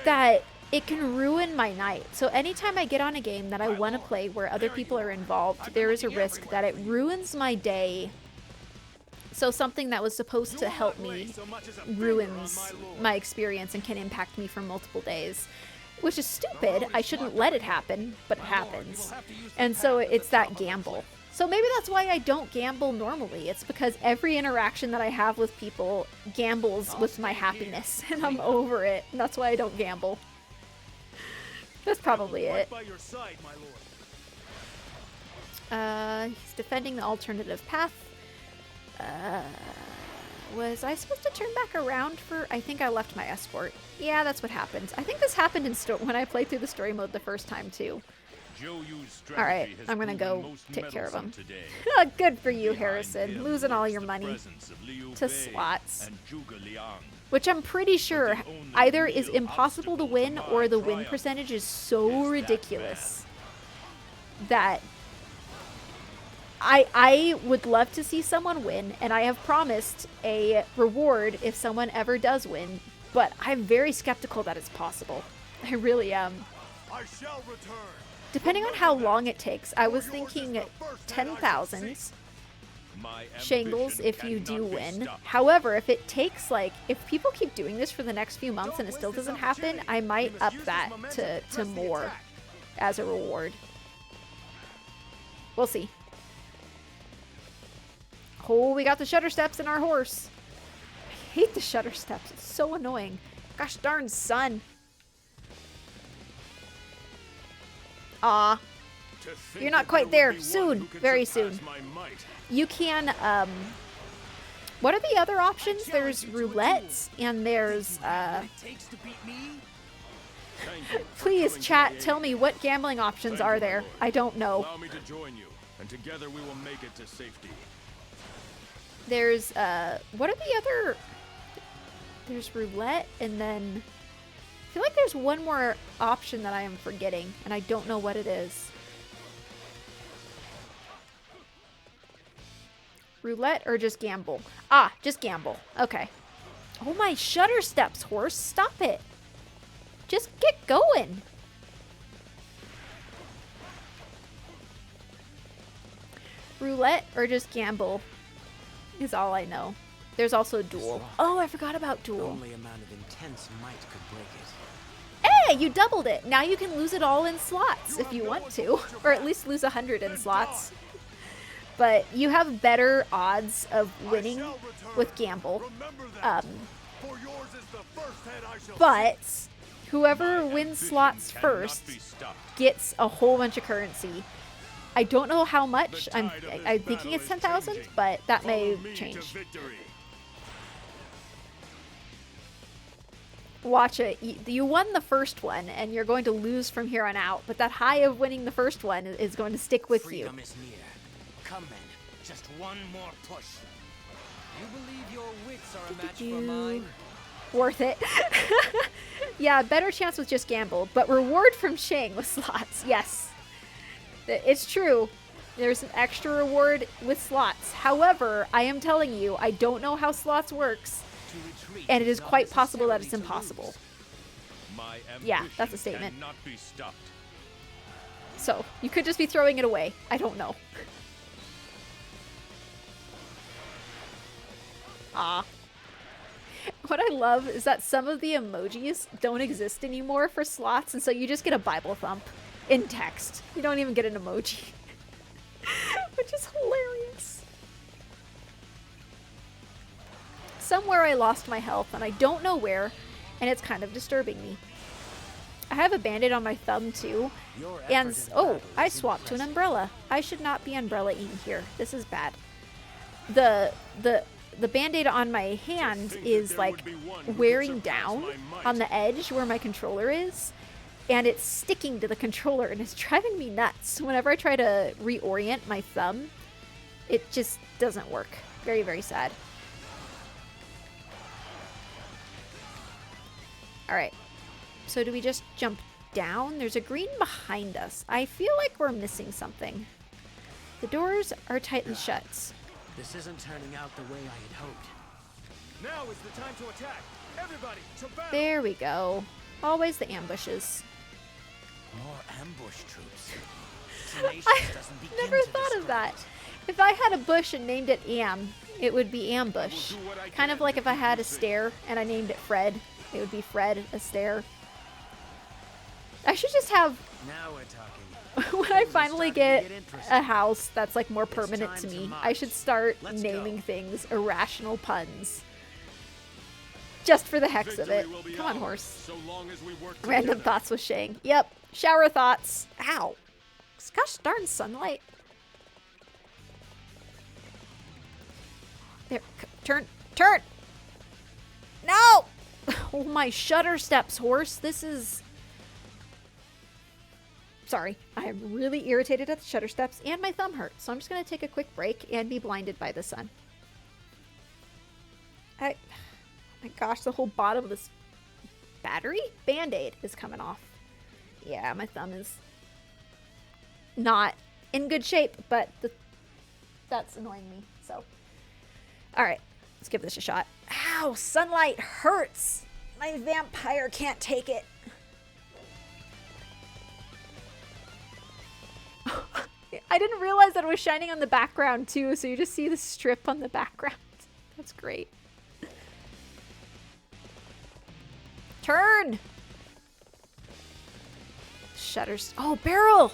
That it can ruin my night. So anytime I get on a game that I want to play where other people are involved, there is a risk that it ruins my day. So something that was supposed to help me ruins my experience and can impact me for multiple days. Which is stupid. I shouldn't let it happen, but it happens. And so it's that gamble. So maybe that's why I don't gamble normally. It's because every interaction that I have with people gambles with my happiness, and I'm over it. And that's why I don't gamble. That's probably it. He's defending the alternative path. Was I supposed to turn back around for... I think I left my escort. Yeah, that's what happened. I think this happened in when I played through the story mode the first time, too. Alright, I'm gonna go take care of him. Good for you, Harrison. Losing all your money to slots. Which I'm pretty sure either is impossible to win or the win percentage is so ridiculous that... I would love to see someone win, and I have promised a reward if someone ever does win, but I'm very skeptical that it's possible. I really am. I shall return. Depending on how long it takes, I was thinking 10,000 shingles if you do win. However, if it takes if people keep doing this for the next few months and it still doesn't happen, I might up that to more as a reward. We'll see. Oh, we got the shutter steps in our horse. I hate the shutter steps. It's so annoying. Gosh darn sun. Aw. You're not quite there. Soon. Very soon. You can, what are the other options? There's roulettes and there's, please, chat, tell me what gambling options are there. I don't know. Allow me to join you, and together we will make it to safety. There's, what are the other... There's roulette, and then... I feel like there's one more option that I am forgetting, and I don't know what it is. Roulette or just gamble? Ah, just gamble. Okay. Oh my shutter steps, horse. Stop it. Just get going. Roulette or just gamble is all I know. There's also duel. Oh, I forgot about duel. Only amount of intense might could break it. Okay, you doubled it. Now you can lose it all in slots if you want to, or at least lose 100 in slots. But you have better odds of winning with Gamble. But whoever wins slots first gets a whole bunch of currency. I don't know how much. I'm thinking it's 10,000, but that may change. Watch it. You won the first one, and you're going to lose from here on out. But that high of winning the first one is going to stick with you. Freedom is near. Come then, just one more push. You believe your wits are a match for mine? Worth it. Yeah, better chance with just Gamble, but reward from Shang with slots. Yes, it's true. There's an extra reward with slots. However, I am telling you, I don't know how slots works, and it is quite possible that it's impossible. Yeah, that's a statement. So, you could just be throwing it away. I don't know. Ah. What I love is that some of the emojis don't exist anymore for slots, and so you just get a Bible thump in text. You don't even get an emoji. Which is hilarious. Somewhere I lost my health, and I don't know where, and it's kind of disturbing me. I have a band-aid on my thumb too, and oh, I swapped to an umbrella. I should not be umbrella-ing here. This is bad. The band-aid on my hand is like wearing down on the edge where my controller is, and it's sticking to the controller, and it's driving me nuts. Whenever I try to reorient my thumb, it just doesn't work. Very, very sad. Alright, so do we just jump down? There's a green behind us. I feel like we're missing something. The doors are tightly shut. This isn't turning out the way I had hoped. Now is the time to attack. Everybody, to battle. There we go. Always the ambushes. More ambush troops. I never thought of that. If I had a bush and named it Am, it would be Ambush. Kind of like if I had a stair and I named it Fred, it would be Fred Astaire. I should just have... Now we're talking. When I finally get a house that's like more permanent to me, I should start naming things irrational puns. Just for the heck of it. Come on, horse. Random thoughts with Shang. Yep. Shower thoughts. Ow. Gosh darn sunlight. There. Turn. Turn! No! Oh, my shutter steps, horse. This is... Sorry. I am really irritated at the shutter steps, and my thumb hurts. So I'm just going to take a quick break and be blinded by the sun. Oh my gosh, the whole bottom of this battery band-aid is coming off. Yeah, my thumb is not in good shape, but that's annoying me. So, all right, let's give this a shot. Ow, sunlight hurts. My vampire can't take it. I didn't realize that it was shining on the background too, so you just see the strip on the background. That's great. Turn! Shutters. Oh, barrel!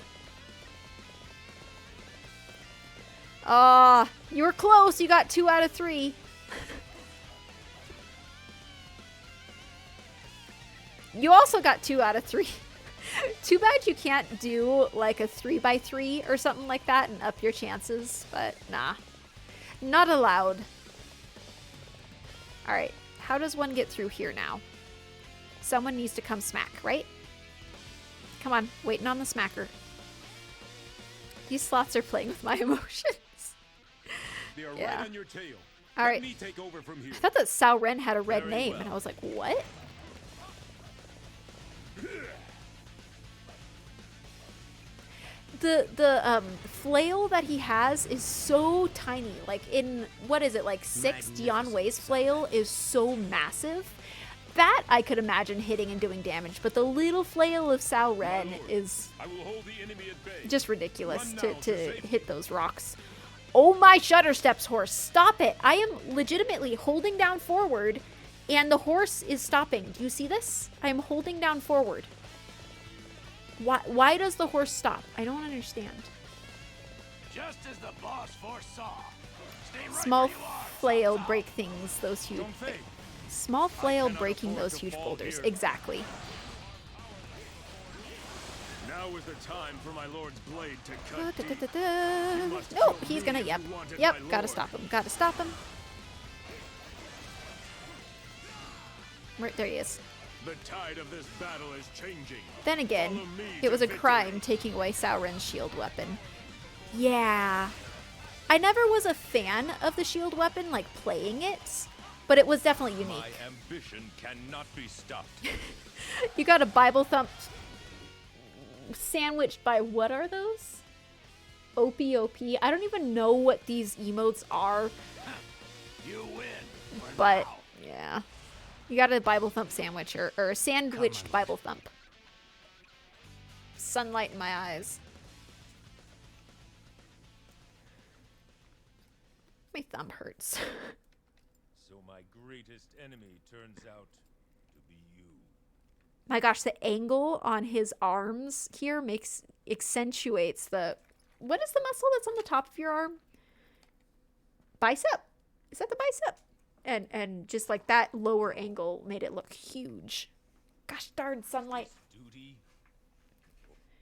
You were close. You got 2 out of 3. You also got 2 out of 3. Too bad you can't do like a 3x3 or something like that and up your chances, but nah. Not allowed. Alright, how does one get through here now? Someone needs to come smack, right? Come on, waiting on the smacker. These slots are playing with my emotions. They are yeah. right on your tail. All right. Let me take over from here. I thought that Sao Ren had a red name, and I was like, what? The flail that he has is so tiny. Like in, what is it, like 6? Dion Wei's flail is so massive. That I could imagine hitting and doing damage, but the little flail of Sao Ren is just ridiculous to hit those rocks. Oh my shutter steps, horse. Stop it. I am legitimately holding down forward and the horse is stopping. Do you see this? I am holding down forward. Why does the horse stop? I don't understand. Just as the boss foresaw. Stay right Small where you are, flail Cao Cao. break things, those huge... Small flail breaking those huge boulders. Exactly. Now is the time for my lord's blade to Da, cut da, deep. da, da. You must No, kill he's me gonna, if yep. you wanted Yep, my gotta lord. stop him. Gotta stop him. Right, there he is. The tide of this battle is changing. Then again, Follow me it was to a victory. crime taking away Sauron's shield weapon. Yeah. I never was a fan of the shield weapon, like playing it, but it was definitely unique. My ambition cannot be stopped. You got a Bible thump sandwiched by what are those? OP. I don't even know what these emotes are. You win. But yeah. You got a Bible thump sandwich or a sandwiched Bible thump. Sunlight in my eyes. My thumb hurts. So my greatest enemy turns out to be you. My gosh, the angle on his arms here accentuates the... What is the muscle that's on the top of your arm? Bicep. Is that the bicep? And just like that lower angle made it look huge. Gosh darn sunlight.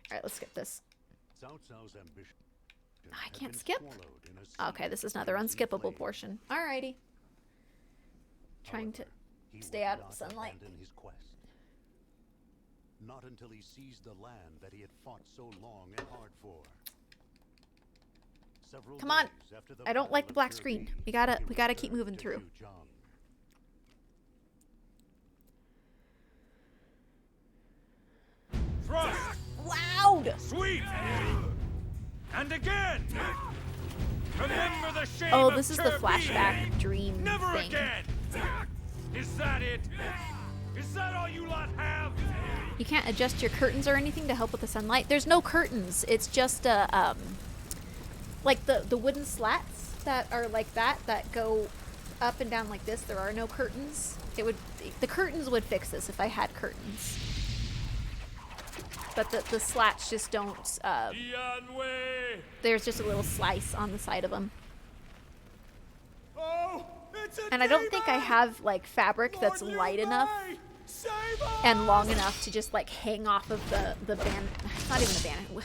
Alright, let's skip this. Cao Cao's ambition I can't skip. Okay, this is another unskippable portion. Alrighty. Trying to stay out of the sunlight. His quest. Not until he seized the land that he had fought so long and hard for. Several Come on. days after I don't like the black Battle of screen. Derby, We gotta keep moving through. Thrust! Loud! Sweep! And again! Remember the shame Oh, of this is the Kirby! flashback dream Never thing. again! Is that it? Is that all you lot have? You can't adjust your curtains or anything to help with the sunlight. There's no curtains. It's just like the wooden slats that are like that go up and down like this. There are no curtains. The curtains would fix this if I had curtains. But the slats just don't. There's just a little slice on the side of them. Oh, it's a And I don't think I have like fabric that's light enough and long enough to just like hang off of the band. Not even the band.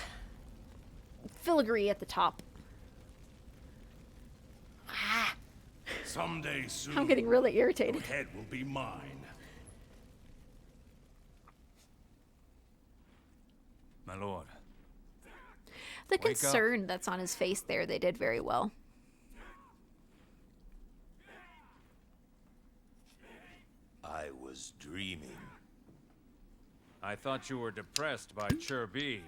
Filigree at the top. Ah. Someday soon. I'm getting really irritated. Your head will be mine. My lord. The Wake up. concern that's on his face there, they did very well. I was dreaming. I thought you were depressed by Kirby,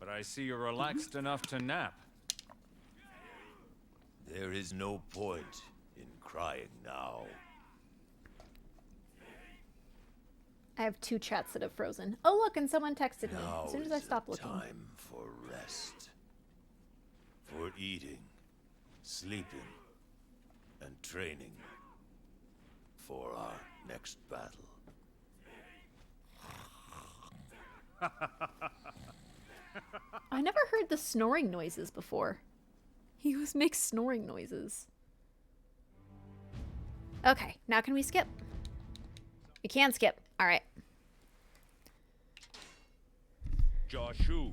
but I see you're relaxed enough to nap. There is no point in crying now. I have 2 chats that have frozen. Oh look, and someone texted me Now as soon as is I the stopped looking. time for rest, for eating, sleeping, and training for our next battle. I never heard the snoring noises before. He always makes snoring noises. Okay, now can we skip? We can skip. All right. Joshua,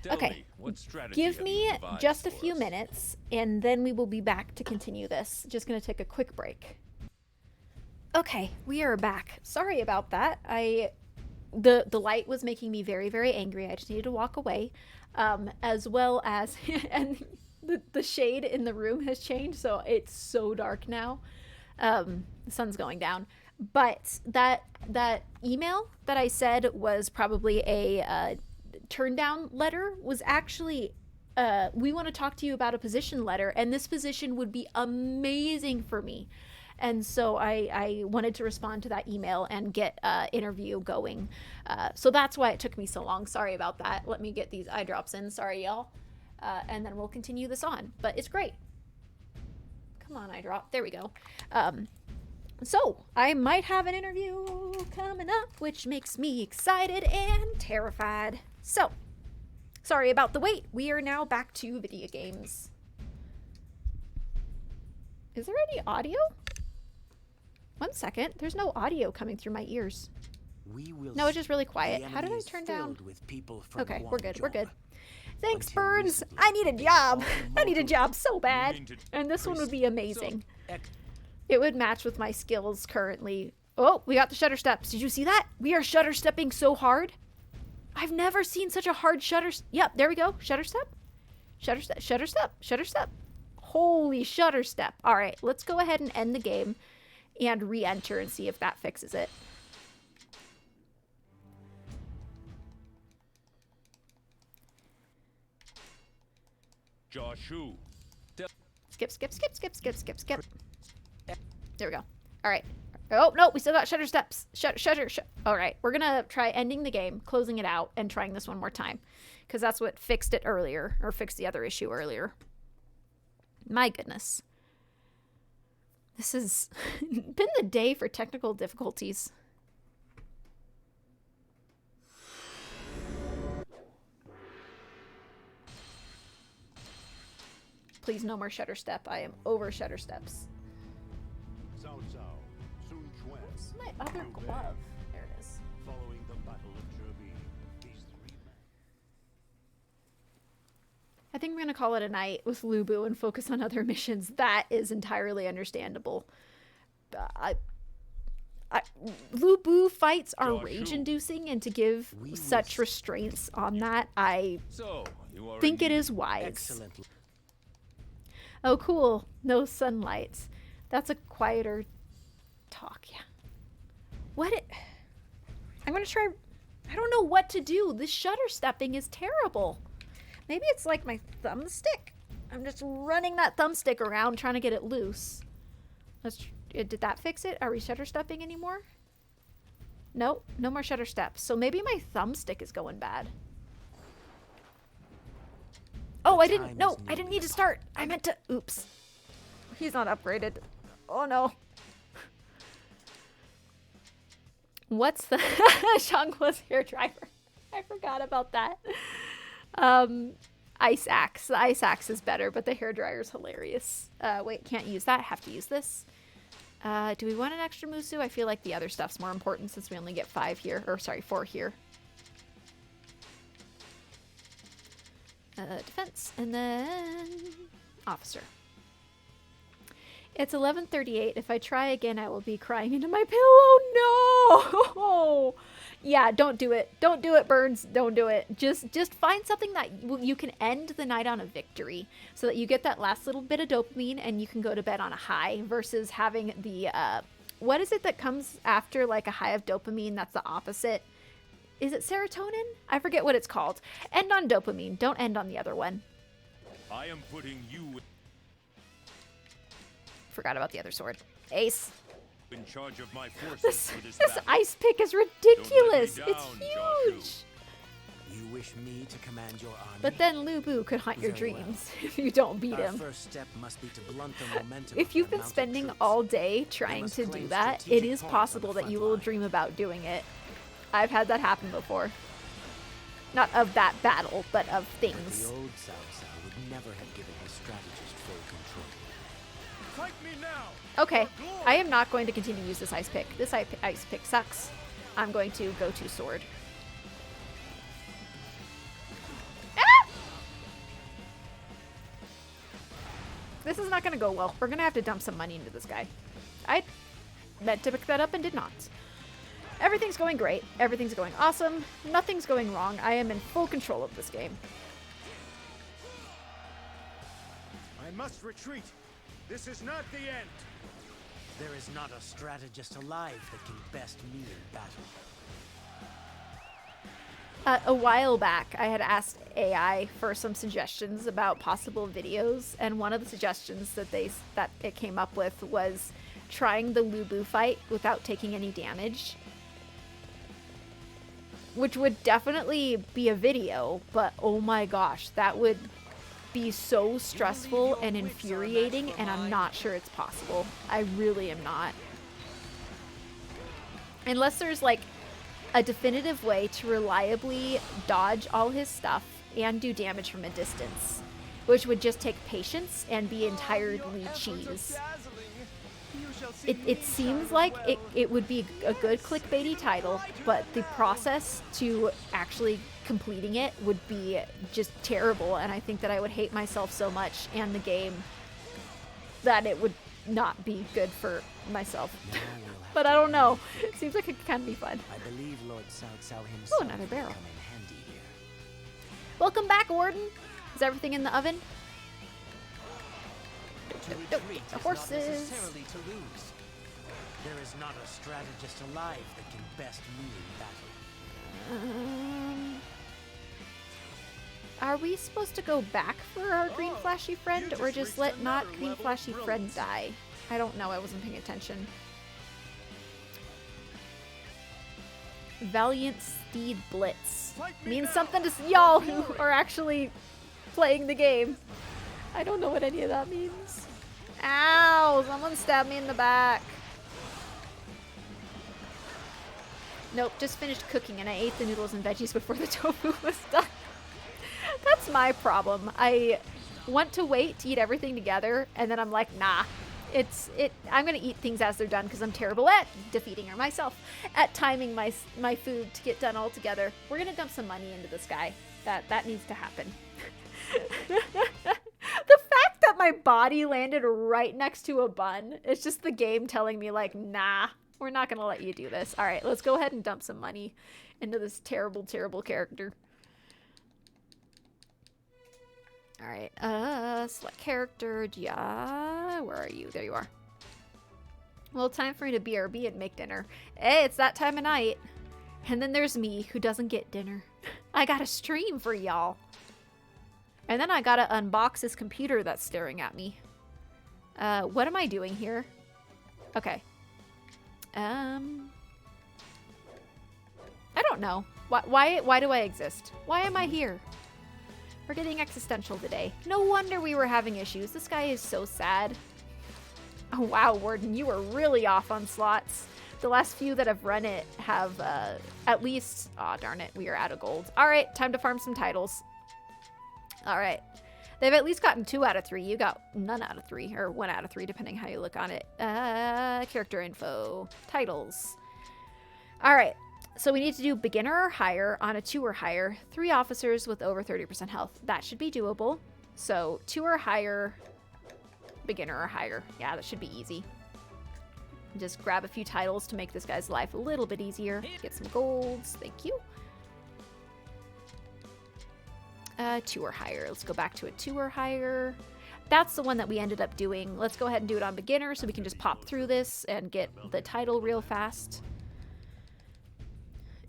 tell Okay. me, what strategy Give have me you devised just a for few us? minutes, and then we will be back to continue this. Just going to take a quick break. Okay, we are back. Sorry about that. The light was making me very, very angry. I just needed to walk away. As well as, and the shade in the room has changed, so it's so dark now. The sun's going down. But that email that I said was probably a turn down letter was actually, we want to talk to you about a position letter, and this position would be amazing for me. And so I wanted to respond to that email and get an interview going. So that's why it took me so long. Sorry about that. Let me get these eye drops in. Sorry, y'all. And then we'll continue this on. But it's great. Come on, eye drop. There we go. So, I might have an interview coming up, which makes me excited and terrified. So, sorry about the wait. We are now back to video games. Is there any audio? 1 second. There's no audio coming through my ears. No, it's just really quiet. How did I turn down? Okay, we're good. We're good. Thanks, Burns. I need a job. I need a job so bad. And this one would be amazing. It would match with my skills currently. Oh, we got the shutter steps. Did you see that? We are shutter stepping so hard. I've never seen such a hard shutter. Yep, there we go. Shutter step. Shutter step. Shutter step. Shutter step. Holy shutter step. All right, let's go ahead and end the game and re-enter and see if that fixes it. Joshua. Skip, skip, skip, skip, skip, skip, skip. There we go. All right. Oh, no, we still got shutter steps. Shutter. All right, we're going to try ending the game, closing it out, and trying this one more time. Because that's what fixed it earlier, or fixed the other issue earlier. My goodness. This has been the day for technical difficulties. Please, no more shutter step. I am over shutter steps. Where's my other glove? There it is. Following the Battle of Cherby, these 3 men. I think we're going to call it a night with Lubu and focus on other missions. That is entirely understandable. Lubu fights are rage-inducing, and to give such restraints on that, I think it is wise. Excellent. Oh, cool. No sunlight. That's a quieter talk, yeah. I'm going to try... I don't know what to do. This shutter stepping is terrible. Maybe it's like my thumbstick. I'm just running that thumbstick around trying to get it loose. Did that fix it? Are we shutter stepping anymore? Nope, no more shutter steps. So maybe my thumbstick is going bad. Oh, I didn't need to start. I meant to, oops. He's not upgraded. Oh no. What's the Shanghua's hairdryer? I forgot about that. Ice axe. The ice axe is better, but the hairdryer is hilarious. Wait, can't use that. Have to use this. Do we want an extra Musu? I feel like the other stuff's more important since we only get 5 here. Or sorry, 4 here. Defense. And then officer. It's 11:38. If I try again, I will be crying into my pillow. No! Yeah, don't do it. Don't do it, Burns. Don't do it. Just find something that you can end the night on a victory so that you get that last little bit of dopamine and you can go to bed on a high versus having the, what is it that comes after like a high of dopamine that's the opposite? Is it serotonin? I forget what it's called. End on dopamine. Don't end on the other one. I am putting you Forgot about the other sword. Ace. in charge of my forces for this This battle. ice pick is ridiculous. Don't let me It's down, huge. You wish me to command your army? But then Lubu could haunt your Very well. dreams if you don't beat Our him. first step must be to blunt the momentum If of you've their been mounted spending troops. all day trying must to do claim that, it strategic is points on possible the that you front will line. dream about doing it. I've had that happen before. Not of that battle, but of The things. old Cao Cao would never have given his strategist full control. Fight me now! Okay, I am not going to continue to use this ice pick. This ice pick sucks. I'm going to go to sword. Ah! This is not going to go well. We're going to have to dump some money into this guy. I meant to pick that up and did not. Everything's going great. Everything's going awesome. Nothing's going wrong. I am in full control of this game. I must retreat. This is not the end. There is not a strategist alive that can best me in battle. A while back, I had asked AI for some suggestions about possible videos, and one of the suggestions that it came up with was trying the Lubu fight without taking any damage, which would definitely be a video, but oh my gosh, that would be so stressful and infuriating, and I'm not sure it's possible. I really am not. Unless there's like a definitive way to reliably dodge all his stuff and do damage from a distance, which would just take patience and be entirely cheese. It seems like it would be a good clickbaity title, but the process to actually completing it would be just terrible, and I think that I would hate myself so much and the game that it would not be good for myself. But I don't know. It seems like it could kind of be fun. I believe Lord Cao Cao himself Oh, another barrel. will come in handy here. Welcome back, Warden. Is everything in the oven? To Nope. retreat The is horses. not necessarily to lose. There is not a strategist alive that can best me in battle. Are we supposed to go back for our green flashy friend, or just let not green flashy friend die? I don't know. I wasn't paying attention. Valiant Steed Blitz means something to y'all who are actually playing the game. I don't know what any of that means. Ow! Someone stabbed me in the back. Nope, just finished cooking and I ate the noodles and veggies before the tofu was done. That's my problem. I want to wait to eat everything together, and then I'm like, nah. I'm gonna eat things as they're done because I'm terrible at defeating her myself, at timing my food to get done all together. We're gonna dump some money into this guy. That needs to happen. The fact that my body landed right next to a bun, it's just the game telling me like, nah, we're not gonna let you do this. All right, let's go ahead and dump some money into this terrible, terrible character. All right, select character, yeah, where are you? There you are. Well, time for me to BRB and make dinner. Hey, it's that time of night. And then there's me, who doesn't get dinner. I gotta stream for y'all. And then I gotta unbox this computer that's staring at me. What am I doing here? Okay. I don't know. Why do I exist? Why am I here? We're getting existential today. No wonder we were having issues. This guy is so sad. Oh wow, Warden, you were really off on slots. The last few that have run it have at least... Aw, darn it, we are out of gold. Alright, time to farm some titles. Alright. They've at least gotten 2 out of 3. You got none out of 3, or 1 out of 3, depending how you look on it. Character info. Titles. Alright. So we need to do beginner or higher on a 2 or higher. 3 officers with over 30% health. That should be doable. So 2 or higher, beginner or higher. Yeah, that should be easy. Just grab a few titles to make this guy's life a little bit easier. Get some golds. Thank you. 2 or higher. Let's go back to a 2 or higher. That's the one that we ended up doing. Let's go ahead and do it on beginner so we can just pop through this and get the title real fast.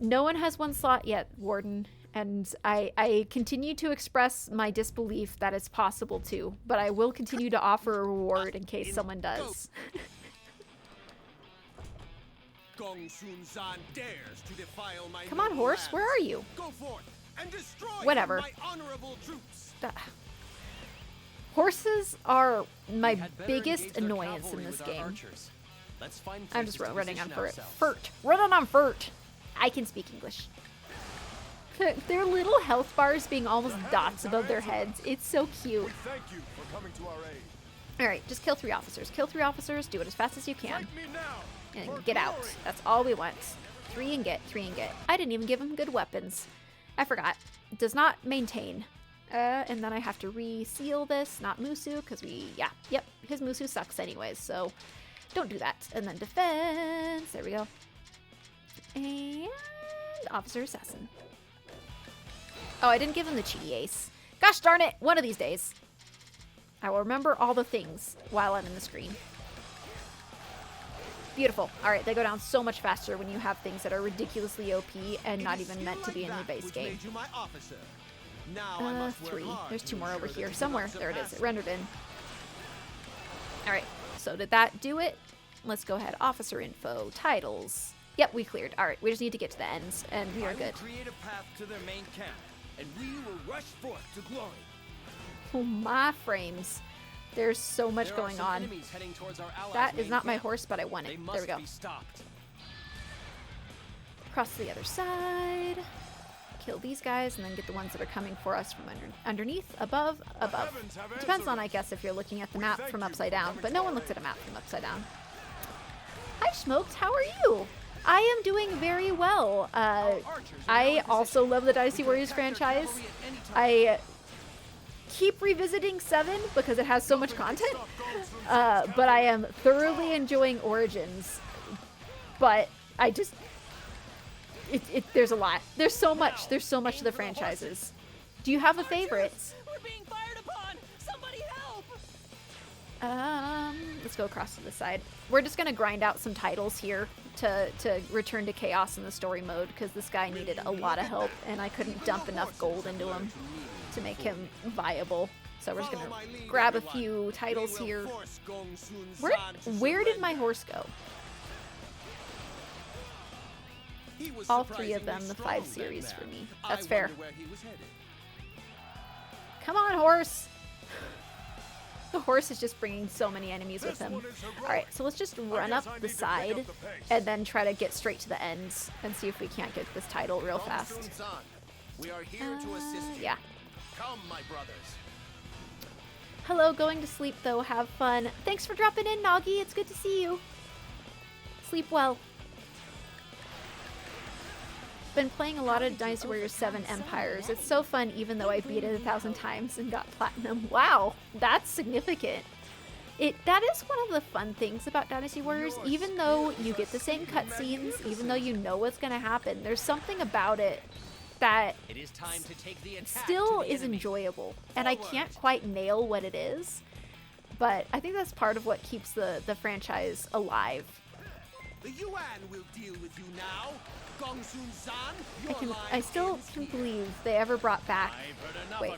No one has 1 slot yet, Warden, and I continue to express my disbelief that it's possible to, but I will continue to offer a reward in case someone does. Come on, horse, where are you? Whatever. Horses are my biggest annoyance in this game. I'm just running on Furt. Running on Furt. I can speak English. Their little health bars being almost dots above their heads. It's so cute. Thank you for coming to our aid. Alright, just kill 3 officers. Kill 3 officers, do it as fast as you can. And get out. That's all we want. 3 and get, 3 and get. I didn't even give him good weapons. I forgot. It does not maintain. And then I have to reseal this, not Musu, because yep, his Musu sucks anyways, so don't do that. And then defense, there we go. And Officer Assassin. Oh, I didn't give him the cheaty ace. Gosh darn it, one of these days. I will remember all the things while I'm in the screen. Beautiful. Alright, they go down so much faster when you have things that are ridiculously OP and not even meant to be in the base game. 3. There's 2 more over here somewhere. There it is. It rendered in. Alright, so did that do it? Let's go ahead. Officer info. Titles. Yep, we cleared. Alright, we just need to get to the ends, and we are good. Create a path to their main camp, and we will rush forth to glory. Oh, my frames. There's so much going on. That is not my horse, but I won it. There we go. Cross to the other side. Kill these guys and then get the ones that are coming for us from underneath, above. Depends on, I guess, if you're looking at the map from upside down, but no one looks at a map from upside down. Hi, Smoked. How are you? I am doing very well. I also love the Dynasty Warriors franchise. I keep revisiting 7 because it has so much content, but I am thoroughly enjoying Origins. But I just... there's a lot. There's so much of the franchises. Do you have a favorite? We're being fired upon! Somebody help! Let's go across to the side. We're just gonna grind out some titles here to return to chaos in the story mode because this guy needed a lot of help and I couldn't dump enough gold into him to make him viable. So we're just gonna grab a few titles here. Where did my horse go? All 3 of them, the 5 series for me. That's fair. Come on, horse! The horse is just bringing so many enemies with him. Alright, so let's just run up the side and then try to get straight to the ends and see if we can't get this title real fast. We are here to assist you. Yeah. Come, my brothers. Hello, going to sleep though. Have fun. Thanks for dropping in, Noggy. It's good to see you. Sleep well. Been playing a lot of Dynasty Warriors 7 Empires. It's so fun even though I beat it 1,000 times and got platinum. Wow, that's significant. That is one of the fun things about Dynasty Warriors. Even though you get the same cutscenes, even though you know what's going to happen, there's something about it that still is enjoyable. And I can't quite nail what it is, but I think that's part of what keeps the franchise alive. The Yuan will deal with you now. I still can believe they ever brought back. Wait.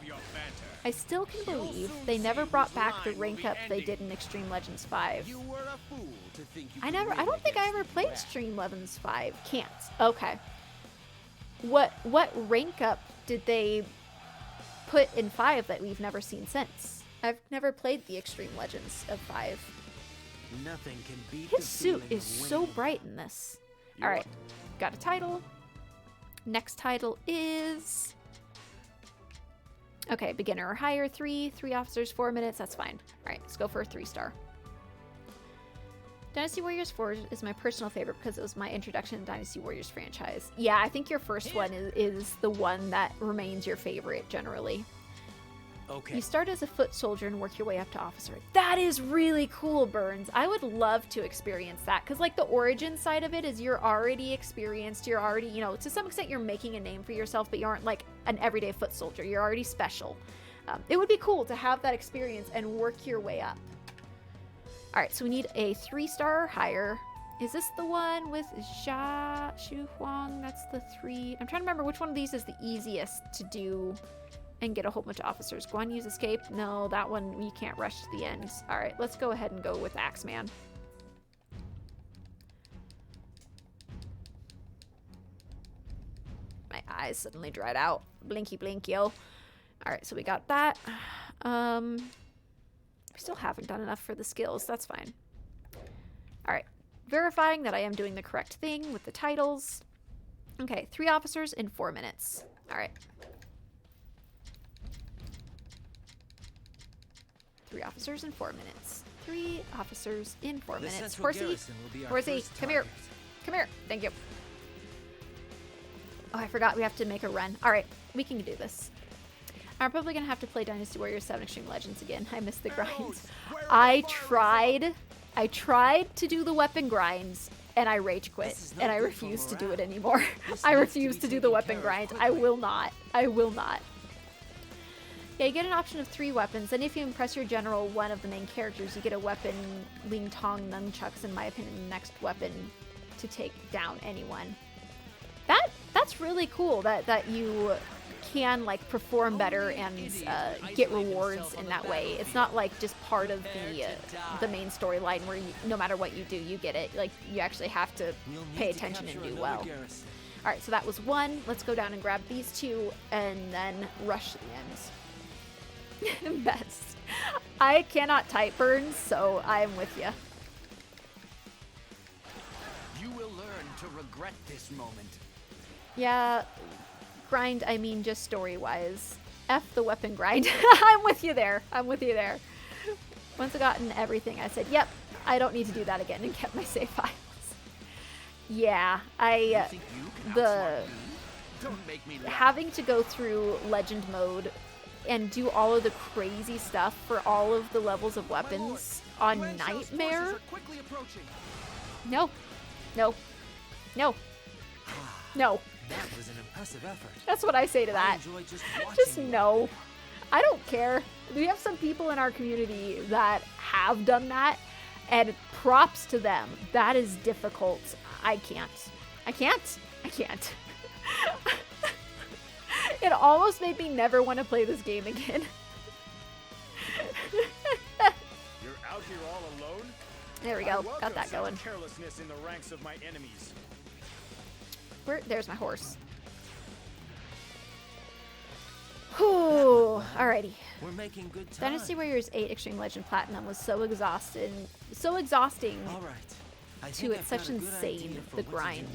I still can believe they never brought back the rank up they did in Xtreme Legends 5. I don't think I ever played Xtreme Legends 5. Can't. Okay. What rank up did they put in 5 that we've never seen since? I've never played the Xtreme Legends of 5. Nothing can beat His suit is so bright in this. All right. Got a title. Next title is... Okay, beginner or higher, 3 officers, 4 minutes, that's fine. All right, let's go for a 3-star. Dynasty Warriors 4 is my personal favorite because it was my introduction to Dynasty Warriors franchise. Yeah, I think your first one is the one that remains your favorite generally. Okay. You start as a foot soldier and work your way up to officer. That is really cool, Burns. I would love to experience that because like the origin side of it is you're already experienced. You're already, you know, to some extent you're making a name for yourself, but you aren't like an everyday foot soldier. You're already special. It would be cool to have that experience and work your way up. All right, so we need a 3-star or higher. Is this the one with Shu Huang? That's the 3. I'm trying to remember which one of these is the easiest to do and get a whole bunch of officers. Go on, use escape. No, that one you can't rush to the end. All right, let's go ahead and go with Axeman. My eyes suddenly dried out. Blinky blink, yo. All right, so we got that. We still haven't done enough for the skills. That's fine. All right, verifying that I am doing the correct thing with the titles. Okay, 3 officers in 4 minutes. All right. 3 officers in 4 minutes. 3 officers in 4 minutes. Horsey, Horsey, come here. Come here. Thank you. Oh, I forgot we have to make a run. All right, we can do this. I'm probably going to have to play Dynasty Warriors 7 Xtreme Legends again. I missed the grinds. I tried to do the weapon grinds, and I rage quit, and I refuse to do it anymore. I refuse to do the weapon grind. I will not. I will not. Yeah, you get an option of 3 weapons, and if you impress your general, one of the main characters, you get a weapon, Ling Tong Nunchucks, in my opinion, the next weapon to take down anyone. That's really cool that you can like perform better and get rewards in that way. It's not like just part of the main storyline where no matter what you do, you get it. Like you actually have to pay attention and do well. All right, so that was 1. Let's go down and grab these 2 and then rush to the ends. Best. I cannot type, Burns, so I am with you. You will learn to regret this moment. Yeah, grind, I mean just story-wise. F the weapon grind. I'm with you there. I'm with you there. Once I gotten everything, I said, yep, I don't need to do that again, and kept my save files. Yeah, having to go through legend mode and do all of the crazy stuff for all of the levels of weapons on Nightmare. No. No. No. No. That was an impressive effort. That's what I say to that. Just no. I don't care. We have some people in our community that have done that, and props to them. That is difficult. I can't. I can't. I can't. It almost made me never want to play this game again. You're out here all alone? There we go. Got that going. Carelessness in the ranks of my enemies. There's my horse. Whew. Alrighty. We're making good time. Dynasty Warriors 8 Xtreme Legend Platinum was so exhausting. All right. To it's such insane, the grind.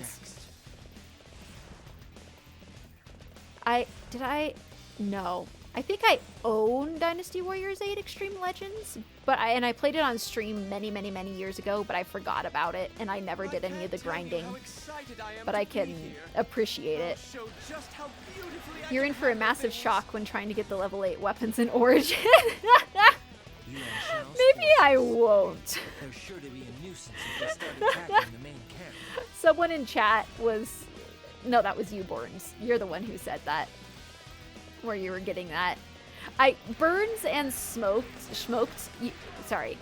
No. I think I own Dynasty Warriors 8 Xtreme Legends, but I played it on stream many years ago, but I forgot about it, and I never did any of the grinding. But I can appreciate it. You're in for a massive shock when trying to get the level 8 weapons in Origin. Maybe I won't. They're sure to be a nuisance if they start attacking the main character. Someone in chat was... No, that was you, Burns. You're the one who said that. Where you were getting that. Burns and Smoked... Sorry.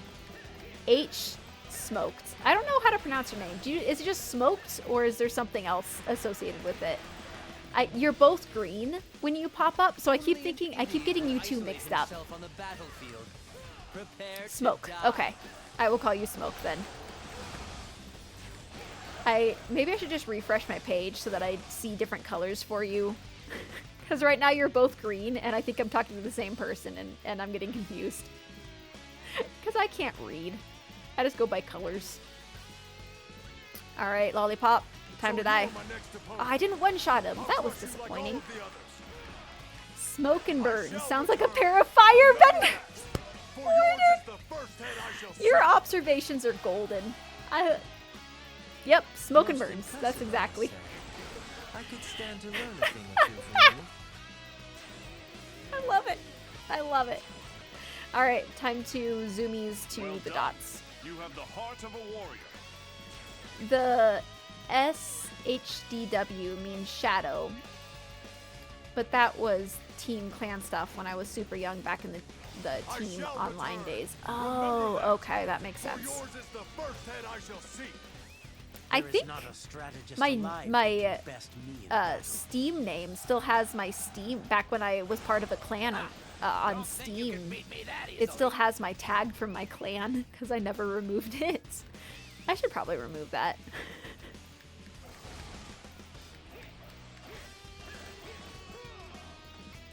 H Smoked. I don't know how to pronounce your name. Is it just Smoked, or is there something else associated with it? You're both green when you pop up, so I keep getting you two mixed up. Smoke. Okay. I will call you Smoke then. Maybe I should just refresh my page so that I see different colors for you. Because right now you're both green, and I think I'm talking to the same person, and I'm getting confused. Because I can't read. I just go by colors. Alright, Lollipop. Time to die. Oh, I didn't one-shot him. That was disappointing. Smoke and burn. Sounds like a pair of firebenders. Your observations are golden. Yep, smoke and burns. That's exactly. I could stand to learn a thing or two from you. I love it. I love it. All right, time to zoomies to the dots. You have the heart of a warrior. The SHDW means shadow, but that was Team Clan stuff when I was super young back in the Team Online days. Oh, okay, that makes sense. I think my Steam name still has my Steam, back when I was part of a clan on Steam. It still has my tag from my clan because I never removed it. I should probably remove that.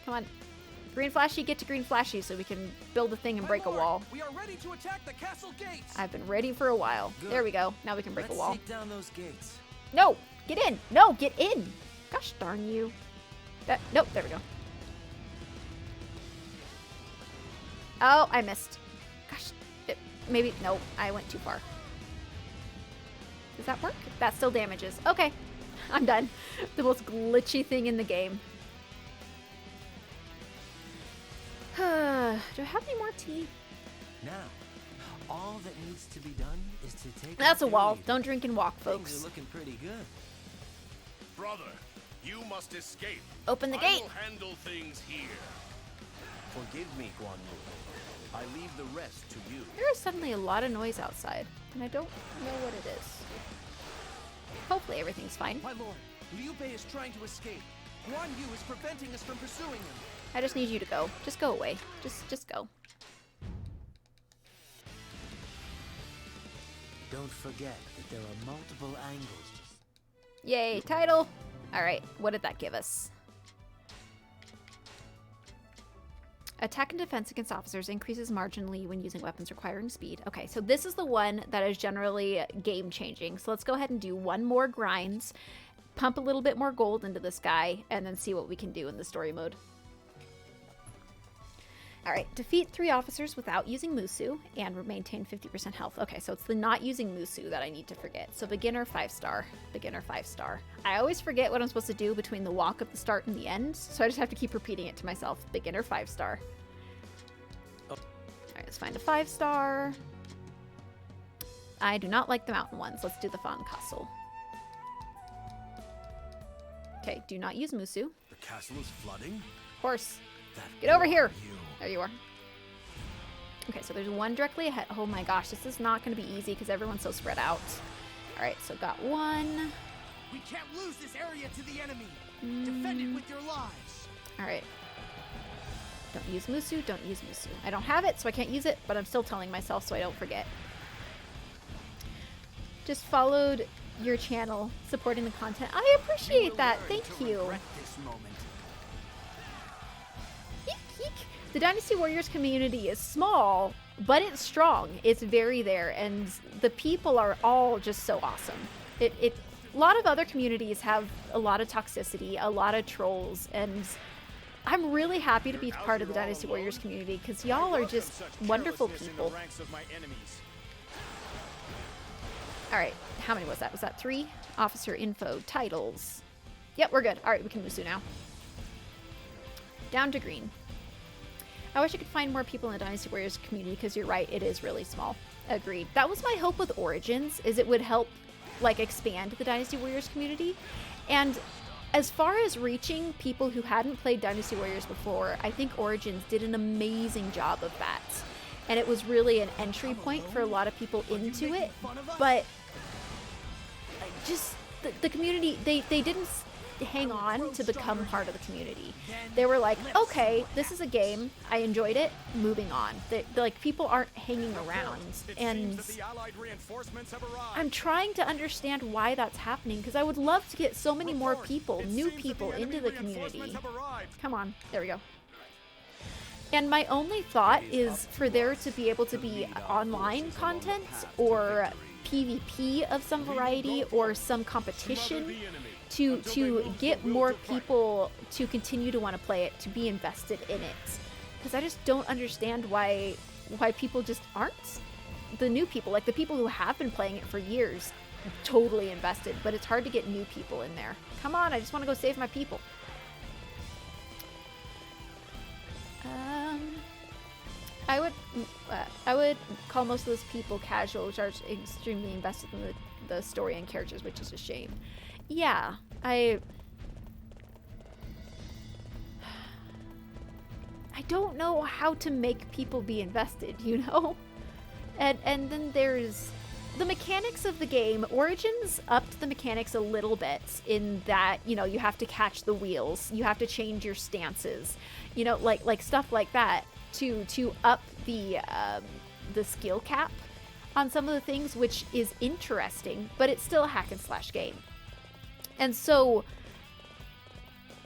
Come on. Green Flashy, get to Green Flashy so we can build a thing and break a wall. We are ready to attack the castle gates. I've been ready for a while. Good. There we go. Now we can break a wall. Take down those gates. No! Get in! No, get in! Gosh darn you. Nope, there we go. Oh, I missed. Gosh, maybe, no, I went too far. Does that work? That still damages. Okay, I'm done. The most glitchy thing in the game. Do I have any more tea? Now, all that needs to be done is to take. That's a wall. Don't drink and walk, folks. Things are looking pretty good. Brother, you must escape. Open the gate. I will handle things here. Forgive me, Guan Yu. I leave the rest to you. There is suddenly a lot of noise outside, and I don't know what it is. Hopefully everything's fine. My lord, Liu Bei is trying to escape. Guan Yu is preventing us from pursuing him. I just need you to go. Just go away. Just go. Don't forget that there are multiple angles. Yay, title. All right, what did that give us? Attack and defense against officers increases marginally when using weapons requiring speed. Okay, so this is the one that is generally game-changing. So let's go ahead and do one more grinds, pump a little bit more gold into this guy, and then see what we can do in the story mode. Alright, defeat 3 officers without using Musu and maintain 50% health. Okay, so it's the not using Musu that I need to forget. So beginner 5-star, beginner 5-star. I always forget what I'm supposed to do between the walk at the start and the end, so I just have to keep repeating it to myself. Beginner 5-star. Alright, let's find a 5-star. I do not like the mountain ones. Let's do the Fawn Castle. Okay, do not use Musu. The castle is flooding? Horse, get over here! There you are. Okay, so there's one directly ahead. Oh my gosh, this is not going to be easy because everyone's so spread out. Alright, so got one. We can't lose this area to the enemy. Defend it with your lives. Alright. Don't use Musu, don't use Musu. I don't have it, so I can't use it, but I'm still telling myself so I don't forget. Just followed your channel, supporting the content. I appreciate that. Thank you. The Dynasty Warriors community is small, but it's strong. It's very there, and the people are all just so awesome. A lot of other communities have a lot of toxicity, a lot of trolls, and I'm really happy to be part of the Dynasty Warriors community because y'all are just wonderful people. Alright, how many was that? Was that 3? Officer info, titles. Yep, we're good. Alright, we can Musu now. Down to green. I wish I could find more people in the Dynasty Warriors community because you're right, it is really small. Agreed. That was my hope with Origins, is it would help like expand the Dynasty Warriors community. And as far as reaching people who hadn't played Dynasty Warriors before, I think Origins did an amazing job of that. And it was really an entry point for a lot of people into it. But just the community, they didn't hang on to become part of the community. They were like, okay, this is a game, I enjoyed it, moving on. Like, people aren't hanging around, and I'm trying to understand why that's happening, because I would love to get so many more people, new people, into the community. Come on, there we go. And my only thought is for there to be able to be online content, or PvP of some variety, or some competition, to get more people to continue to want to play it, to be invested in it. Because I just don't understand why people just aren't. The new people, like the people who have been playing it for years, totally invested, but it's hard to get new people in there. Come on, I just want to go save my people. I would call most of those people casual, which are extremely invested in the story and characters, which is a shame. Yeah, I don't know how to make people be invested, you know? And then there's the mechanics of the game. Origins upped the mechanics a little bit in that, you know, you have to catch the wheels, you have to change your stances, you know, like stuff like that to up the skill cap on some of the things, which is interesting, but it's still a hack and slash game. And so,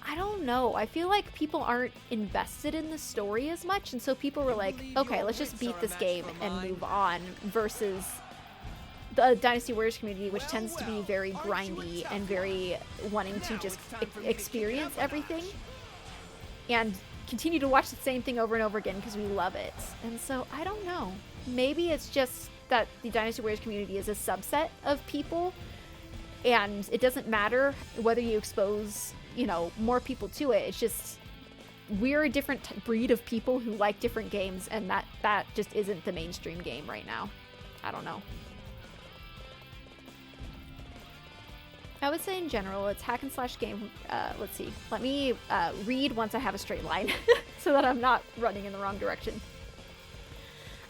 I don't know. I feel like people aren't invested in the story as much, and so people were like, okay, let's just beat this game and move on, versus the Dynasty Warriors community, which tends to be very grindy and very wanting to just experience everything and continue to watch the same thing over and over again because we love it. And so, I don't know. Maybe it's just that the Dynasty Warriors community is a subset of people, and it doesn't matter whether you expose, you know, more people to it. It's just we're a different breed of people who like different games, and that just isn't the mainstream game right now. I don't know. I would say in general, it's hack and slash game. Let's see. Let me read once I have a straight line so that I'm not running in the wrong direction.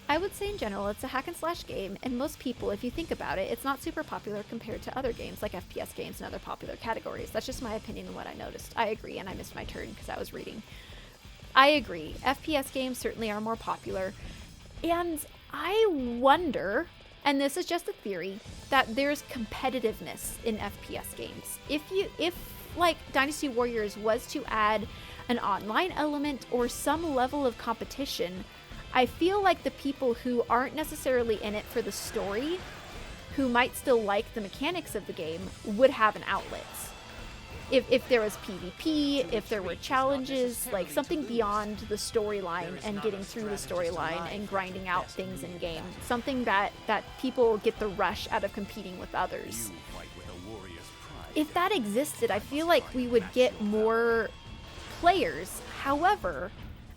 I would say in general, it's a hack and slash game, and most people, if you think about it, it's not super popular compared to other games like FPS games and other popular categories. That's just my opinion and what I noticed. I agree, and I missed my turn because I was reading. I agree. FPS games certainly are more popular, and I wonder, and this is just a theory, that there's competitiveness in FPS games. If like Dynasty Warriors was to add an online element or some level of competition, I feel like the people who aren't necessarily in it for the story, who might still like the mechanics of the game, would have an outlet. If there was PvP, if there were challenges, like something beyond the storyline and getting through the storyline and grinding out things in game, something that people get the rush out of competing with others. If that existed, I feel like we would get more players. However,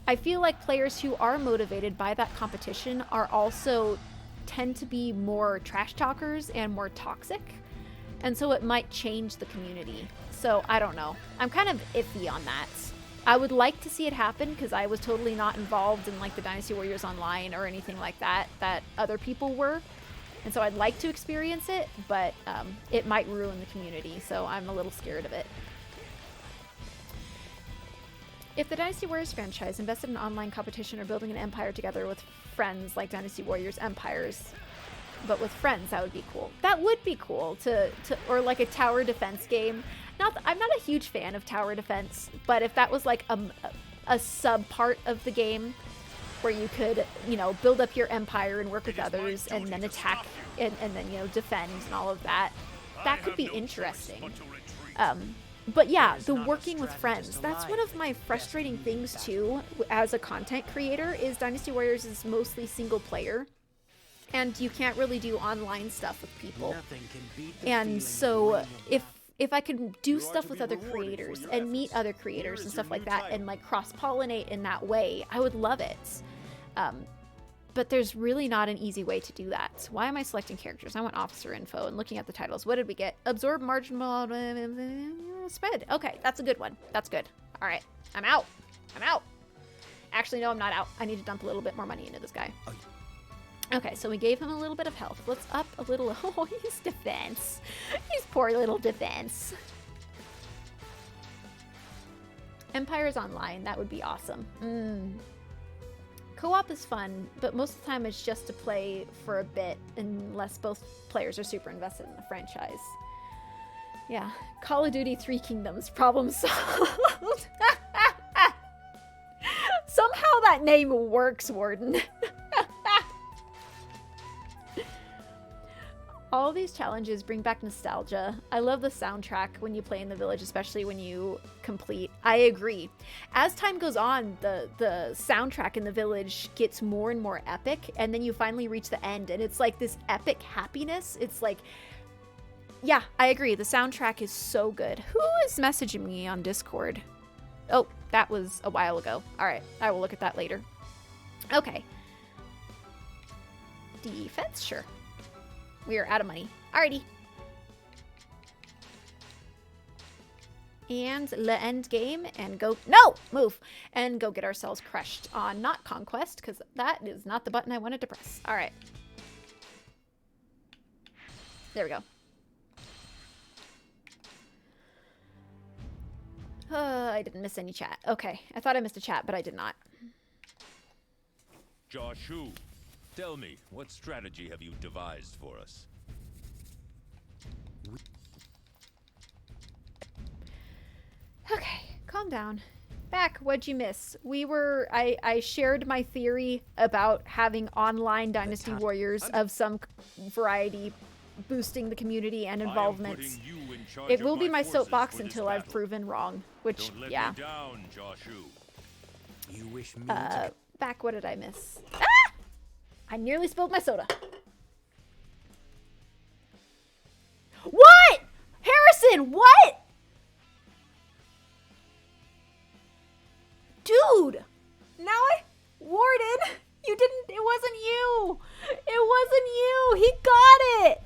I feel like players who are motivated by that competition are also tend to be more trash talkers and more toxic. And so it might change the community. So I don't know. I'm kind of iffy on that. I would like to see it happen because I was totally not involved in like the Dynasty Warriors Online or anything like that other people were. And so I'd like to experience it, but it might ruin the community. So I'm a little scared of it. If the Dynasty Warriors franchise invested in online competition or building an empire together with friends like Dynasty Warriors Empires, but with friends, that would be cool. That would be cool or like a tower defense game. I'm not a huge fan of tower defense, but if that was like a sub part of the game where you could, build up your empire and work with others and then attack and then, defend and all of that, that could be interesting. But yeah, the working with friends, that's one of my frustrating things too as a content creator is Dynasty Warriors is mostly single player. And you can't really do online stuff with people. And so if I could do stuff with other creators and meet other creators and stuff like that and like cross-pollinate in that way, I would love it. But there's really not an easy way to do that. Why am I selecting characters? I want officer info and looking at the titles. What did we get? Absorb marginal spread. Okay, that's a good one. That's good. All right, I'm out. Actually, no, I'm not out. I need to dump a little bit more money into this guy. Okay, so we gave him a little bit of health. Let's up a little. Oh, he's defense. He's poor little defense. Empires Online, that would be awesome. Co-op is fun, but most of the time it's just to play for a bit unless both players are super invested in the franchise. Yeah, Call of Duty 3 Kingdoms, problem solved. Somehow that name works, Warden. All these challenges bring back nostalgia. I love the soundtrack when you play in the village, especially when you complete. I agree. As time goes on, the soundtrack in the village gets more and more epic, and then you finally reach the end, and it's like this epic happiness. It's like, yeah, I agree. The soundtrack is so good. Who is messaging me on Discord? Oh, that was a while ago. All right, I will look at that later. Okay. Defense, sure. We are out of money. Alrighty. And the end game and go... No! Move! And go get ourselves crushed on not Conquest, because that is not the button I wanted to press. Alright. There we go. I didn't miss any chat. Okay. I thought I missed a chat, but I did not. Joshu, tell me, what strategy have you devised for us? Okay, calm down. Back, what'd you miss? I shared my theory about having online Dynasty Warriors of some variety boosting the community and involvement. It will be my soapbox until I've proven wrong, which, yeah. Don't let me down, Joshu. You wish me to... Back, what did I miss? Ah! I nearly spilled my soda. What? Harrison, what? Dude. Warden, you didn't, it wasn't you. It wasn't you. He got it.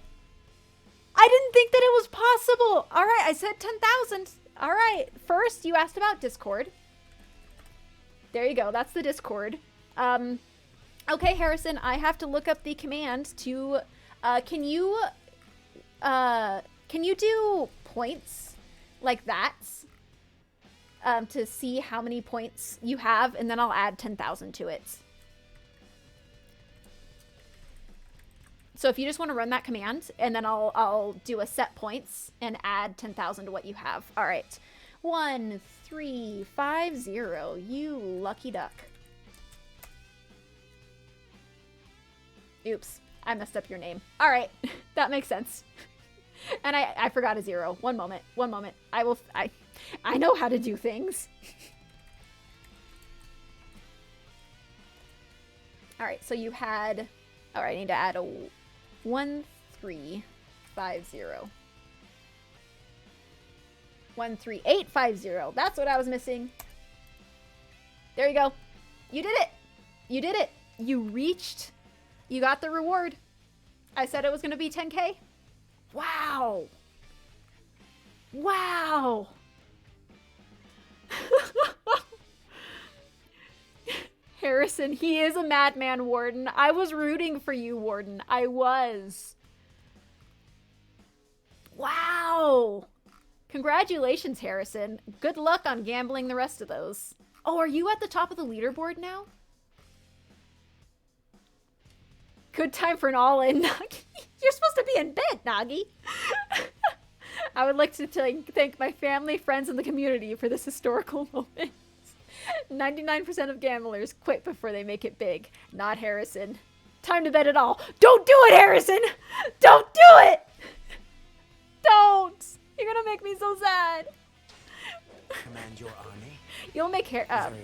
I didn't think that it was possible. All right, I said 10,000. All right, first you asked about Discord. There you go, that's the Discord. Okay, Harrison, I have to look up the command to, can you do points like that? To see how many points you have, and then I'll add 10,000 to it. So if you just want to run that command, and then I'll do a set points and add 10,000 to what you have. All right. 1350. You lucky duck. Oops, I messed up your name. All right, that makes sense. And I forgot a 0. One moment. I know how to do things. All right, so you had, all right, I need to add a 1350. 13850. That's what I was missing. There you go. You did it. You did it. You reached. You got the reward. I said it was going to be 10K. Wow. Wow. Harrison, he is a madman, Warden. I was rooting for you, Warden. I was. Wow. Congratulations, Harrison. Good luck on gambling the rest of those. Oh, are you at the top of the leaderboard now? Good time for an all-in, Nagi. You're supposed to be in bed, Nagi. I would like to thank my family, friends, and the community for this historical moment. 99% of gamblers quit before they make it big. Not Harrison. Time to bet it all. Don't do it, Harrison! Don't do it! Don't! You're gonna make me so sad. Command your army. You'll make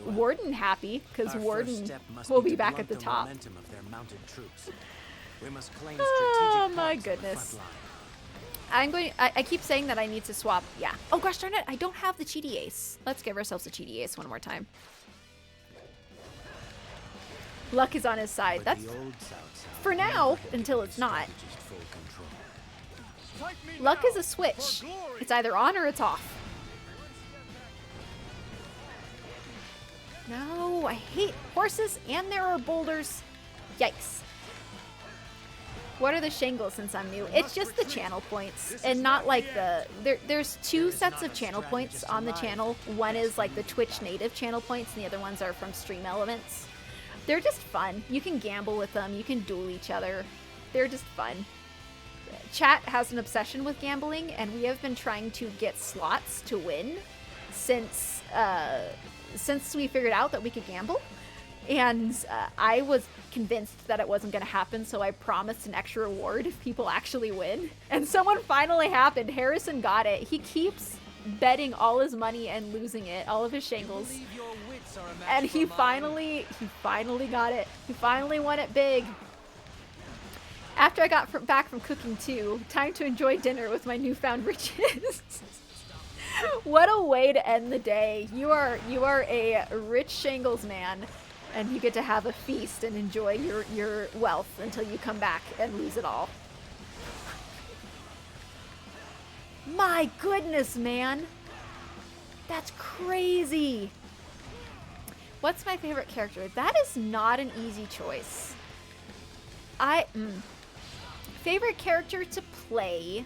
Warden happy, because Warden will be back at the top. Of their mounted troops. We must claim Oh my goodness. I keep saying that I need to swap. Yeah. Oh gosh darn it, I don't have the cheaty ace. Let's give ourselves a cheaty ace one more time. Luck is on his side. That's for now, until it's not. Luck is a switch. It's either on or it's off. No, I hate horses and there are boulders. Yikes. What are the shingles since I'm new? It's just the channel points and not like the... There's 2 sets of channel points on the channel. One is like the Twitch native channel points and the other ones are from Stream Elements. They're just fun. You can gamble with them. You can duel each other. They're just fun. Chat has an obsession with gambling and we have been trying to get slots to win since we figured out that we could gamble. And I was convinced that it wasn't going to happen, so I promised an extra reward if people actually win. And someone finally happened. Harrison got it. He keeps betting all his money and losing it, all of his shingles. And he finally got it. He finally won it big. After I got back from cooking too, time to enjoy dinner with my newfound riches. What a way to end the day. You are a rich shingles man. And you get to have a feast and enjoy your wealth until you come back and lose it all. My goodness, man. That's crazy. What's my favorite character? That is not an easy choice. Favorite character to play.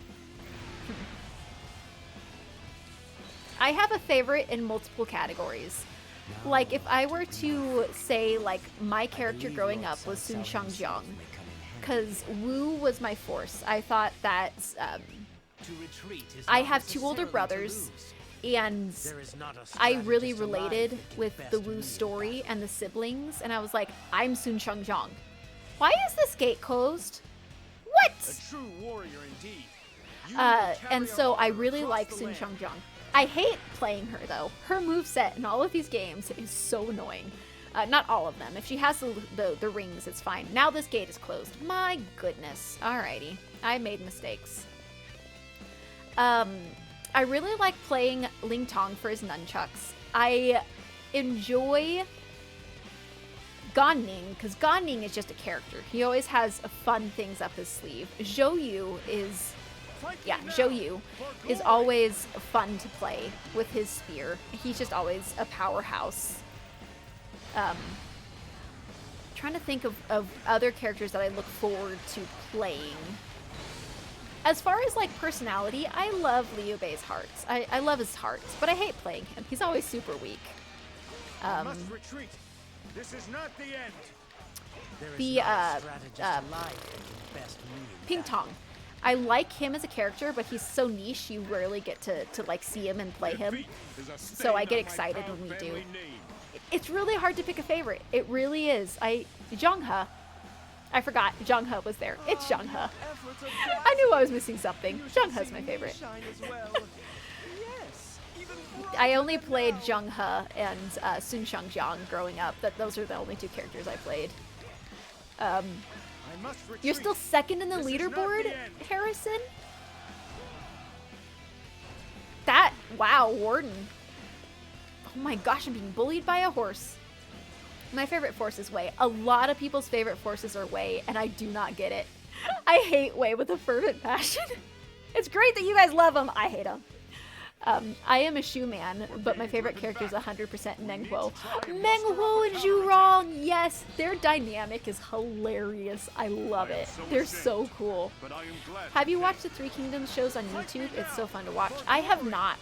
I have a favorite in multiple categories. Like, if I were to say, like, my character growing up was Sun Shangjiang, because Wu was my force. I thought that, I have 2 older brothers, and I really related with the Wu story and the siblings, and I was like, I'm Sun Shangjiang. Why is this gate closed? What? A true warrior indeed. And so I really like Sun Shangjiang. I hate playing her, though. Her moveset in all of these games is so annoying. Not all of them. If she has the rings, it's fine. Now this gate is closed. My goodness. Alrighty. I made mistakes. I really like playing Ling Tong for his nunchucks. I enjoy Gan Ning, because Gan Ning is just a character. He always has fun things up his sleeve. Zhou Yu is... Yeah, Zhou Yu is always fun to play with his spear. He's just always a powerhouse. Trying to think of other characters that I look forward to playing. As far as like personality, I love Liu Bei's hearts. I love his hearts, but I hate playing him. He's always super weak. Must retreat. This is not the end. Ping Tong. I like him as a character, but he's so niche you rarely get to like see him and play him. So I get excited when we do. It's really hard to pick a favorite. It really is. Jongha. I forgot Jongha was there. It's Jongha. I knew I was missing something. Jongha's my favorite. I only played Jongha and Sun Shangjiang growing up. Those are the only two characters I played. You're still second in the leaderboard, Harrison? Wow, Warden. Oh my gosh, I'm being bullied by a horse. My favorite force is Wei. A lot of people's favorite forces are Wei, and I do not get it. I hate Wei with a fervent passion. It's great that you guys love him. I hate him. I am a Shu man, but my favorite character is 100% Menghuo. Menghuo and Zhurong, yes, their dynamic is hilarious. I love it. They're so cool. Have you watched the Three Kingdoms shows on YouTube? It's so fun to watch. I have not.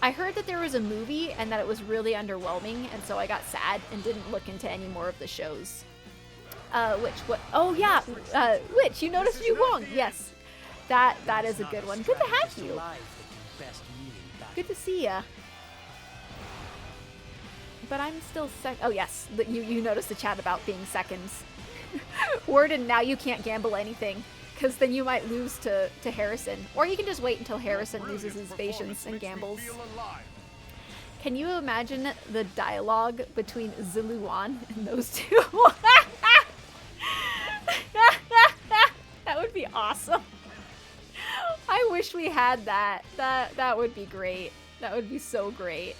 I heard that there was a movie and that it was really underwhelming, and so I got sad and didn't look into any more of the shows. Oh yeah, Witch, you noticed Yu Wong? Yes, that is a good one. Good to have you. Good to see ya. But I'm still oh yes, you noticed the chat about being seconds. Warden, now you can't gamble anything, because then you might lose to Harrison. Or you can just wait until Harrison loses his patience and gambles. Can you imagine the dialogue between Ziluan and those two? That would be awesome. I wish we had that. That would be great. That would be so great.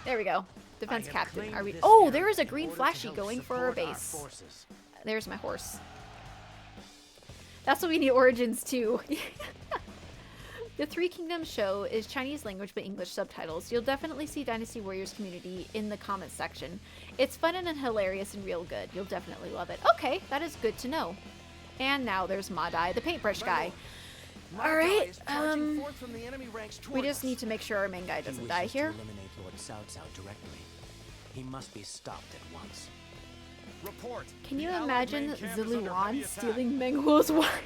There we go. Defense captain. Are we? Oh, there is a green flashy going for our base. There's my horse. That's what we need Origins too. The Three Kingdoms show is Chinese language but English subtitles. You'll definitely see Dynasty Warriors community in the comments section. It's fun and hilarious and real good. You'll definitely love it. Okay, that is good to know. And now there's Madai, the paintbrush guy. Alright, we just need to make sure our main guy doesn't die here. Eliminate Lord Cao Cao directly. He must be stopped at once. Report. Can you imagine Ziluan stealing Menghuo's wife?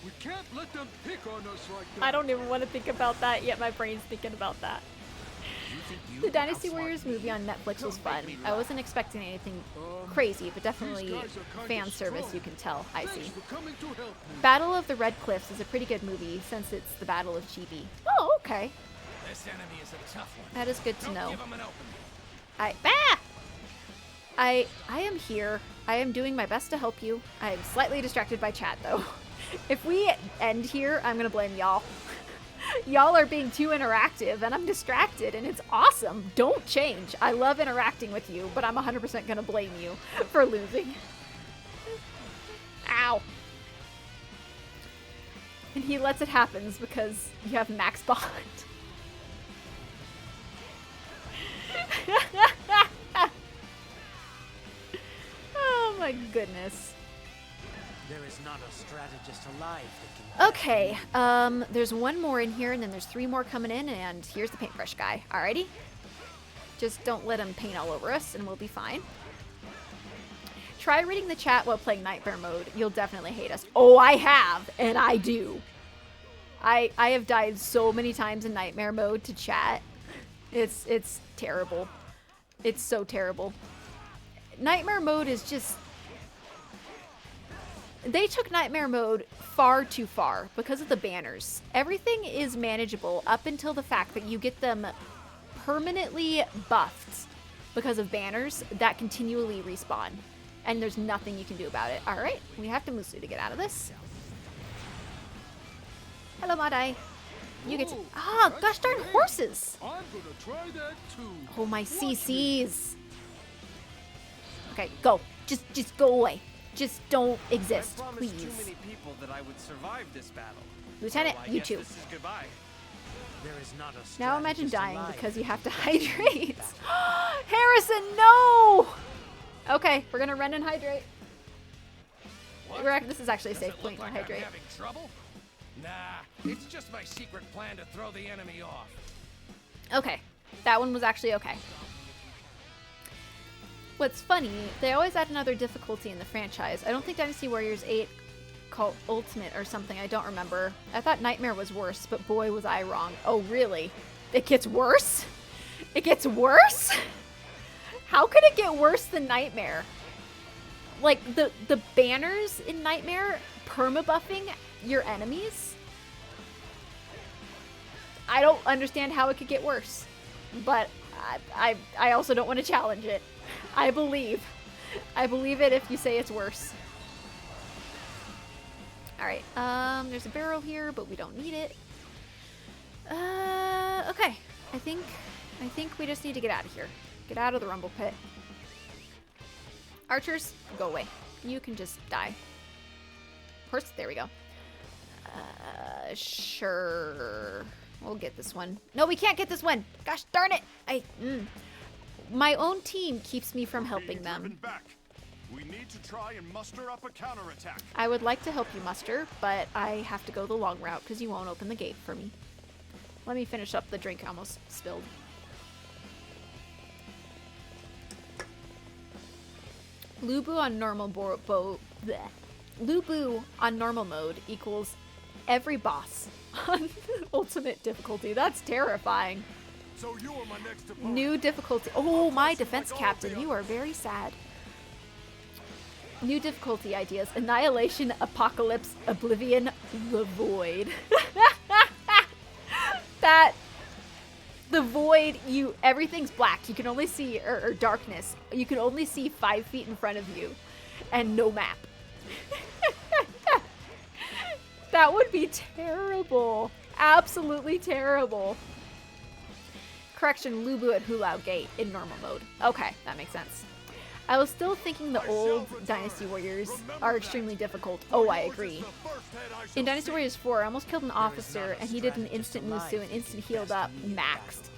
We can't let them pick on us like that. I don't even want to think about that, yet my brain's thinking about that. The Dynasty Warriors movie on Netflix was fun. I wasn't expecting anything crazy, but definitely fan service, you can tell. I see. Battle of the Red Cliffs is a pretty good movie since it's the Battle of Chibi. Oh, okay. This enemy is a tough one. That is good to know. Give him an open. I am here. I am doing my best to help you. I am slightly distracted by chat, though. If we end here, I'm gonna blame y'all. Y'all are being too interactive, and I'm distracted, and it's awesome. Don't change. I love interacting with you, but I'm 100% gonna blame you for losing. Ow. And he lets it happen because you have max bond. Oh my goodness. There is not a strategist alive that can... Okay, there's one more in here, and then there's 3 more coming in, and here's the paintbrush guy. Alrighty? Just don't let him paint all over us, and we'll be fine. Try reading the chat while playing Nightmare Mode. You'll definitely hate us. Oh, I have, and I do. I have died so many times in Nightmare Mode to chat. It's terrible. It's so terrible. Nightmare Mode is just... They took Nightmare Mode far too far because of the banners. Everything is manageable up until the fact that you get them permanently buffed because of banners that continually respawn. And there's nothing you can do about it. Alright, we have to Musu to get out of this. Hello, Madai. You get to... Ah, gosh darn horses! I'm gonna try that too. Oh, my CCs. Okay, go. Just go away. Just don't exist, please. Too many people that I would survive this battle. Lieutenant, So I you guess too. This is goodbye. There is not a Now imagine strategist dying alive because you have to that can hydrate. beat Harrison, no! Okay, we're gonna run and hydrate. This is actually a safe point to Like I'm hydrate. having trouble? Nah, it's just my secret plan to throw the enemy off. Okay, that one was actually okay. What's funny, they always add another difficulty in the franchise. I don't think Dynasty Warriors 8 called Ultimate or something. I don't remember. I thought Nightmare was worse, but boy, was I wrong. Oh, really? It gets worse? It gets worse? How could it get worse than Nightmare? Like, the banners in Nightmare permabuffing your enemies? I don't understand how it could get worse. But I also don't want to challenge it. I believe it if you say it's worse. Alright, there's a barrel here, but we don't need it. Okay. I think we just need to get out of here. Get out of the rumble pit. Archers, go away. You can just die. Horse, there we go. Sure. We'll get this one. No, we can't get this one. Gosh darn it. My own team keeps me from helping them. We need to try and muster up a counterattack. I would like to help you muster, but I have to go the long route because you won't open the gate for me. Let me finish up the drink I almost spilled. Lubu on normal Lubu on normal mode equals every boss on ultimate difficulty. That's terrifying. So you are my next opponent. New difficulty. Oh, my defense captain, you are very sad. New difficulty ideas. Annihilation, Apocalypse, Oblivion, the Void. The Void, everything's black. You can only see, or darkness. You can only see 5 feet in front of you. And no map. That would be terrible. Absolutely terrible. Correction, Lubu at Hulao Gate in normal mode. Okay, that makes sense. I was still thinking the old Dynasty Warriors are extremely difficult. Oh, I agree. In Dynasty Warriors 4, I almost killed an officer, and he did an instant Musu and instant healed up, maxed.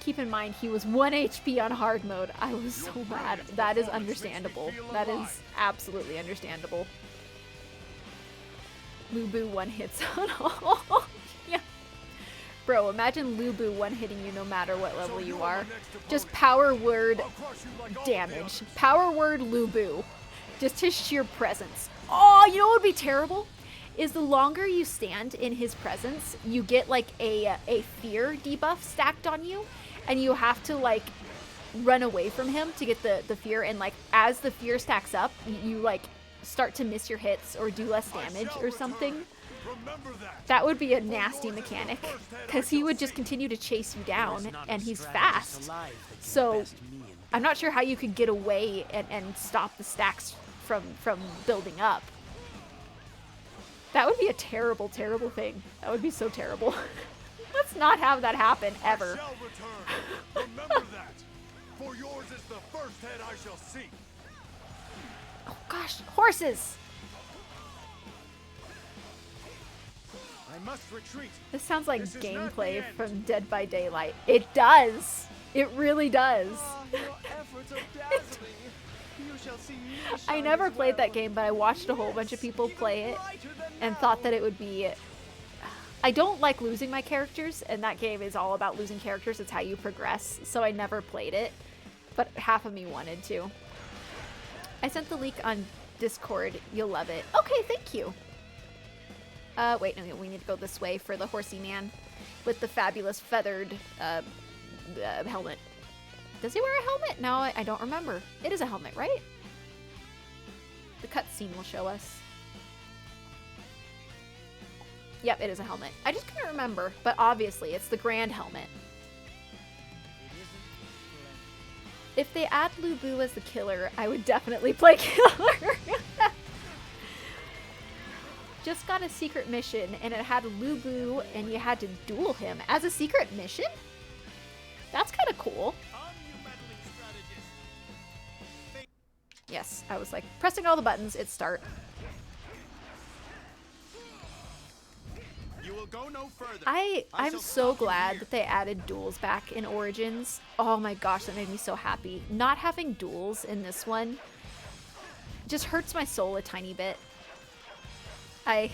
Keep in mind, he was 1 HP on hard mode. I was so mad. That is understandable. That is absolutely understandable. Lubu one-hits on all. Yeah. Bro, imagine Lubu one-hitting you no matter what level you are. Just power word damage. Power word Lubu. Just his sheer presence. Oh, you know what would be terrible? Is the longer you stand in his presence, you get like a fear debuff stacked on you, and you have to like run away from him to get the fear, and like as the fear stacks up, you like start to miss your hits or do less damage or something. That would be a nasty mechanic, because he would just continue to chase you down, and he's fast. So I'm not sure how you could get away and stop the stacks from building up. That would be a terrible, terrible thing. That would be so terrible. Let's not have that happen, ever. Remember that. For yours is the first head I shall see. Oh gosh, horses! I must retreat. This sounds like gameplay from Dead by Daylight. It does! It really does. I never played that game, but I watched a whole bunch of people play it and thought that it would be... I don't like losing my characters, and that game is all about losing characters. It's how you progress, so I never played it, but half of me wanted to. I sent the leak on Discord. You'll love it. Okay, thank you. Wait, no, we need to go this way for the horsey man with the fabulous feathered helmet. Does he wear a helmet? No, I don't remember. It is a helmet, right? The cutscene will show us. Yep, it is a helmet. I just couldn't remember, but obviously it's the grand helmet. If they add Lubu as the killer, I would definitely play killer. Just got a secret mission, and it had Lubu, and you had to duel him as a secret mission? That's kind of cool. Yes, I was like pressing all the buttons. It's start. You will go no further. I'm so glad that they added duels back in Origins. Oh my gosh, that made me so happy. Not having duels in this one just hurts my soul a tiny bit. I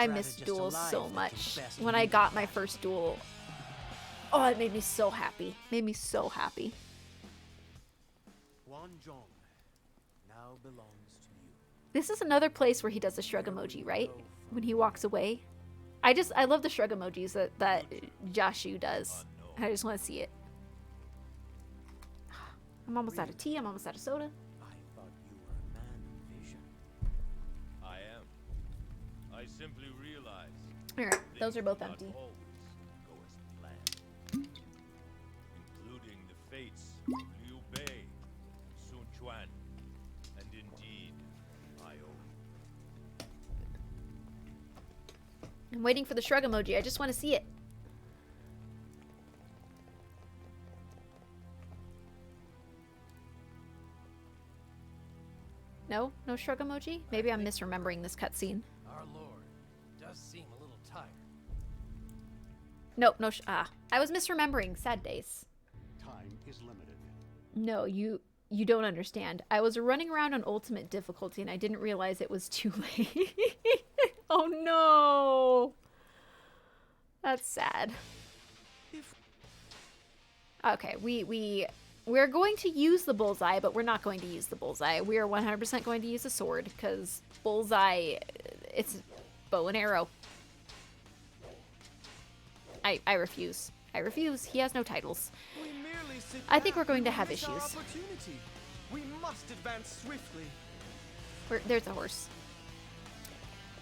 miss duels so much. When I got my first duel, oh, it made me so happy. Made me so happy. Huanzhong now belongs to you. This is another place where he does the shrug emoji, right? When he walks away. I love the shrug emojis that Jashu does. I just want to see it. I'm almost out of tea. I'm almost out of soda. I thought you were a man of vision. I am. I simply realize. Alright, those are both empty. Always go as planned. Including the fates of Liu Bei, Sun Quan, and indeed, my own. I'm waiting for the shrug emoji. I just want to see it. No? No shrug emoji? Maybe I'm misremembering this cutscene. Our Lord does seem a little tired. Nope, no I was misremembering. Sad days. Time is limited. No, you don't understand. I was running around on ultimate difficulty and I didn't realize it was too late. Oh no! That's sad. Okay, we're going to use the bullseye, but we're not going to use the bullseye. We are 100% going to use a sword, because bullseye, it's bow and arrow. I refuse. I refuse. He has no titles. I think we're going to have issues. We must advance swiftly. There's a horse.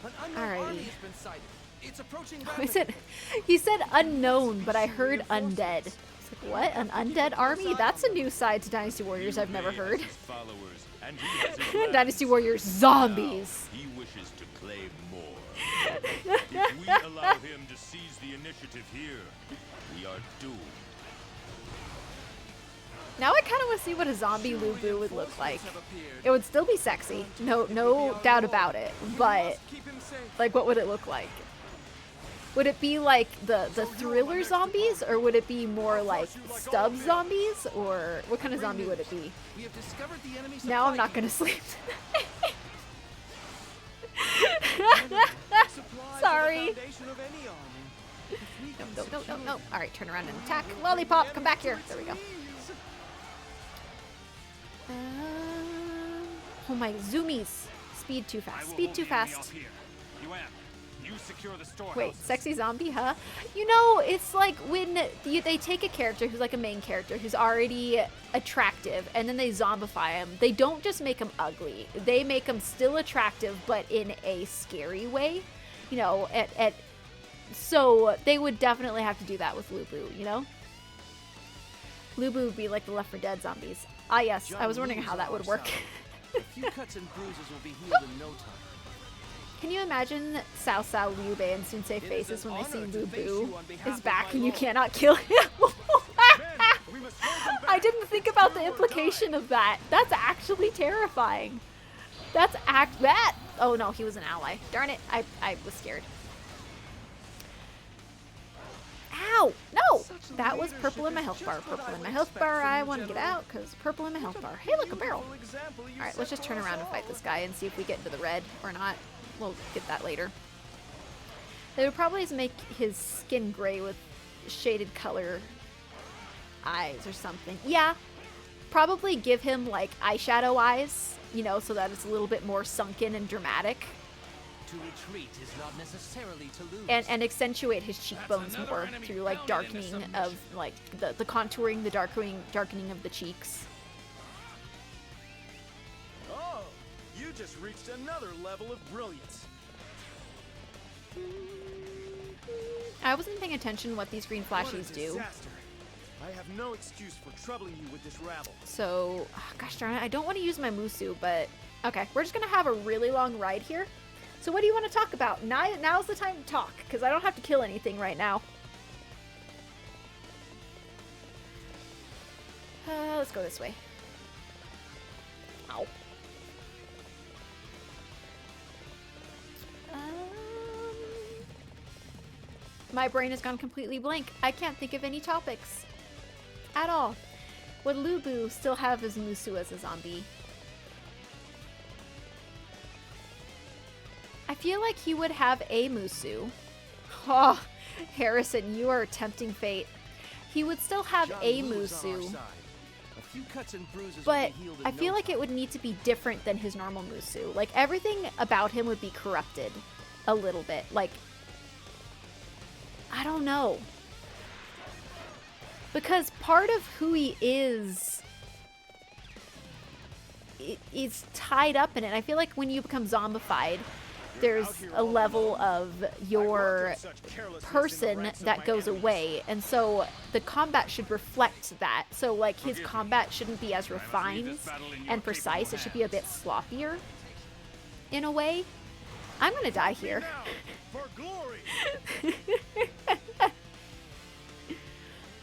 An unknown Alrighty. army has been sighted. It's approaching He said unknown, but I heard undead. It's like, what? An undead army? That's a new side to Dynasty Warriors I've never heard. Dynasty Warriors zombies. He wishes to claim more. If we allow him to seize the initiative here, we are doomed. Now I kind of want to see what a zombie Lu Bu would look like. It would still be sexy, no doubt about it. But like, what would it look like? Would it be like the thriller zombies, or would it be more like stub zombies, or what kind of zombie would it be? Now I'm not gonna sleep tonight. Sorry. No. All right, turn around and attack. Lollipop, come back here. There we go. Oh my, zoomies. Speed too fast. Speed too fast. You secure the storehouse. Wait, sexy zombie, huh? You know, it's like when they take a character who's like a main character who's already attractive, and then they zombify him. They don't just make him ugly. They make him still attractive, but in a scary way. You know, so they would definitely have to do that with Lu Bu, you know? Lu Bu would be like the Left 4 Dead zombies. Ah, yes, I was wondering how that would work. A few cuts and bruises will be healed in no time. Can you imagine Cao Cao, Liu Bei, and Sensei faces when they see Lu Bu is back and you cannot kill him? I didn't think about the implication of that. That's actually terrifying. Oh no, he was an ally. Darn it, I was scared. Ow! No! That was purple in my health bar. Purple in my health bar. I want to get out because purple in my health bar. Hey, look, a barrel. Alright, let's just turn around and fight this guy and see if we get into the red or not. We'll get that later. They would probably just make his skin gray with shaded color eyes or something. Yeah, probably give him like eyeshadow eyes, you know, so that it's a little bit more sunken and dramatic. To retreat is not necessarily to lose. And accentuate his cheekbones more through like darkening of like the contouring, the darkening of the cheeks. Oh, you just reached another level of brilliance. I wasn't paying attention what these green flashies do. I have no excuse for troubling you with this rabble. So, gosh darn it, I don't want to use my Musu, but okay, we're just gonna have a really long ride here. So what do you want to talk about? Now's the time to talk, because I don't have to kill anything right now. Let's go this way. Ow. My brain has gone completely blank. I can't think of any topics at all. Would Lu Bu still have his Musu as a zombie? I feel like he would have a Musu. Oh, Harrison, you are tempting fate. He would still have a Musu. few cuts and bruises but will be healed in I feel no like it would need to be different than his normal Musu. Like, everything about him would be corrupted a little bit. Like, I don't know. Because part of who he is tied up in it. I feel like when you become zombified, there's a level of your person that goes away, and so the combat should reflect that. So like his combat shouldn't be as refined and precise, it should be a bit sloppier in a way. I'm gonna die here.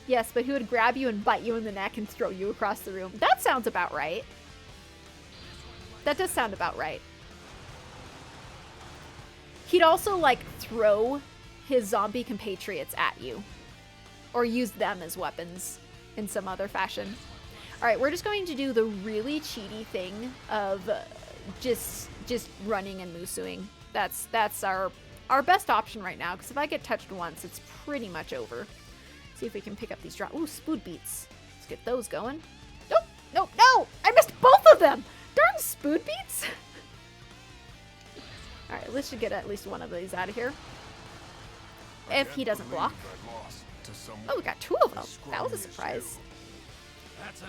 Yes, but he would grab you and bite you in the neck and throw you across the room. That sounds about right. That does sound about right. He'd also, like, throw his zombie compatriots at you. Or use them as weapons in some other fashion. Alright, we're just going to do the really cheaty thing of just running and musuing. That's our best option right now, because if I get touched once, it's pretty much over. See if we can pick up these Ooh, spood beats. Let's get those going. Nope, nope, no! I missed both of them! Darn spood beats! Alright, let's just get at least one of these out of here. If he doesn't block. Oh, we got two of them. That was a surprise.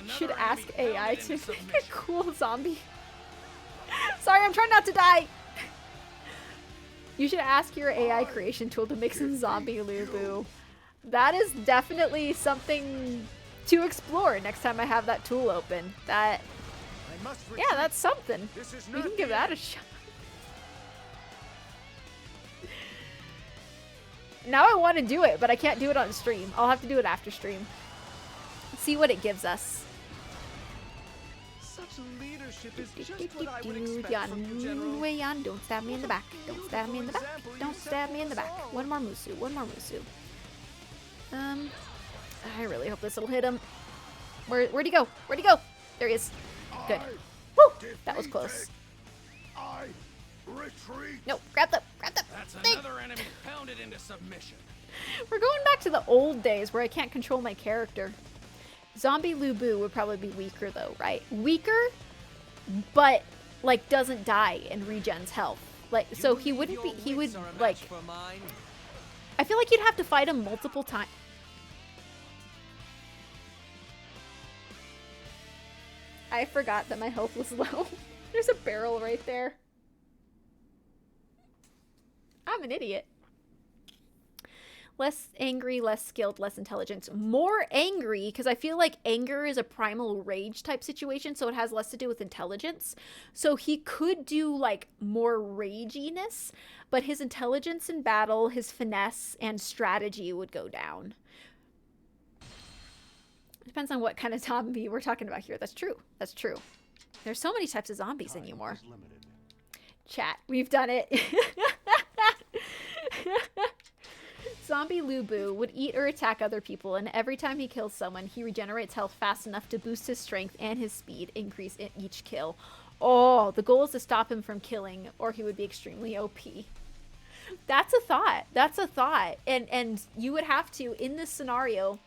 Should ask AI to make a cool zombie. Sorry, I'm trying not to die! You should ask your AI creation tool to make some zombie Lubu. That is definitely something to explore next time I have that tool open. Yeah, that's something. We can give that a shot. Now I want to do it, but I can't do it on stream. I'll have to do it after stream. See what it gives us. Such leadership is just what I would expect from you, General. Yan, don't stab me in the back. Don't stab me in the back. Don't stab me in the back. One more Musu. One more Musu. I really hope this will hit him. Where'd he go? Where'd he go? There he is. Good. Woo! That was close. No, grab them. Grab them. That's another enemy pounded into submission. We're going back to the old days where I can't control my character. Zombie Lubu would probably be weaker though, right? Weaker, but like doesn't die and regens health. Like, so he wouldn't be, he would like, I feel like you'd have to fight him multiple times. I forgot that my health was low. There's a barrel right there. I'm an idiot. Less angry, less skilled, less intelligent. More angry, because I feel like anger is a primal rage type situation, so it has less to do with intelligence. So he could do, like, more raginess, but his intelligence in battle, his finesse, and strategy would go down. Depends on what kind of zombie we're talking about here. That's true. That's true. There's so many types of zombies anymore. Chat, we've done it. Zombie Lubu would eat or attack other people, and every time he kills someone, he regenerates health fast enough to boost his strength and his speed, increase in each kill. Oh, the goal is to stop him from killing, or he would be extremely OP. That's a thought. That's a thought. And you would have to, in this scenario,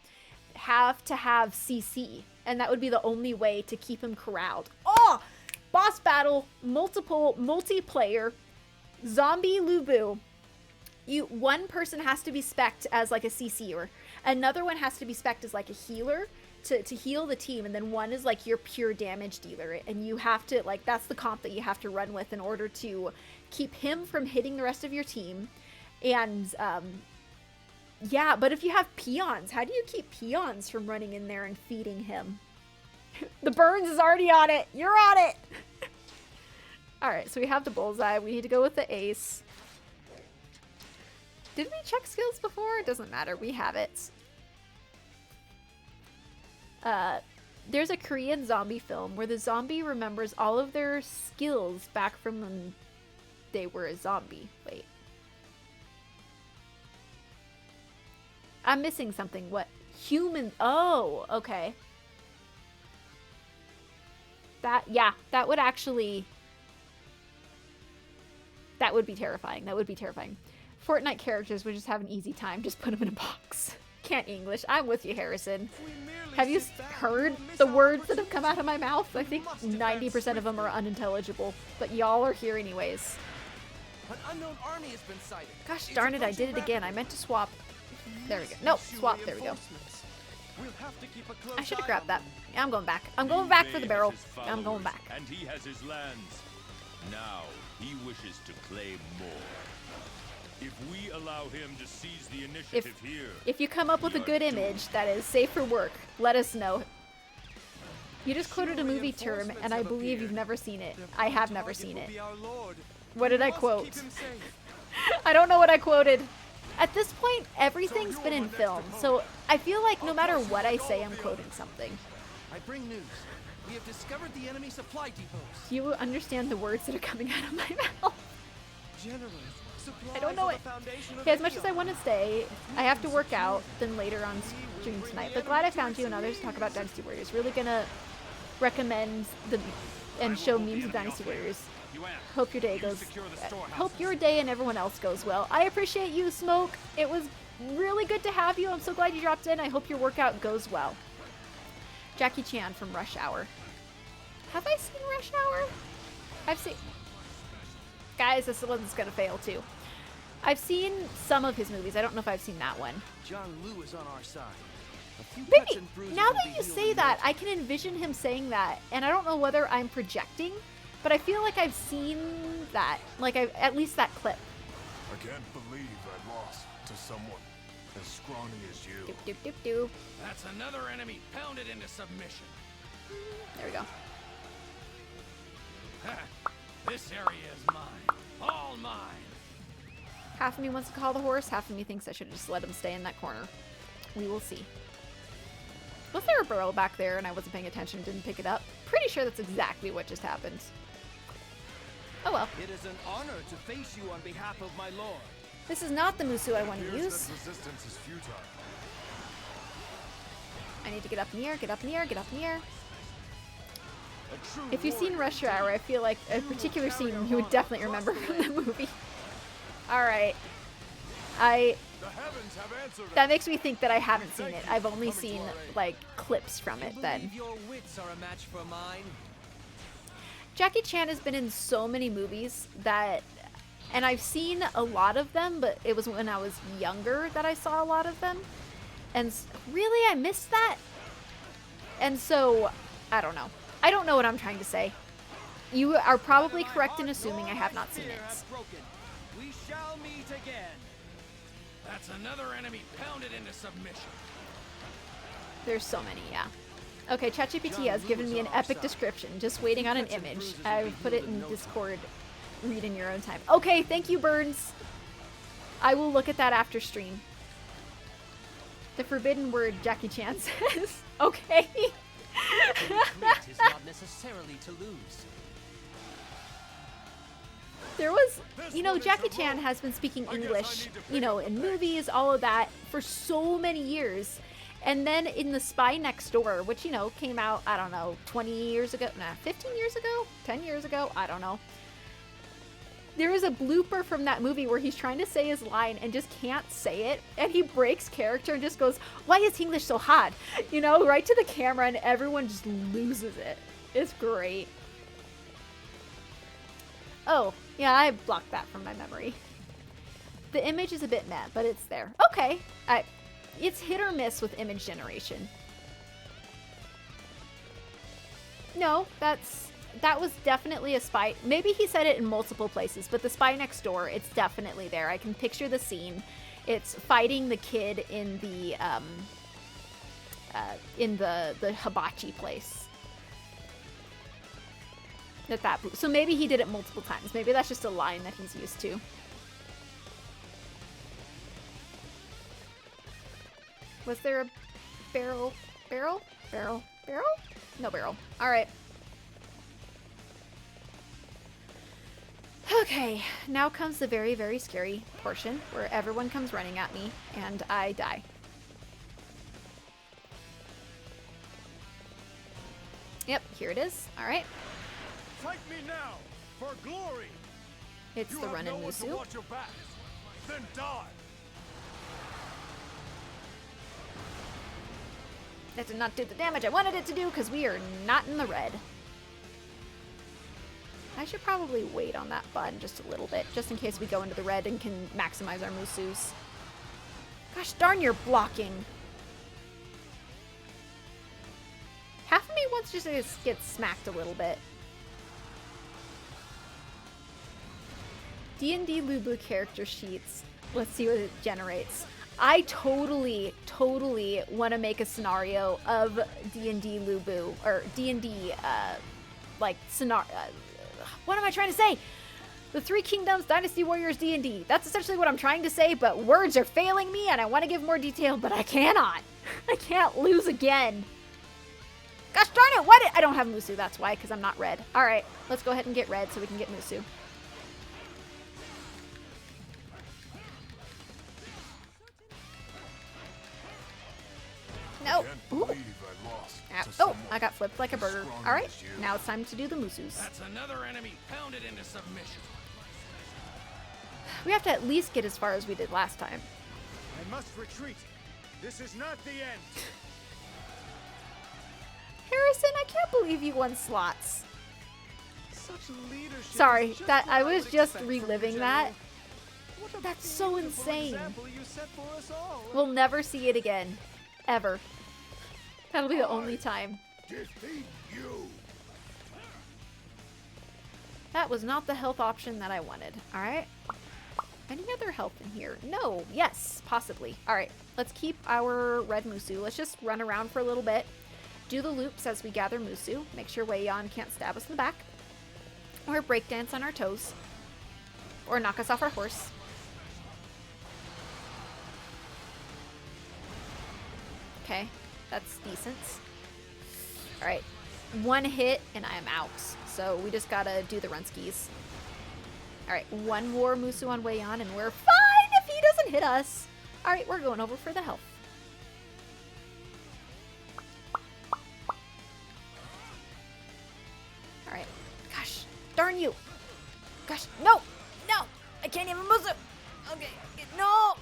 have to have CC, and that would be the only way to keep him corralled. Oh! Boss battle, multiplayer, Zombie Lubu. One person has to be spec'd as like a CC'er. Another one has to be spec'd as like a healer to heal the team. And then one is like your pure damage dealer. And you have to, like, that's the comp that you have to run with in order to keep him from hitting the rest of your team. And, yeah, but if you have peons, how do you keep peons from running in there and feeding him? The Burns is already on it. You're on it. Alright, so we have the bullseye. We need to go with the ace. Did we check skills before? It doesn't matter. We have it. There's a Korean zombie film where the zombie remembers all of their skills back from when they were a zombie. Wait. I'm missing something. What? Human. Oh, okay. Yeah, that would actually... That would be terrifying. That would be terrifying. Fortnite characters would just have an easy time. Just put them in a box. can't English. I'm with you, Harrison. Have you heard the words that have come out of my mouth? I think 90% of them are unintelligible, but y'all are here anyways. An unknown army has been sighted. Gosh darn it, I did it again. I meant to swap. There we go. Nope, swap. There we go. I should have grabbed that. I'm going back. I'm going back for the barrel. I'm going back. And he has his lands. Now he wishes to claim more. If we allow him to seize the initiative here, If you come up with a good image that is safe for work, let us know. You just quoted a movie term, and I believe you've never seen it. I have never seen it. What did I quote? I don't know what I quoted. At this point, everything's been in film, so I feel like no matter what I say, I'm quoting something. I bring news. We have discovered the enemy supply depots. Do you understand the words that are coming out of my mouth? General, I don't know it. Okay, as much as I want to stay, I have to work out, then later on stream tonight. But glad I found you and others to talk about Dynasty Warriors. Really gonna recommend and show memes of Dynasty Warriors. Hope your day goes. Hope your day and everyone else goes well. I appreciate you, Smoke. It was really good to have you. I'm so glad you dropped in. I hope your workout goes well. Jackie Chan from Rush Hour. Have I seen Rush Hour? I've seen. Guys, this one's gonna fail too. I've seen some of his movies. I don't know if I've seen that one. John Liu is on our side. Maybe, now that you say that, I can envision him saying that, and I don't know whether I'm projecting, but I feel like I've seen that, like at least that clip. I can't believe I lost to someone as scrawny as you. Doop, doop, doop, doop. That's another enemy pounded into submission. There we go. This area is mine. All mine. Half of me wants to call the horse, half of me thinks I should just let him stay in that corner. We will see. Was there a burrow back there and I wasn't paying attention, didn't pick it up? Pretty sure that's exactly what just happened. Oh well. It is an honor to face you on behalf of my lord. This is not the Musu I want to use. Resistance is futile. I need to get up in the air, get up in the air, get up in the air. If you've seen Rush Hour, I feel like a particular scene you would definitely remember from the movie. Alright. That makes me think that I haven't seen it. I've only seen, like, clips from it then. Your wits are a match for mine. Jackie Chan has been in so many movies that... And I've seen a lot of them, but it was when I was younger that I saw a lot of them. And really, I missed that? And so, I don't know. I don't know what I'm trying to say. You are probably correct in assuming I have not seen it. We shall meet again. That's another enemy pounded into submission. There's so many, yeah. Okay, ChatGPT has given me an epic description. Just waiting on an image. I put it in Discord. Read in your own time. Okay, thank you, Burns. I will look at that after stream. The forbidden word Jackie Chan says. Okay. Retreat is not necessarily to lose. There was, you know, Jackie Chan has been speaking English, you know, in movies, all of that, for so many years. And then in The Spy Next Door, which, you know, came out, I don't know, 20 years ago, 15 years ago, 10 years ago, I don't know. There is a blooper from that movie where he's trying to say his line and just can't say it. And he breaks character and just goes, why is English so hard? You know, right to the camera, and everyone just loses it. It's great. Oh, yeah, I blocked that from my memory. The image is a bit meh, but it's there. Okay. It's hit or miss with image generation. No, that was definitely a spy. Maybe he said it in multiple places, but The Spy Next Door, it's definitely there. I can picture the scene. It's fighting the kid in the hibachi place. So maybe he did it multiple times. Maybe that's just a line that he's used to. Was there a barrel? Barrel? Barrel? Barrel? No barrel. All right. Okay, now comes the very, very scary portion where everyone comes running at me and I die. Yep, here it is. All right. Fight me now for glory. It's the run in Musu. Watch your back, then die. That did not do the damage I wanted it to do because we are not in the red. I should probably wait on that button just a little bit, just in case we go into the red and can maximize our Musus. Gosh darn, you're blocking. Half of me wants just to get smacked a little bit. D&D Lubu character sheets. Let's see what it generates. I totally want to make a scenario of D&D Lubu, or D&D, like, scenario. What am I trying to say? The Three Kingdoms, Dynasty Warriors, D&D. That's essentially what I'm trying to say, but words are failing me, and I want to give more detail, but I cannot. I can't lose again. Gosh darn it, why did I don't have Musu, that's why, because I'm not red. Alright, let's go ahead and get red so we can get Musu. No. Ooh. Oh, I got flipped like a burger. Alright, now it's time to do the Musus. That's another enemy pounded into submission. We have to at least get as far as we did last time. I must retreat. This is not the end. Harrison, I can't believe you won slots. Such leadership. Sorry, is that what I would was just expect from reliving you, that. General. What a That's so beautiful insane. example you set for us all. We'll never see it again. Ever. That'll be the only time. Defeat you. That was not the health option that I wanted. Alright. Any other health in here? No. Yes, possibly. Alright, let's keep our red Musu. Let's just run around for a little bit. Do the loops as we gather Musu. Make sure Wei Yan can't stab us in the back. Or breakdance on our toes. Or knock us off our horse. Okay, that's decent. Alright, one hit and I am out. So we just gotta do the run skis. Alright, one more Musu on Wei Yan and we're fine if he doesn't hit us. Alright, we're going over for the health. Alright, gosh, darn you. Gosh, no, no, I can't even Musu. Okay, no.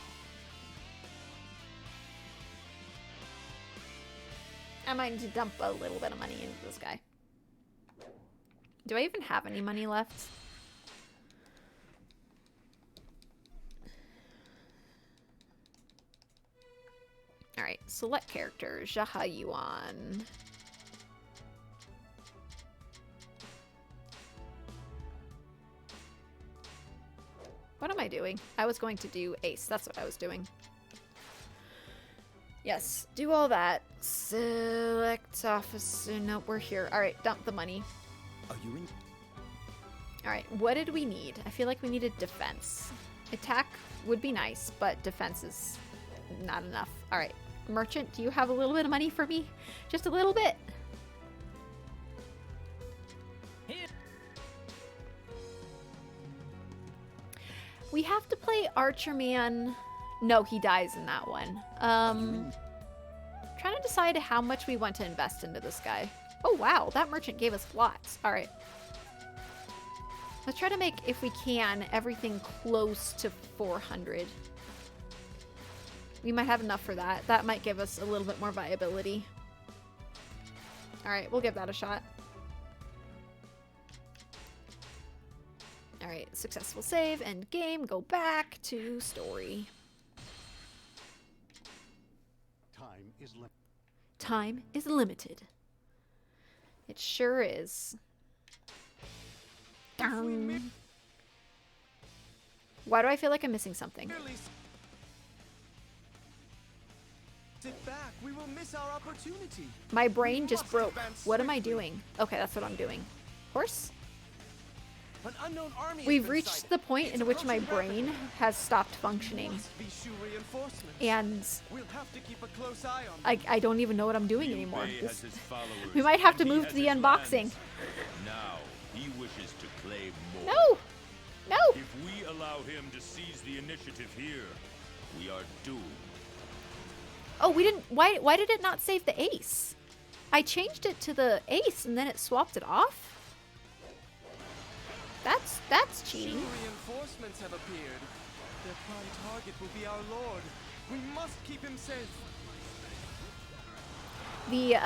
I might need to dump a little bit of money into this guy. Do I even have any money left? Alright, select character. Jaha Yuan. What am I doing? I was going to do Ace. That's what I was doing. Yes, do all that. Select officer. Nope, we're here. Alright, dump the money. Are you in? Alright, what did we need? I feel like we needed defense. Attack would be nice, but defense is not enough. Alright, merchant, do you have a little bit of money for me? Just a little bit. We have to play Archer Man. No, he dies in that one. Trying to decide how much we want to invest into this guy. Oh wow, that merchant gave us lots. Alright. Let's try to make, if we can, everything close to 400. We might have enough for that. That might give us a little bit more viability. Alright, we'll give that a shot. Alright, successful save, end game, go back to story. Time is limited. It sure is. Darn. Why do I feel like I'm missing something? Sit back. We will miss our opportunity. My brain just broke. What am I doing? Okay, that's what I'm doing. Horse? An unknown army We've reached the point in which my brain has stopped functioning. And we'll have to keep a close eye on I don't even know what I'm doing anymore. We might have to move to the unboxing. Now he wishes to claim more. No! No! If we allow him to seize the initiative here, we are doomed. Oh, we didn't. Why did it not save the ace? I changed it to the ace and then it swapped it off? That's cheating. Reinforcements have appeared. Their prime target will be our lord. We must keep him safe. The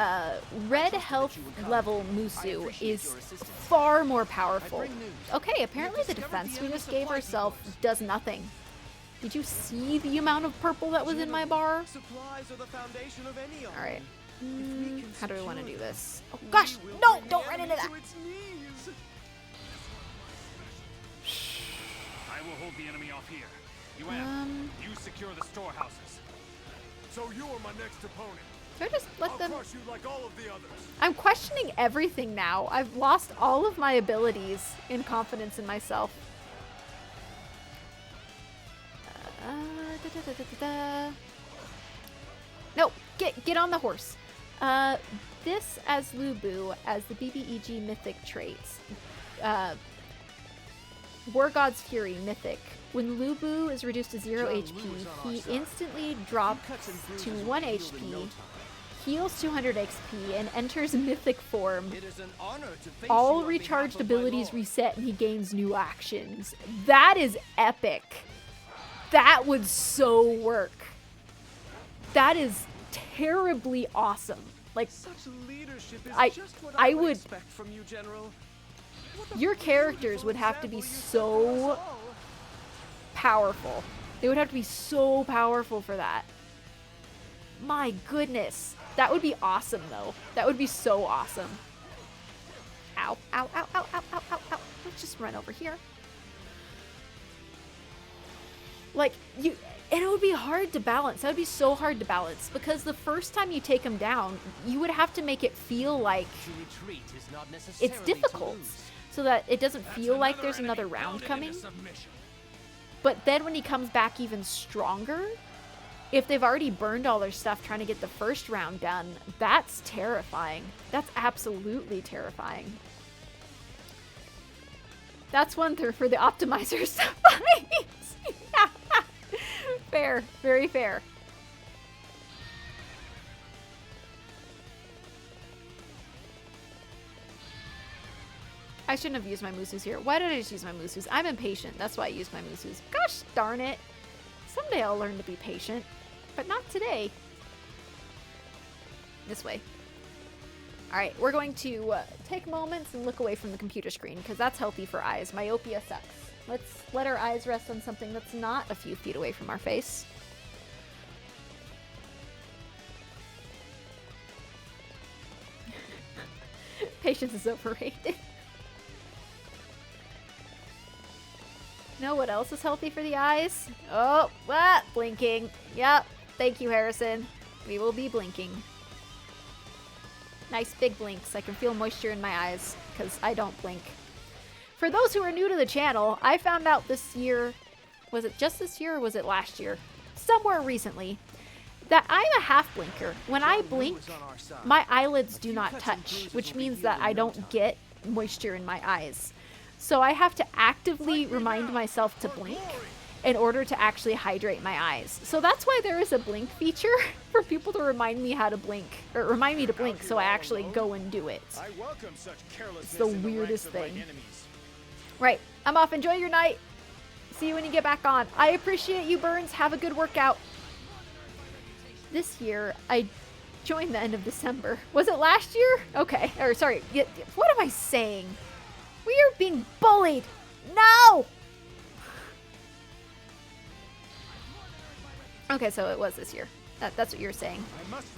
red health level Musu is far more powerful. Okay, apparently the defense we just gave ourselves does nothing. Did you see the amount of purple that was in my bar? Alright. How do I want to do this? Oh gosh, no! Don't run into that! I will hold the enemy off here. You secure the storehouses. So you are my next opponent. Should I just let them... I'll crush you like all of the others. I'm questioning everything now. I've lost all of my abilities and confidence in myself. No, get on the horse. This as Lubu, as the BBEG mythic traits. War God's Fury mythic. When Lubu is reduced to 0 HP, he instantly drops to 1 HP, heals 200 XP, and enters mythic form. All recharged abilities reset and he gains new actions. That is epic. That would so work. That is terribly awesome. Like, I would... From you, General. Your characters would have to be so powerful. They would have to be so powerful for that. My goodness. That would be awesome, though. That would be so awesome. Ow, ow, ow, ow, ow, ow, ow, ow. Let's just run over here. Like, you... And it would be hard to balance. That would be so hard to balance. Because the first time you take them down, you would have to make it feel like it's difficult. So that it doesn't feel like there's another round coming. But then when he comes back even stronger, if they've already burned all their stuff trying to get the first round done, that's terrifying. That's absolutely terrifying. That's one thing for the optimizers to fight. Fair. Very fair. I shouldn't have used my Musus here. Why did I just use my Musus? I'm impatient. That's why I used my Musus. Gosh darn it. Someday I'll learn to be patient. But not today. This way. Alright, we're going to take moments and look away from the computer screen because that's healthy for eyes. Myopia sucks. Let's let our eyes rest on something that's not a few feet away from our face. Patience is overrated. Know what else is healthy for the eyes? Oh, what? Blinking. Yep. Thank you, Harrison. We will be blinking. Nice big blinks. I can feel moisture in my eyes because I don't blink. For those who are new to the channel, I found out this year, was it just this year or was it last year? Somewhere recently, that I'm a half blinker. When I blink, my eyelids do not touch, which means that I don't get moisture in my eyes. So I have to actively remind myself to blink in order to actually hydrate my eyes. So that's why there is a blink feature for people to remind me how to blink, or remind me to blink so I actually go and do it. It's the weirdest thing. Right, I'm off. Enjoy your night. See you when you get back on. I appreciate you, Burns. Have a good workout. This year, I joined the end of December. Was it last year? Okay. Or sorry. What am I saying? We are being bullied. No! Okay, so it was this year. That's what you're saying.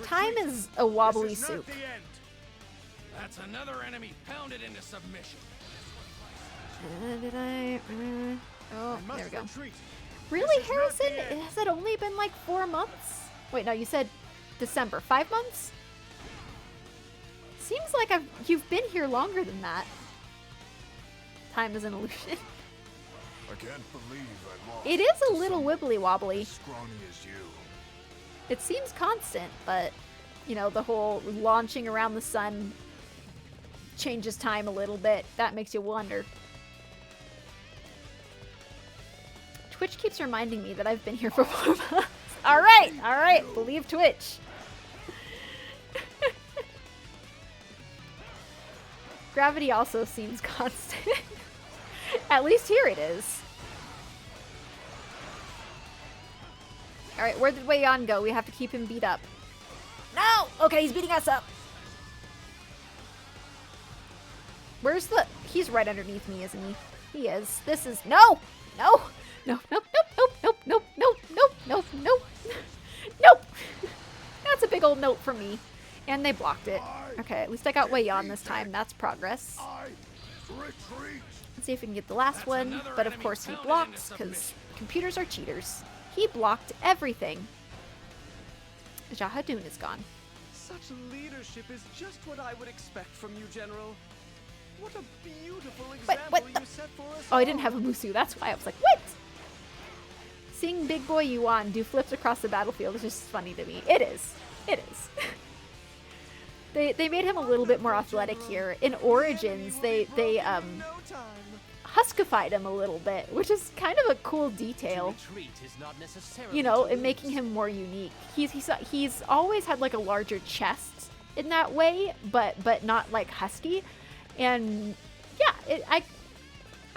Time is a wobbly soup. That's another enemy pounded into submission. Did I? Oh, there we go. Really, Harrison? Has it only been like 4 months? Wait, no, you said December. 5 months? Seems like you've been here longer than that. Time is an illusion. I can't believe I lost. It is a little wibbly wobbly. Scrawny as you. It seems constant, but you know, the whole launching around the sun changes time a little bit. That makes you wonder. Twitch keeps reminding me that I've been here for 4 months. All right, believe Twitch. Gravity also seems constant. At least here it is. All right, where did Wei Yan go? We have to keep him beat up. No! Okay, he's beating us up. Where's the... He's right underneath me, isn't he? He is. This is... No! No! No, nope, nope, nope, nope, nope, nope, nope, nope, nope. Nope! That's a big old note from me. And they blocked it. Okay, at least I got Wei Yan this time. That's progress. Let's see if we can get the last one. But of course he blocks, because computers are cheaters. He blocked everything. Jahadun is gone. Such leadership is just what I would expect from you, General. What a beautiful example you set for us. Oh, I didn't have a Musu. That's why I was like, what? Seeing Big Boy Yuan do flips across the battlefield is just funny to me. It is. It is. They made him a little bit more athletic here. In Origins, they huskified him a little bit, which is kind of a cool detail. You know, in making him more unique. He's always had like a larger chest in that way, but not like husky. And yeah,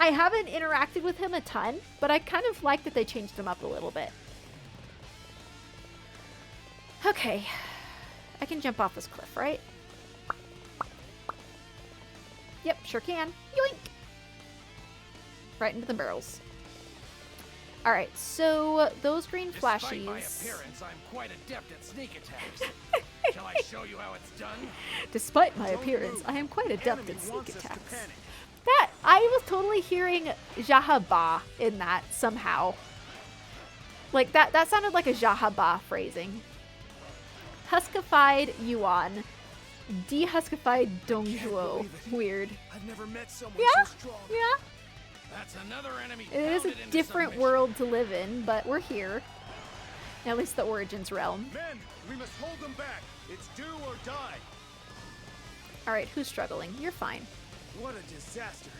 I haven't interacted with him a ton, but I kind of like that they changed him up a little bit. Okay, I can jump off this cliff, right? Yep, sure can. Yoink! Right into the barrels. Alright, so those green flashies... Despite my appearance, I'm quite adept at sneak attacks. Shall I show you how it's done? Despite my appearance, I am quite adept at sneak attacks. That, I was totally hearing Jahaba in that somehow. Like, that sounded like a Jahaba phrasing. Huskified Yuan. Dehuskified Dongzhuo. Weird. I've never met someone Yeah, so strong. yeah. That's another enemy. It is a pounded into different submission. world to live in, but we're here. At least the Origins realm. Men, we must hold them back. It's do or die. Alright, who's struggling? You're fine. What a disaster.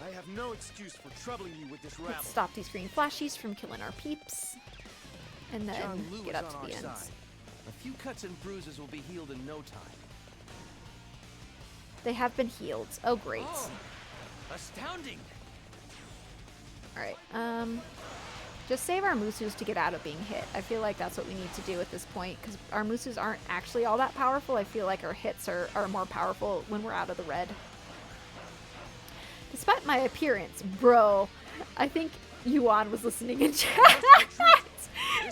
I have no excuse for troubling you with this rabble. Let's stop these green flashies from killing our peeps. And then John Lu get is up on to the our ends. side. A few cuts and bruises will be healed in no time. They have been healed. Oh, great. Oh, astounding. Alright, just save our Musus to get out of being hit. I feel like that's what we need to do at this point, because our Musus aren't actually all that powerful. I feel like our hits are more powerful when we're out of the red. Despite my appearance, bro, I think Yuan was listening in chat.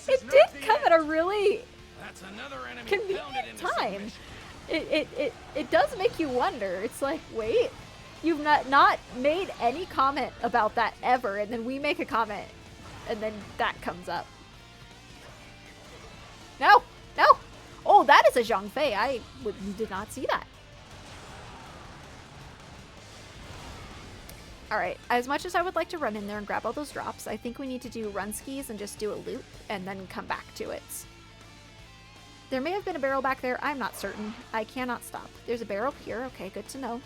It did come at a really That's another enemy convenient time. It does make you wonder. It's like, wait, you've not made any comment about that ever, and then we make a comment, and then that comes up. No, no. Oh, that is a Zhang Fei. I did not see that. Alright, as much as I would like to run in there and grab all those drops, I think we need to do run skis and just do a loop and then come back to it. There may have been a barrel back there. I'm not certain. I cannot stop. There's a barrel here. Okay, good to know.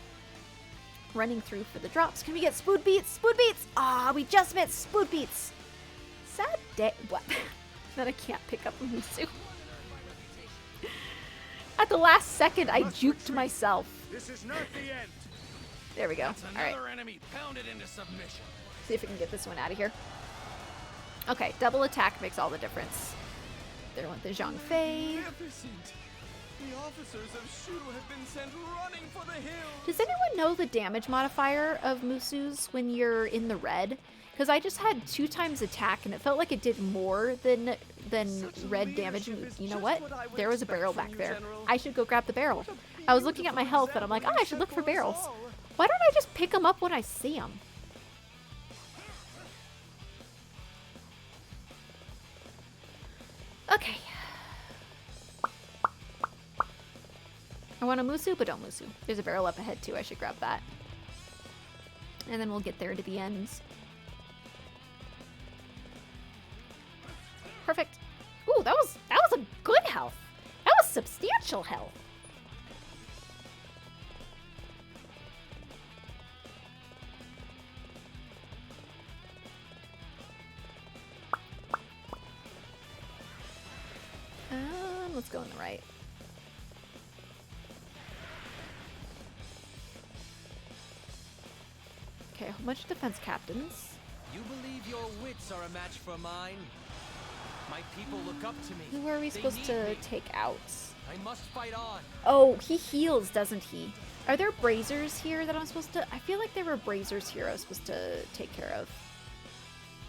Running through for the drops. Can we get spood beats? Spood beats! Ah, we just missed spood beats. Sad day. What? That I can't pick up a Musu. At the last second, I juked myself. This is not the end. There we go. That's All right. another enemy pounded into submission. See if we can get this one out of here. Okay, double attack makes all the difference. There went the Zhang Fei. Magnificent. The officers of Shu have been sent running for the hills. Does anyone know the damage modifier of Musu's when you're in the red? Because I just had 2 times attack and it felt like it did more than red damage. You know what? There was a barrel back there. I should go grab the barrel. I was looking at my health and I'm like, oh, I should look for barrels. Why don't I just pick them up when I see them? Okay. I want a Musu, but don't Musu. There's a barrel up ahead too. I should grab that. And then we'll get there to the ends. Perfect. Ooh, that was a good health. That was substantial health. Let's go on the right. Okay, a whole bunch of defense captains. You believe your wits are a match for mine? My My people look up to me. Who are we They supposed need to me. take out? I must fight on. Oh, he heals, doesn't he? Are there braziers here that I'm supposed to... I feel like there were braziers here I was supposed to take care of.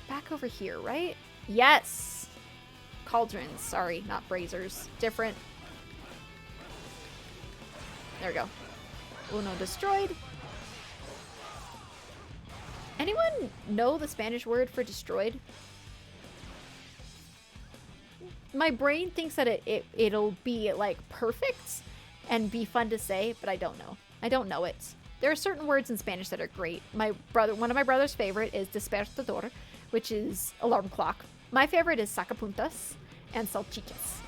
Back over here, right? Yes! Cauldrons. Sorry, not braziers. Different. There we go. Uno destroyed. Anyone know the Spanish word for destroyed? My brain thinks that it'll be like perfect and be fun to say, but I don't know. I don't know it. There are certain words in Spanish that are great. One of my brother's favorite is despertador, which is alarm clock. My favorite is sacapuntas and salchichas.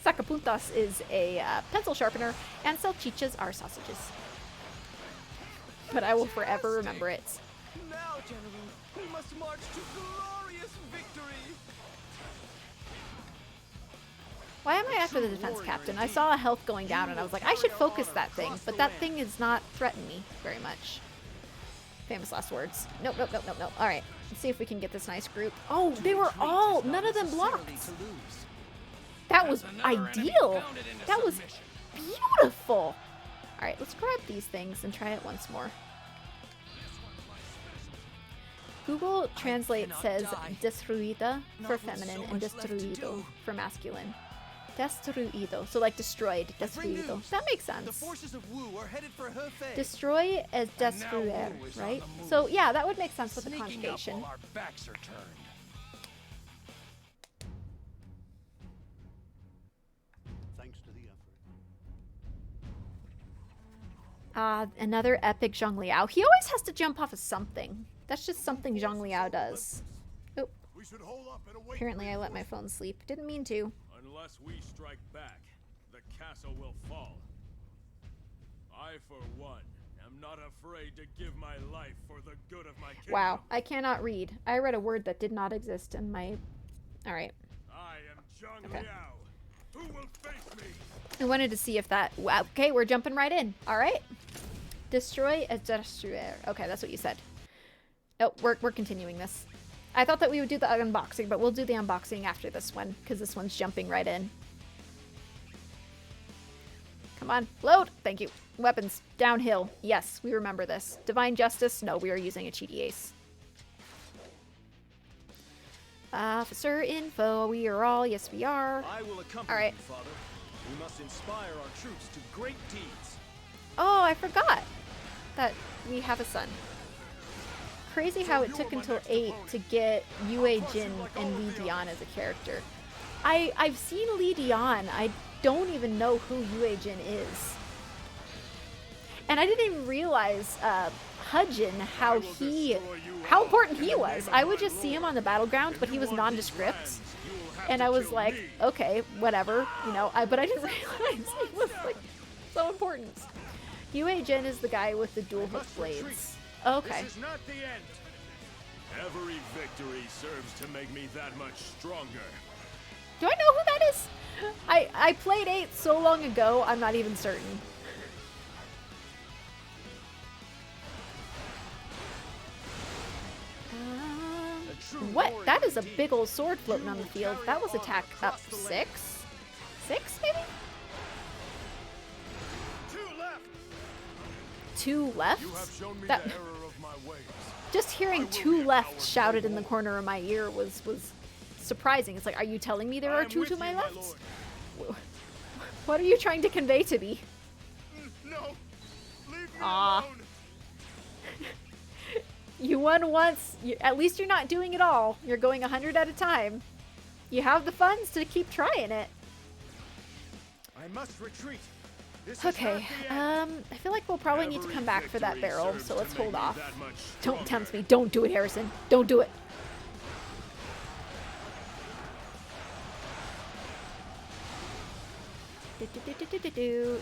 Sacapuntas is a pencil sharpener, and salchichas are sausages. But I will forever remember it. Now, General, we must march to glorious victory. Why am I after the defense captain? I saw a health going down and I was like, I should focus that thing, but that thing is not threatening me very much. Famous last words. Nope, nope, nope, nope, nope. All right, let's see if we can get this nice group. Oh, they were all, none of them blocked. That was ideal. That was beautiful. All right, let's grab these things and try it once more. Google Translate says destruida for feminine and destruido for masculine. Destruido, so like destroyed, destruido. That makes sense. The forces of Wu are headed for her face. Destroy as destruir, right? So yeah, that would make sense with the conjugation. Our backs are turned. Thanks to the effort. Another epic Zhang Liao. He always has to jump off of something. That's just something Zhang Liao does. Oh. Apparently I let my phone sleep. Didn't mean to. Unless we strike back, the castle will fall. I, for one, am not afraid to give my life for the good of my kingdom. Wow, I cannot read. I read a word that did not exist in my... Alright. I am Zhang Liao. Who will face me? I wanted to see if that... Wow, okay, we're jumping right in. Alright. Destroy as destruir. Okay, that's what you said. Oh, we're continuing this. I thought that we would do the unboxing, but we'll do the unboxing after this one, because this one's jumping right in. Come on, load! Thank you. Weapons, downhill. Yes, we remember this. Divine Justice? No, we are using a cheaty ace. Officer info, we are all, yes we are. I will accompany you, Father. We must inspire our troops to great deeds. Oh, I forgot that we have a son. Crazy how it took until 8 to get Yue Jin and Li Dian as a character. I've seen Li Dian. I don't even know who Yue Jin is. And I didn't even realize Hujin, how important he was. I would just see him on the battleground, but he was nondescript. And I was like, okay, whatever, you know, but I didn't realize he was like so important. Yue Jin is the guy with the dual hook blades. Okay. This is not the end. Every victory serves to make me that much stronger. Do I know who that is? I played 8 so long ago, I'm not even certain. What? That is a big old sword floating on the field. That was attack up 6? 6 maybe? 2 left? You have shown me that, the error of my ways. Just hearing 2 left shouted in the corner of my ear was surprising. It's like, are you telling me there are 2 to my left? What are you trying to convey to me? No, leave me alone. You won once. At least you're not doing it all. You're going 100 at a time. You have the funds to keep trying it. I must retreat. Okay, I feel like we'll probably need to come back for that barrel, so let's hold off. Don't tempt me. Don't do it, Harrison. Don't do it.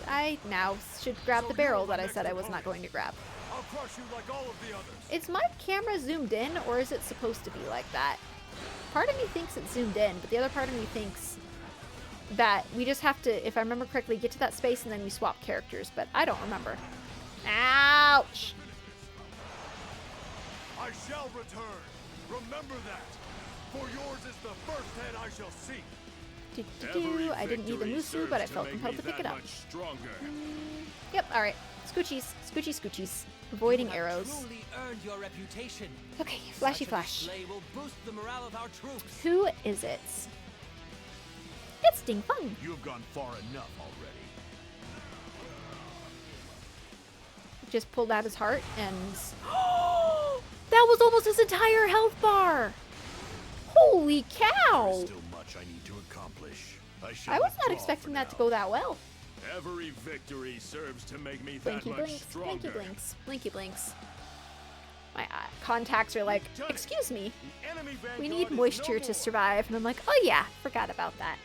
I now should grab the barrel that I said I was not going to grab. I'll crush you like all of the others. Is my camera zoomed in, or is it supposed to be like that? Part of me thinks it's zoomed in, but the other part of me thinks that we just have to, if I remember correctly, get to that space and then we swap characters, but I don't remember. Ouch! I shall return. Remember that. For yours is the first head I shall seek. I didn't need the Musu, but I felt compelled to pick it up. Yep, alright. Scoochies. Scoochy scoochies. Avoiding arrows. Truly earned your reputation. Okay, flashy Such a flash. display will boost the morale of our troops. Who is it? It's Ding Feng. You have gone far enough already. Just pulled out his heart and... that was almost his entire health bar! Holy cow! There's still much I need to accomplish. I was not expecting that to go that well. Every victory serves to make me Blinky that much blinks, stronger. blinky blinks, blinky blinks. My contacts are like, excuse me, we need moisture to survive. And I'm like, oh yeah, forgot about that.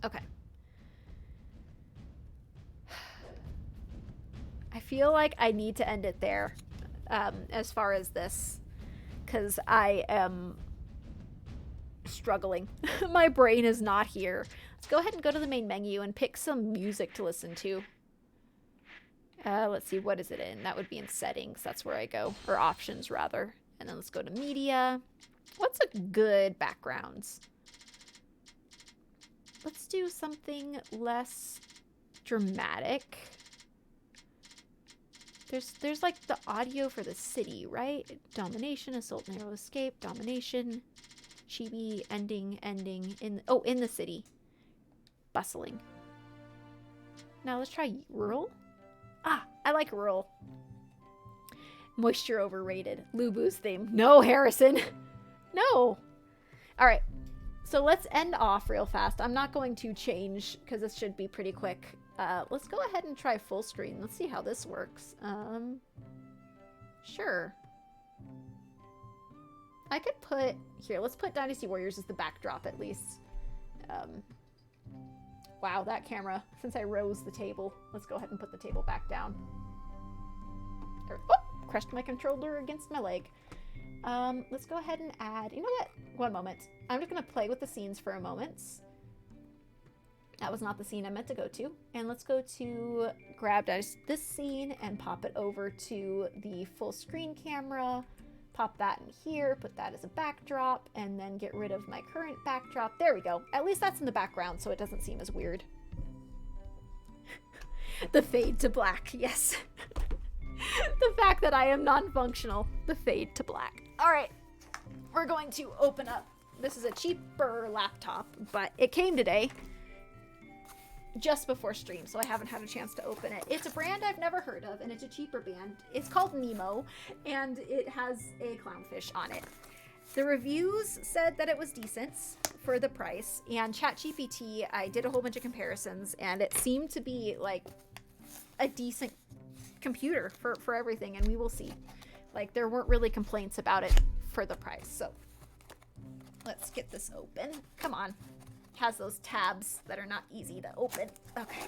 Okay. I feel like I need to end it there as far as this, because I am struggling. My brain is not here. Let's go ahead and go to the main menu and pick some music to listen to. Let's see, what is it in? That would be in settings. That's where I go. Or options, rather. And then let's go to media. What's a good backgrounds? Let's do something less dramatic. There's like the audio for the city, right? Domination, assault, narrow escape, domination, chibi, ending, in the city. Bustling. Now let's try rural. Ah, I like rural. Moisture overrated. Lubu's theme. No, Harrison. No. All right. So let's end off real fast. I'm not going to change because this should be pretty quick. Let's go ahead and try full screen. Let's see how this works. Sure. I could put, here, let's put Dynasty Warriors as the backdrop at least. Wow, that camera, since I rose the table, let's go ahead and put the table back down. Oh, crushed my controller against my leg. Let's go ahead and add, you know what? One moment. I'm just going to play with the scenes for a moment. That was not the scene I meant to go to. And let's go to grab this scene and pop it over to the full screen camera. Pop that in here, put that as a backdrop, and then get rid of my current backdrop. There we go. At least that's in the background, so it doesn't seem as weird. The fade to black, yes. The fact that I am non-functional. The fade to black. All right, we're going to open up. This is a cheaper laptop, but it came today just before stream, so I haven't had a chance to open it. It's a brand I've never heard of, and it's a cheaper band. It's called Nemo, and it has a clownfish on it. The reviews said that it was decent for the price, and ChatGPT, I did a whole bunch of comparisons, and it seemed to be like a decent computer for everything, and we will see. Like, there weren't really complaints about it for the price, so let's get this open. Come on. Has those tabs that are not easy to open. Okay.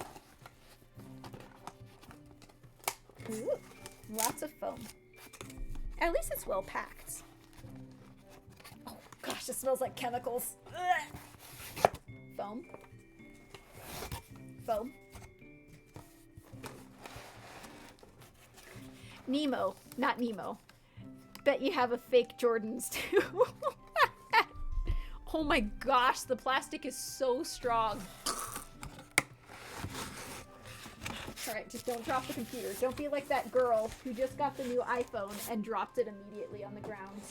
Ooh, lots of foam. At least it's well packed. Oh gosh, it smells like chemicals. Ugh. Foam. Foam. Nemo, not Nemo. Bet you have a fake Jordans too. Oh my gosh, the plastic is so strong. Alright, just don't drop the computer. Don't be like that girl who just got the new iPhone and dropped it immediately on the ground.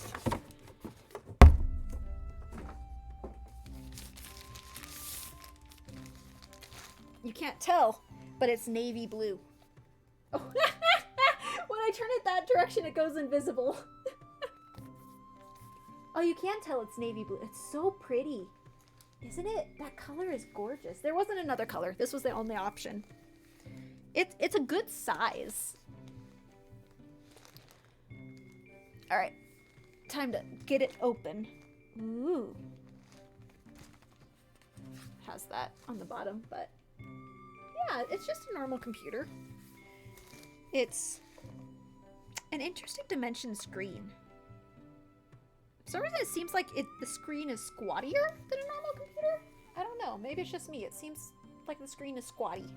You can't tell, but it's navy blue. Oh. When I turn it that direction, it goes invisible. Oh, you can tell it's navy blue. It's so pretty. Isn't it? That color is gorgeous. There wasn't another color. This was the only option. It's a good size. All right. Time to get it open. Ooh. Has that on the bottom, but yeah, it's just a normal computer. It's an interesting dimension screen. For some reason, it seems like the screen is squattier than a normal computer. I don't know. Maybe it's just me. It seems like the screen is squatty.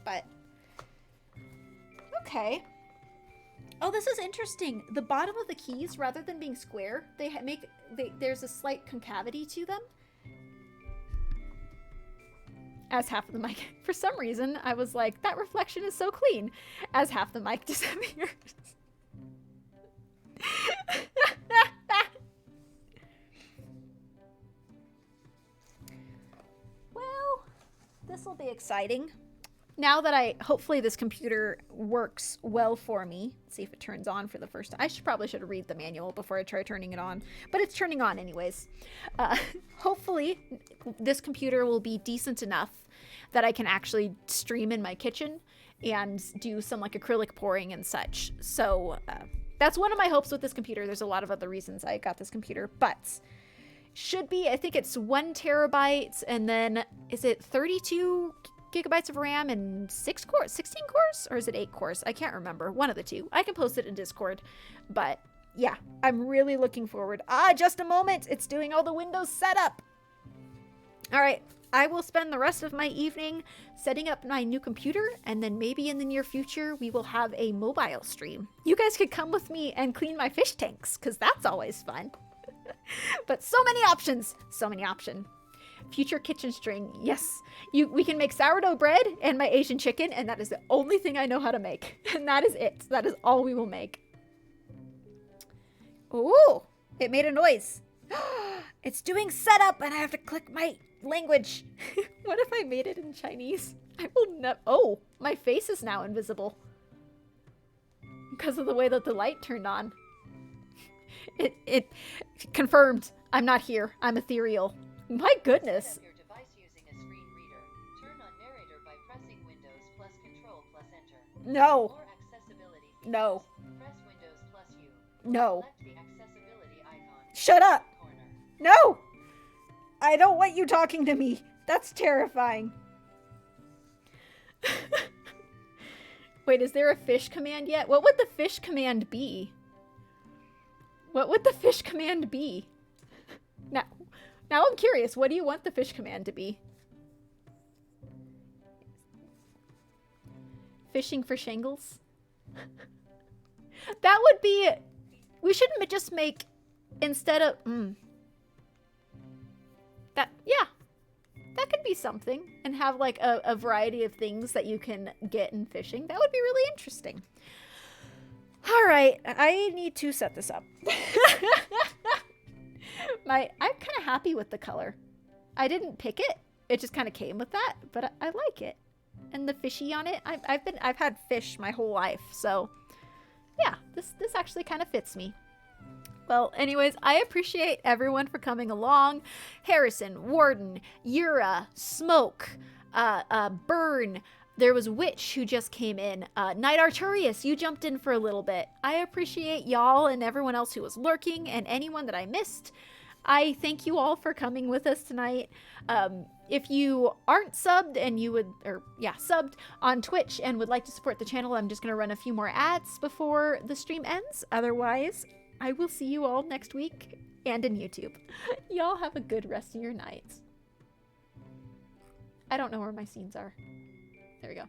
But, okay. Oh, this is interesting. The bottom of the keys, rather than being square, there's a slight concavity to them. As half of the mic. For some reason, I was like, that reflection is so clean. As half the mic disappears. Well, this will be exciting. Now that hopefully this computer works well for me. Let's see if it turns on for the first time. I probably should read the manual before I try turning it on, but it's turning on anyways. Hopefully this computer will be decent enough that I can actually stream in my kitchen and do some like acrylic pouring and such. So that's one of my hopes with this computer. There's a lot of other reasons I got this computer, but should be, I think it's 1 terabyte and then is it 32 gigabytes of RAM and 16 cores, or is it 8 cores? I can't remember. One of the two. I can post it in Discord, but yeah, I'm really looking forward. Just a moment. It's doing all the Windows setup. All right. I will spend the rest of my evening setting up my new computer, and then maybe in the near future, we will have a mobile stream. You guys could come with me and clean my fish tanks, because that's always fun. But so many options. So many options. Future kitchen string. Yes. We can make sourdough bread and my Asian chicken, and that is the only thing I know how to make. And that is it. That is all we will make. Ooh, it made a noise. It's doing setup and I have to click my language. What if I made it in Chinese? I will never. Oh, my face is now invisible. Because of the way that the light turned on. It confirmed. I'm not here. I'm ethereal. My goodness. Your device using a screen reader. Turn on narrator by pressing Windows plus Control plus Enter. No. Or accessibility features. No. Press Windows plus U. No. Select the accessibility icon. Shut up. No. I don't want you talking to me. That's terrifying. Wait, is there a fish command yet? What would the fish command be? What would the fish command be? Now I'm curious, what do you want the fish command to be? Fishing for shingles? That would be... We should just make... Instead of... Yeah. That could be something. And have like a variety of things that you can get in fishing. That would be really interesting. Alright, I need to set this up. I'm kind of happy with the color. I didn't pick it. It just kind of came with that, but I like it. And the fishy on it. I've had fish my whole life, so yeah, this actually kind of fits me. Well, anyways, I appreciate everyone for coming along. Harrison, Warden, Yura, Smoke, Burn. There was Witch who just came in. Knight Arturius, you jumped in for a little bit. I appreciate y'all and everyone else who was lurking and anyone that I missed. I thank you all for coming with us tonight. If you aren't subbed and you would, subbed on Twitch and would like to support the channel, I'm just going to run a few more ads before the stream ends. Otherwise, I will see you all next week and in YouTube. Y'all have a good rest of your night. I don't know where my scenes are. There we go.